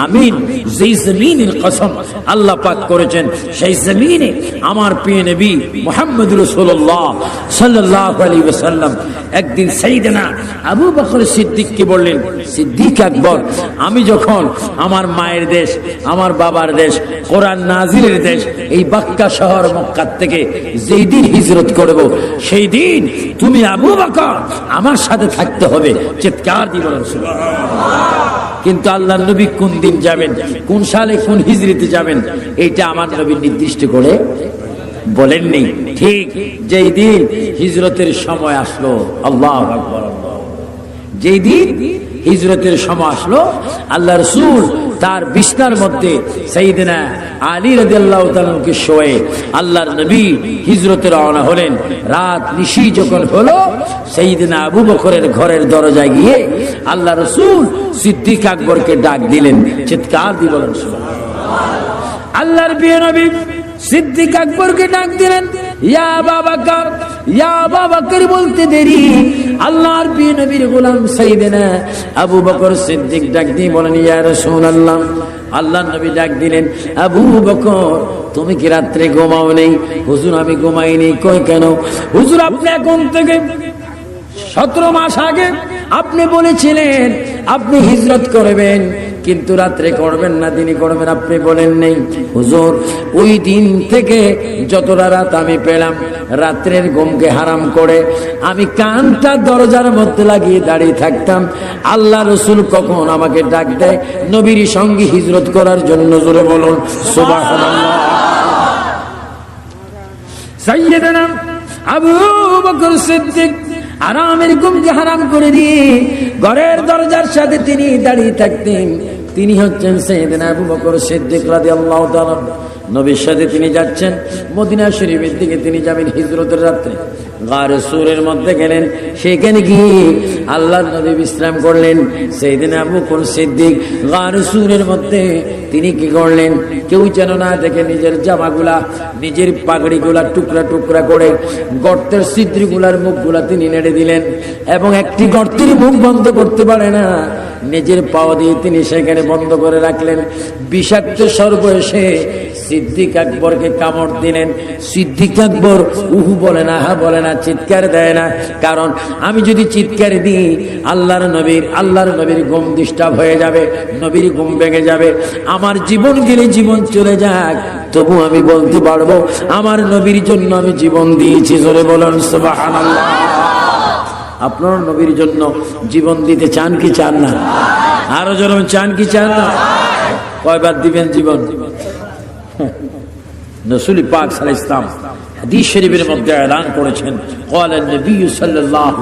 আমিন, যেই জমিনের কসম আল্লাহ পাক করেছেন, সেই জমিনে আমার প্রিয় নবী মুহাম্মদুর রাসূলুল্লাহ সাল্লাল্লাহু আলাইহি ওয়াসাল্লাম একদিন সাইয়েদনা আবু বকর সিদ্দিককে বললেন, সিদ্দিক আকবর, আমি যখন আমার মায়ের দেশ, আমার বাবার দেশ, কোরআন নাজিলের দেশ, এই মক্কা শহর মক্কা থেকে যেই দিন হিজরত করব, সেই দিন তুমি আবু বকর আমার সাথে থাকতে হবে। চিৎকার দিয়ে বলেন সুবহানাল্লাহ। কিন্তু আল্লাহর নবী কোন দিন যাবেন, কোন সালে, কোন হিজরতে যাবেন, এইটা আমার নবী নির্দিষ্ট করে বলেননি। ঠিক যেই দিন হিজরতের সময় আসলো, আল্লাহু আকবার, যেই দিন হিজরতের সময় আসলো, আল্লাহ রাসূল তার বিছনার মধ্যে সাইয়েদনা আলী রাদিয়াল্লাহু তাআলাকে শোয়ে আল্লাহর নবী হিজরতে রওনা হলেন। রাত নিশি যখন হলো, সাইয়েদনা আবু বকরের ঘরের দরজায় গিয়ে আল্লাহ রাসূল সিদ্দিক আকবরকে ডাক দিলেন। চিৎকার দিয়ে বলেন সুবহানাল্লাহ। আল্লাহর প্রিয় নবী সিদ্দিক আকবরকে ডাক দিলেন, ইয়া আবু বকর, ইয়া আবু বকর বলতে দেরি আল্লাহর প্রিয় নবীর গোলাম সাইয়েদনা আবু বকর সিদ্দিক ডাক দিয়ে বলেন, ইয়া রাসূলুল্লাহ। আল্লাহর নবী ডাক দিলেন, আবু বকর তুমি কি রাত্রে ঘুমাও নেই? হুজুর আমি ঘুমাইনি। কই কেন? হুজুর আপনি এখন থেকে 17 মাস আগে আপনি বলেছিলেন আপনি হিজরত করবেন, কিন্তু রাত্রে করবেন না, দিনে করবেন, আপনি বলেন নেই। হুজুর ওই দিন থেকে যতটা রাত আমি পেলাম, রাত্রের ঘুমকে হারাম করে আমি কানটা দরজার মধ্যে লাগিয়ে দাঁড়িয়ে থাকতাম। আল্লাহ রাসূল কখন আমাকে ডাক দেয় নবীর সঙ্গে হিজরত করার জন্য, জোরে বলুন সুবহানাল্লাহ। সাইয়েদনা আবু বকর সিদ্দিক আরামের ঘুমকে হারাম করে দিয়ে ঘরের দরজার সাথে তিনি দাঁড়িয়ে থাকতেন। তিনি হচ্ছেন সাইয়েদনা আবু বকর সিদ্দিক রাদিয়াল্লাহু তাআলা। নবীর সাথে তিনি যাচ্ছেন মদিনা শরীফের দিকে, তিনি যাবেন হিজরতের রাত্রে। গারে সূরের মধ্যে গেলেন, সেখানে গিয়ে আল্লাহর নবী বিশ্রাম করলেন। সাইয়েদনা আবু বকর সিদ্দিক গারে সূরের মধ্যে তিনি কি করলেন, কেউ যেন না দেখে নিজের জামাগুলা, নিজের পাগড়িগুলা টুকরা টুকরা করে গর্তের ছিদ্রগুলার মুখগুলা তিনি নেড়ে দিলেন, এবং একটি গর্তের মুখ বন্ধ করতে পারে না, নিজের পাও দিয়ে তিনি সেখানে বন্ধ করে রাখলেন। বিষাক্ত সর্প এসে সিদ্দিক আকবরকে কামড় দিলেন। সিদ্দিক আকবর উহু বলে না, হা বলে না, চিৎকার দেয় না। কারণ আমি যদি চিৎকার দিই আল্লাহর নবীর ঘুম ডিস্টার্ব হয়ে যাবে, নবীর ঘুম ভেঙে যাবে। আমার জীবন গেলে জীবন চলে যাক, তবু আমি বলতে পারবো আমার নবীর জন্য আমি জীবন দিয়েছি। জোরে বলুন সুবহানাল্লাহ। আপনার নবীর জন্য জীবন দিতে চান কি চান না? আরো যেরকম চান কি চান না? কয়বার দিবেন জীবন? রাসূল পাক সাল্লাল্লাহু আলাইহি ওয়াসাল্লাম হাদিস শরীফের মধ্যে এলান করেছেন, قال النبي صلى الله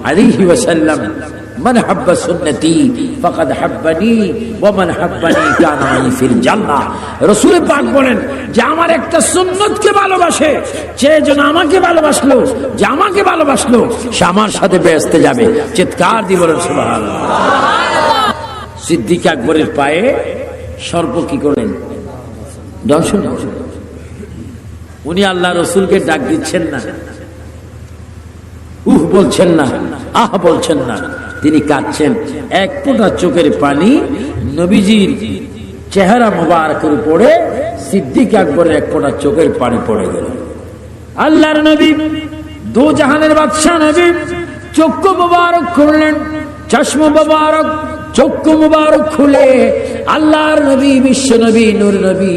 عليه وسلم من حب سنتي فقد حبني ومن حبني كان معي في الجنة। রাসূল পাক বলেন যে আমার একটা সুন্নতকে ভালোবাসে, যে জন আমাকে ভালোবাসলো, যে আমাকে ভালোবাসলো সে আমার সাথে বেহেশতে যাবে। চিৎকার দিয়ে বলেন সুবহানাল্লাহ। সিদ্দিক আকবরের পায়ে সর্প কি করলেন? দর্শন। উনি আল্লাহ রসুলকে ডাক দিচ্ছেন না, উহ বলছেন না, আহ বলছেন না, তিনি কাঁদছেন। এক ফোঁটা চোখের পানি নবীজির চেহারা মোবারকের উপরে সিদ্দিক আকবরের এক ফোঁটা চোখের পানি পড়ে গেল। আল্লাহর নবী, দু জাহানের বাদশা নবী চক্ষু মোবারক খুললেন, চশমা মোবারক চক্ষু মোবারক খুলে আল্লাহর নবী, বিশ্ব নবী, নূর নবী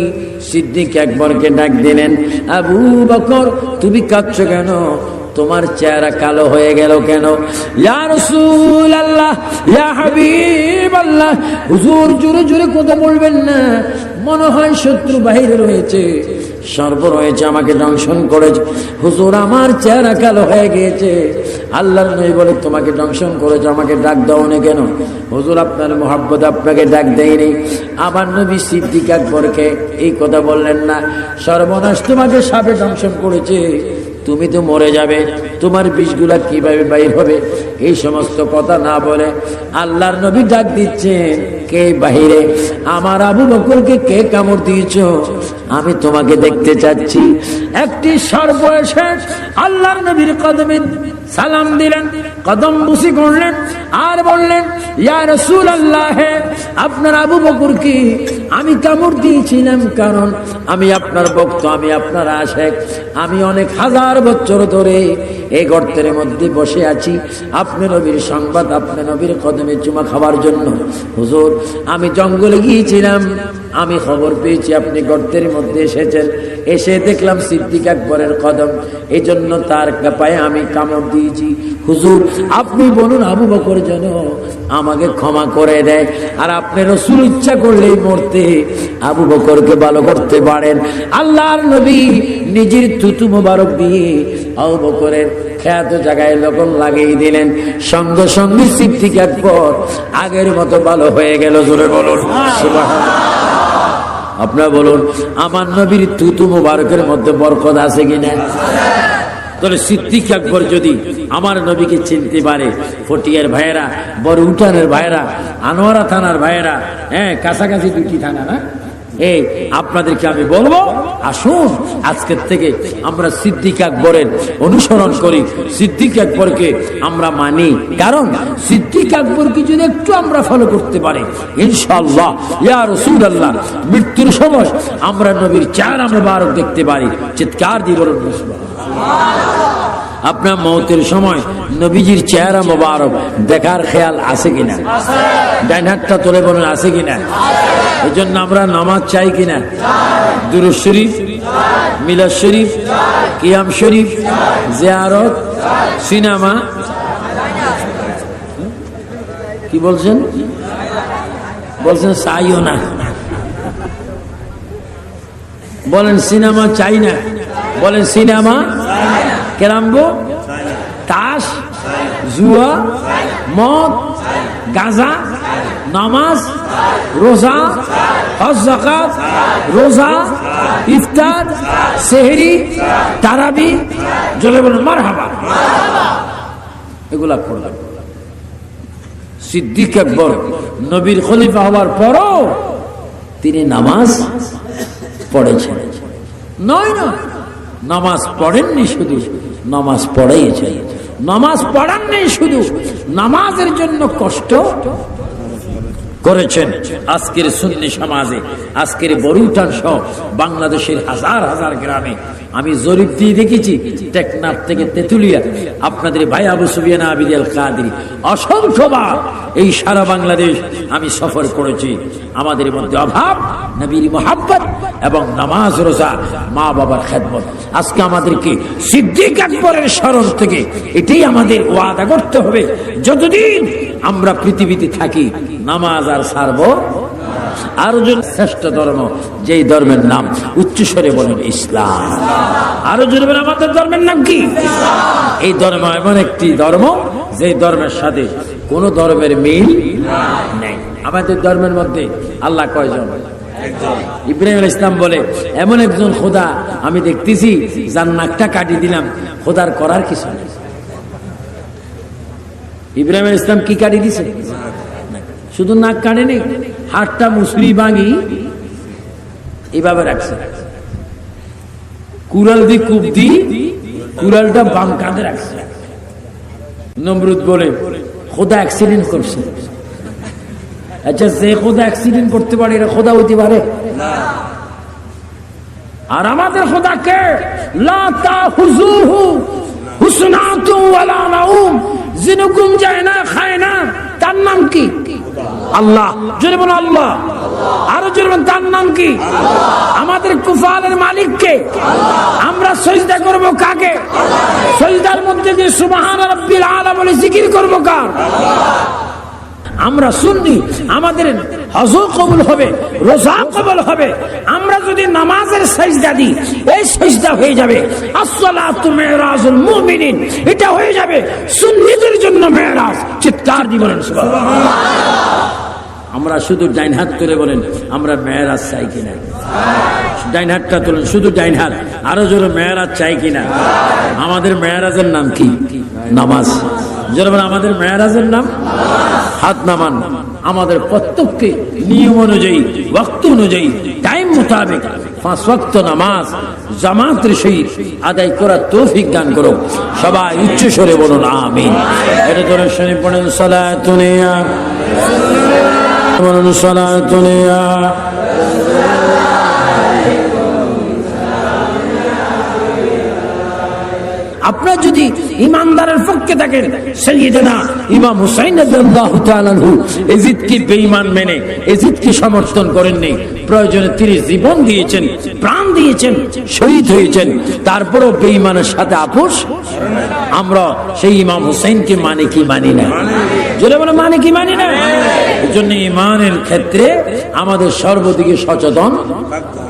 সিদ্দিক আকবরকে ডাক দিলেন, আবু বকর তুমি কাঁদছো কেন? তোমার চেহারা কালো হয়ে গেল কেন? ইয়া রাসূলুল্লাহ, ইয়া হাবিবাল্লাহ। হুজুর জোরে জোরে কথা বলবেন না, মনে হয় শত্রু বাহিরে রয়েছে, সর্ব রয়েছে, আমাকে দংশন করেছে। হুজুর আমার চেহারা কালো হয়ে গিয়েছে। আল্লাহর নবী বলে তোমাকে দংশন করেছে, আমাকে ডাক দাও না কেন? হুজুর আপনার মহব্বত আপনাকে ডাক দেয়নি। আবার নবী সিদ্দিক আকবরকে এই কথা বললেন না, সর্বনাশ তোমাকে সাপে দংশন করেছে, তুমি তো মরে যাবে, তোমার বিষগুলা কিভাবে বাইর হবে? এই সমস্ত কথা না বলে আল্লাহর নবী ডাক দিচ্ছেন, কে বাহিরে? আমার আবু বকরকে কে কামড় দিয়েছ? আমি তোমাকে দেখতে চাচ্ছি। একটি সর্প এসে আল্লাহর নবীর কদমে সালাম দিলেন, কদম বুসি করলেন, আর বললেন, ইয়া রাসূলুল্লাহ, আপনার আবু বকরকে আমি কামড় দিয়েছিলাম, কারণ আমি আপনার ভক্ত, আমি আপনার আশিক। আমি অনেক হাজার বছর ধরে এই গর্তের মধ্যে বসে আছি আপনি নবীর সংবাদ, আপনি নবীর কদমে চুমা খাওয়ার জন্য। হুজুর আমি জঙ্গলে গিয়েছিলাম, আমি খবর পেয়েছি আপনি গর্তের মধ্যে এসেছেন, এসে দেখলাম সিদ্দিক আকবরের কদম, এই জন্য তার পায়ে আমি কামড় দিয়েছি। হুজুর আপনি বলুন আবু বকর যেন আমাকে ক্ষমা করে দেয়, আর আপনি রাসূল ইচ্ছা করলেই মরতে আবু বকরকে ভালো করতে পারেন। আল্লাহর নবী নিজের থুতু মোবারক দিয়ে আবু বকরের খ্যাত জায়গায় লবণ লাগিয়ে দিলেন, সঙ্গে সঙ্গে সিদ্দিক আকবর আগের মতো ভালো হয়ে গেল। জোরে বলুন সুবহানাল্লাহ। আপনারা বলুন আমার নবীর থুতু মোবারকের মধ্যে বরকত আছে কিনা? তাহলে সিদ্দিক আকবর যদি আমার নবীকে চিনতে পারে, ফটিয়ার ভাইয়েরা, বড় উঠানের ভাইয়েরা, আনোয়ারা থানার ভাইয়েরা, হ্যাঁ কাছাকাছি দুটি থানা না, এই আপনাদেরকে আমি বলবো আসুন আজকের থেকে আমরা সিদ্দিক আকবরের অনুসরণ করি, সিদ্দিক আকবরকে আমরা মানি। কারণ সিদ্দিক আকবরকে যদি একটু আমরা ফলো করতে পারি ইনশাআল্লাহ ইয়া রাসূলুল্লাহ মৃত্যুর সময় আমরা নবীর চেহারা মোবারক দেখতে পারি। চিৎকার দিয়ে বলুন আপনার মওতের সময় নবীজির চেহারা মোবারক দেখার খেয়াল আছে কিনা? ডান হাতটা তুলে বলুন আছে কিনা? এই জন্য আমরা নামাজ চাই কিনা? দুরূদ শরীফ, মিলাদ শরীফ, কিয়াম শরীফ, জিয়ারত, সিনেমা, কি বলছেন? বলছেন চাইও না, বলেন সিনেমা চাই না, বলেন সিনেমা কেরামবো তাস, জুয়া, মদ, গাঁজা, নামাজ, রোজা, হজ যাকাত, রোজা, ইফতার, সেহরি, তারাবি, জোরে বলুন মারহাবা, এগুলা করলাম। সিদ্দিক আকবর নবীর খলিফা হওয়ার পরও তিনি নামাজ পড়েছেন। নয় না, নামাজ পড়েননি, শুধু নামাজ পড়াইয়েছেন। নামাজ পড়াননি, শুধু নামাজের জন্য কষ্ট করেছেন। আজকের সুন্নি সমাজে, আজকের বরুটান সহ বাংলাদেশের হাজার হাজার গ্রামে আমি জরিপ দিয়ে দেখেছি, টেকনাফ থেকে তেতুলিয়া আপনাদের ভাই আবু সুফিয়ান আবিদ আল কাদরি অসংখ্যবার এই সারা বাংলাদেশ আমি সফর করেছি। আমাদের মধ্যে অভাব নবীর মুহাব্বত এবং নামাজ, রোজা, মা বাবার খেদমত। আজকে আমাদেরকে সিদ্দিক আকবরের স্মরণ থেকে এটাই আমাদের ওয়াদা করতে হবে, যতদিন আমরা পৃথিবীতে থাকি নামাজ আর ছাড়বো। আরো জোরে শ্রেষ্ঠ ধর্ম, যেই ধর্মের নাম উচ্চস্বরে বলেন ইসলাম। আরো জোরে বলেন আমাদের ধর্মের নাম কি? এই ধর্ম এমন একটি ধর্ম যে ধর্মের সাথে কোন ধর্মের মিল নেই। আমাদের ধর্মের মধ্যে আল্লাহ কয়জন? ইব্রাহিম আলাইহিস সালাম বলে এমন একজন খোদা আমি দেখতেছি যার নাকটা কাটি দিলাম, খোদার করার কিছু নেই। ইব্রাহিম আলাইহিস সালাম কি কাটি দিছে? শুধু নাক কাটেনি, হাতটা মুসলি ভাঙি এভাবে রাখছে, কুড়াল দি কূপ দি কুড়ালটা বাম কাঁধে রাখছে। নমরুদ বলে খোদা অ্যাক্সিডেন্ট করছে। আচ্ছা, যে খোদা অ্যাক্সিডেন্ট করতে পারে এরা খোদা হইতে পারে? আর আমাদের খোদাকে লা তাখুযুহু হুসনাতু ওয়ালা নাউম, যিনি ঘুম যায় না, খায় না, তার নাম কি? আল্লাহ। জোরে বলো আল্লাহ। আরো জোরে বলো তার নাম কি? আমাদের কুফালের মালিককে। আমরা সিজদা করব কাকে? সিজদার মধ্যে যে সুবহান রাব্বিল আলা বলে জিকির করব কার? আমরা সুন্নি, আমাদের হজ কবুল হবে, রোজা কবুল হবে। আমরা যদি নামাজের সিজদা দিই, এই সিজদা হয়ে যাবে আসসালাতু মিরাজুল মুমিনিন, এটা হয়ে যাবে সুন্নিদের জন্য মেরাজ। চিৎকার দিয়ে বলেন সুবহানাল্লাহ। আমরা শুধু ডাইন হাত তুলে বলেন আমরা মেরাজ চাই কিনা? ডাইন হাতটা তুলেন, শুধু ডাইন হাত। আরো জোরে মেরাজ চাই কিনা? আমাদের মেরাজের নাম কি? নামাজ। জোরে বলেন আমাদের মেরাজের নাম হাত নামান। আমাদের প্রত্যেককে নিয়ম অনুযায়ী, ওয়াক্ত অনুযায়ী, টাইম মোতাবেক 5 ওয়াক্ত নামাজ জামাতের সহিত আদায় করার তৌফিক দান করো। সবাই উচ্চ স্বরে বলুন আমিন। এটা ধরে শুনে পড়েন সালাতুনিয়া, বলুন সালাতুনিয়া। আপনার যদি ইমানদারের পক্ষে থাকেন, সাইয়েদনা ইমাম হুসাইন রাদিয়াল্লাহু তাআলা আনহু ইয়াজিদকে বেঈমান মেনে ইয়াজিদকে সমর্থন করেননি। প্রয়োজনে তিনি জীবন দিয়েছেন, প্রাণ দিয়েছেন, শহীদ হয়েছেন, তারপরও বেঈমানের সাথে আপোষ। আমরা সেই ইমাম হুসাইনকে মানে কি মানি না? জোরে বলে মানে কি মানি না? এজন্য ঈমানের ক্ষেত্রে আমাদের সর্বদিকে সচেতন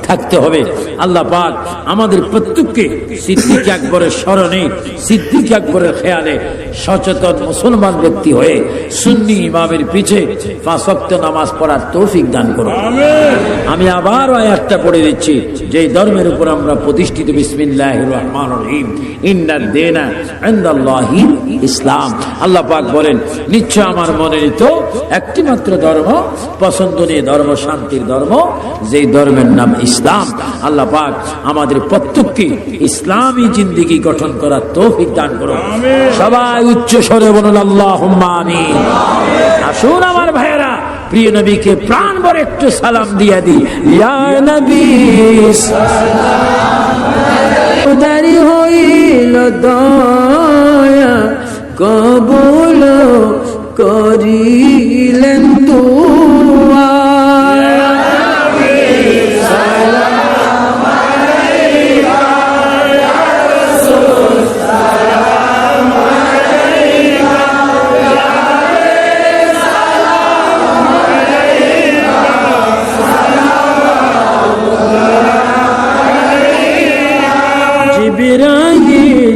থাকতে হবে। আল্লাহ পাক আমাদের প্রত্যেককে সিদ্দিক আকবরের স্মরণে, সিদ্দিক আকবরের খেয়ালে সচেতন মুসলমান ব্যক্তি হয়ে সুন্নি ইমামের পিছে 5 ওয়াক্ত নামাজ পড়ার তৌফিক দান করুন। আমি আবার আয়াতটা পড়ে দিচ্ছি, যে ধর্মের উপর আমরা প্রতিষ্ঠিত। বিসমিল্লাহির রহমানির রহিম, ইন্নাদ দীনা ইনদাল্লাহি ইসলাম। আল্লাহ পাক বলেন নিশ্চয় আমার মনোনীত একটি মাত্র ধর্ম, পছন্দনীয় ধর্ম, শান্তির ধর্ম, যেই ধর্মের নাম ইসলাম। আল্লাহ পাক আমাদের প্রত্যেককে ইসলামী জিন্দেগি গঠন করার তৌফিক দান করুন। সবাই উচ্চ স্বরে বলুন আল্লাহুম্মা আমিন। আসুন আমার ভাইয়েরা, প্রিয় নবীকে প্রাণ ভরে একটু সালাম দিয়ে দিই। ইয়া নবী উদারি হইল দয়া কবুল করিলেন তুয়া। জিবরাইল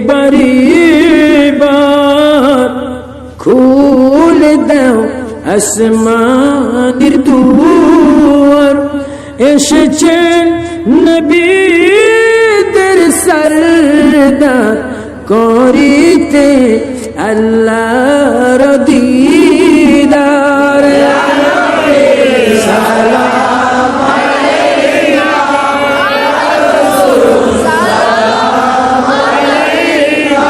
বারি বার খুলে দাও আসমানের দুয়ার, এসেছেন নবীদের সরদার করিতে আল্লাহর দিদার। সালাম আলাইকা ইয়া রাসূল, সালাম আলাইকা ইয়া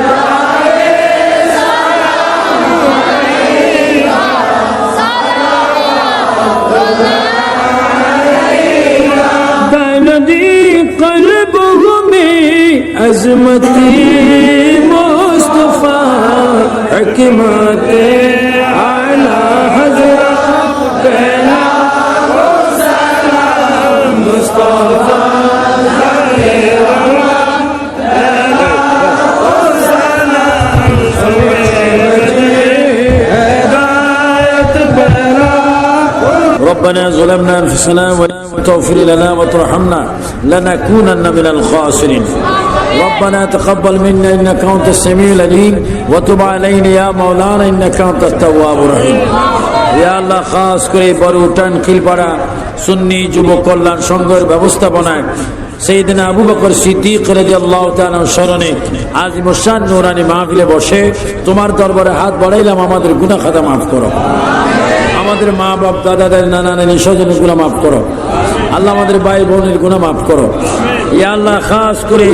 হাবিব, সালাম আলাইকা, সালাম বলদি কলবহু মে अज़मती मुस्तफ़ा हकमते आला हज़रत पहला सलाम मुस्तफ़ा ربنا ظلمنا أنفسنا وإن تغفر لنا وترحمنا لنكونن من الخاسرين. ربنا تقبل منا إنك أنت السميع العليم وتب علينا يا مولانا إنك أنت التواب الرحيم. يا الله খাস করে বড়ুটান খিলপাড়া সুন্নি যুব কল্যাণ সংঘের ব্যবস্থাপনায় সাইয়েদনা আবু বকর সিদ্দিক রাদিয়াল্লাহু তাআলা স্মরণে আজিমুশান নূরানী মাহফিলে বসে তোমার দরবারে হাত বাড়াইলাম, আমাদের গুনাহ খাতা মাফ করো, আমাদের মা বাপ দাদা দাদি নানা নানি স্বজনের গুনাহ মাফ করো আল্লাহ, আমাদের ভাই বোনের গুনাহ মাফ করো ইয়া আল্লাহ। খাস করে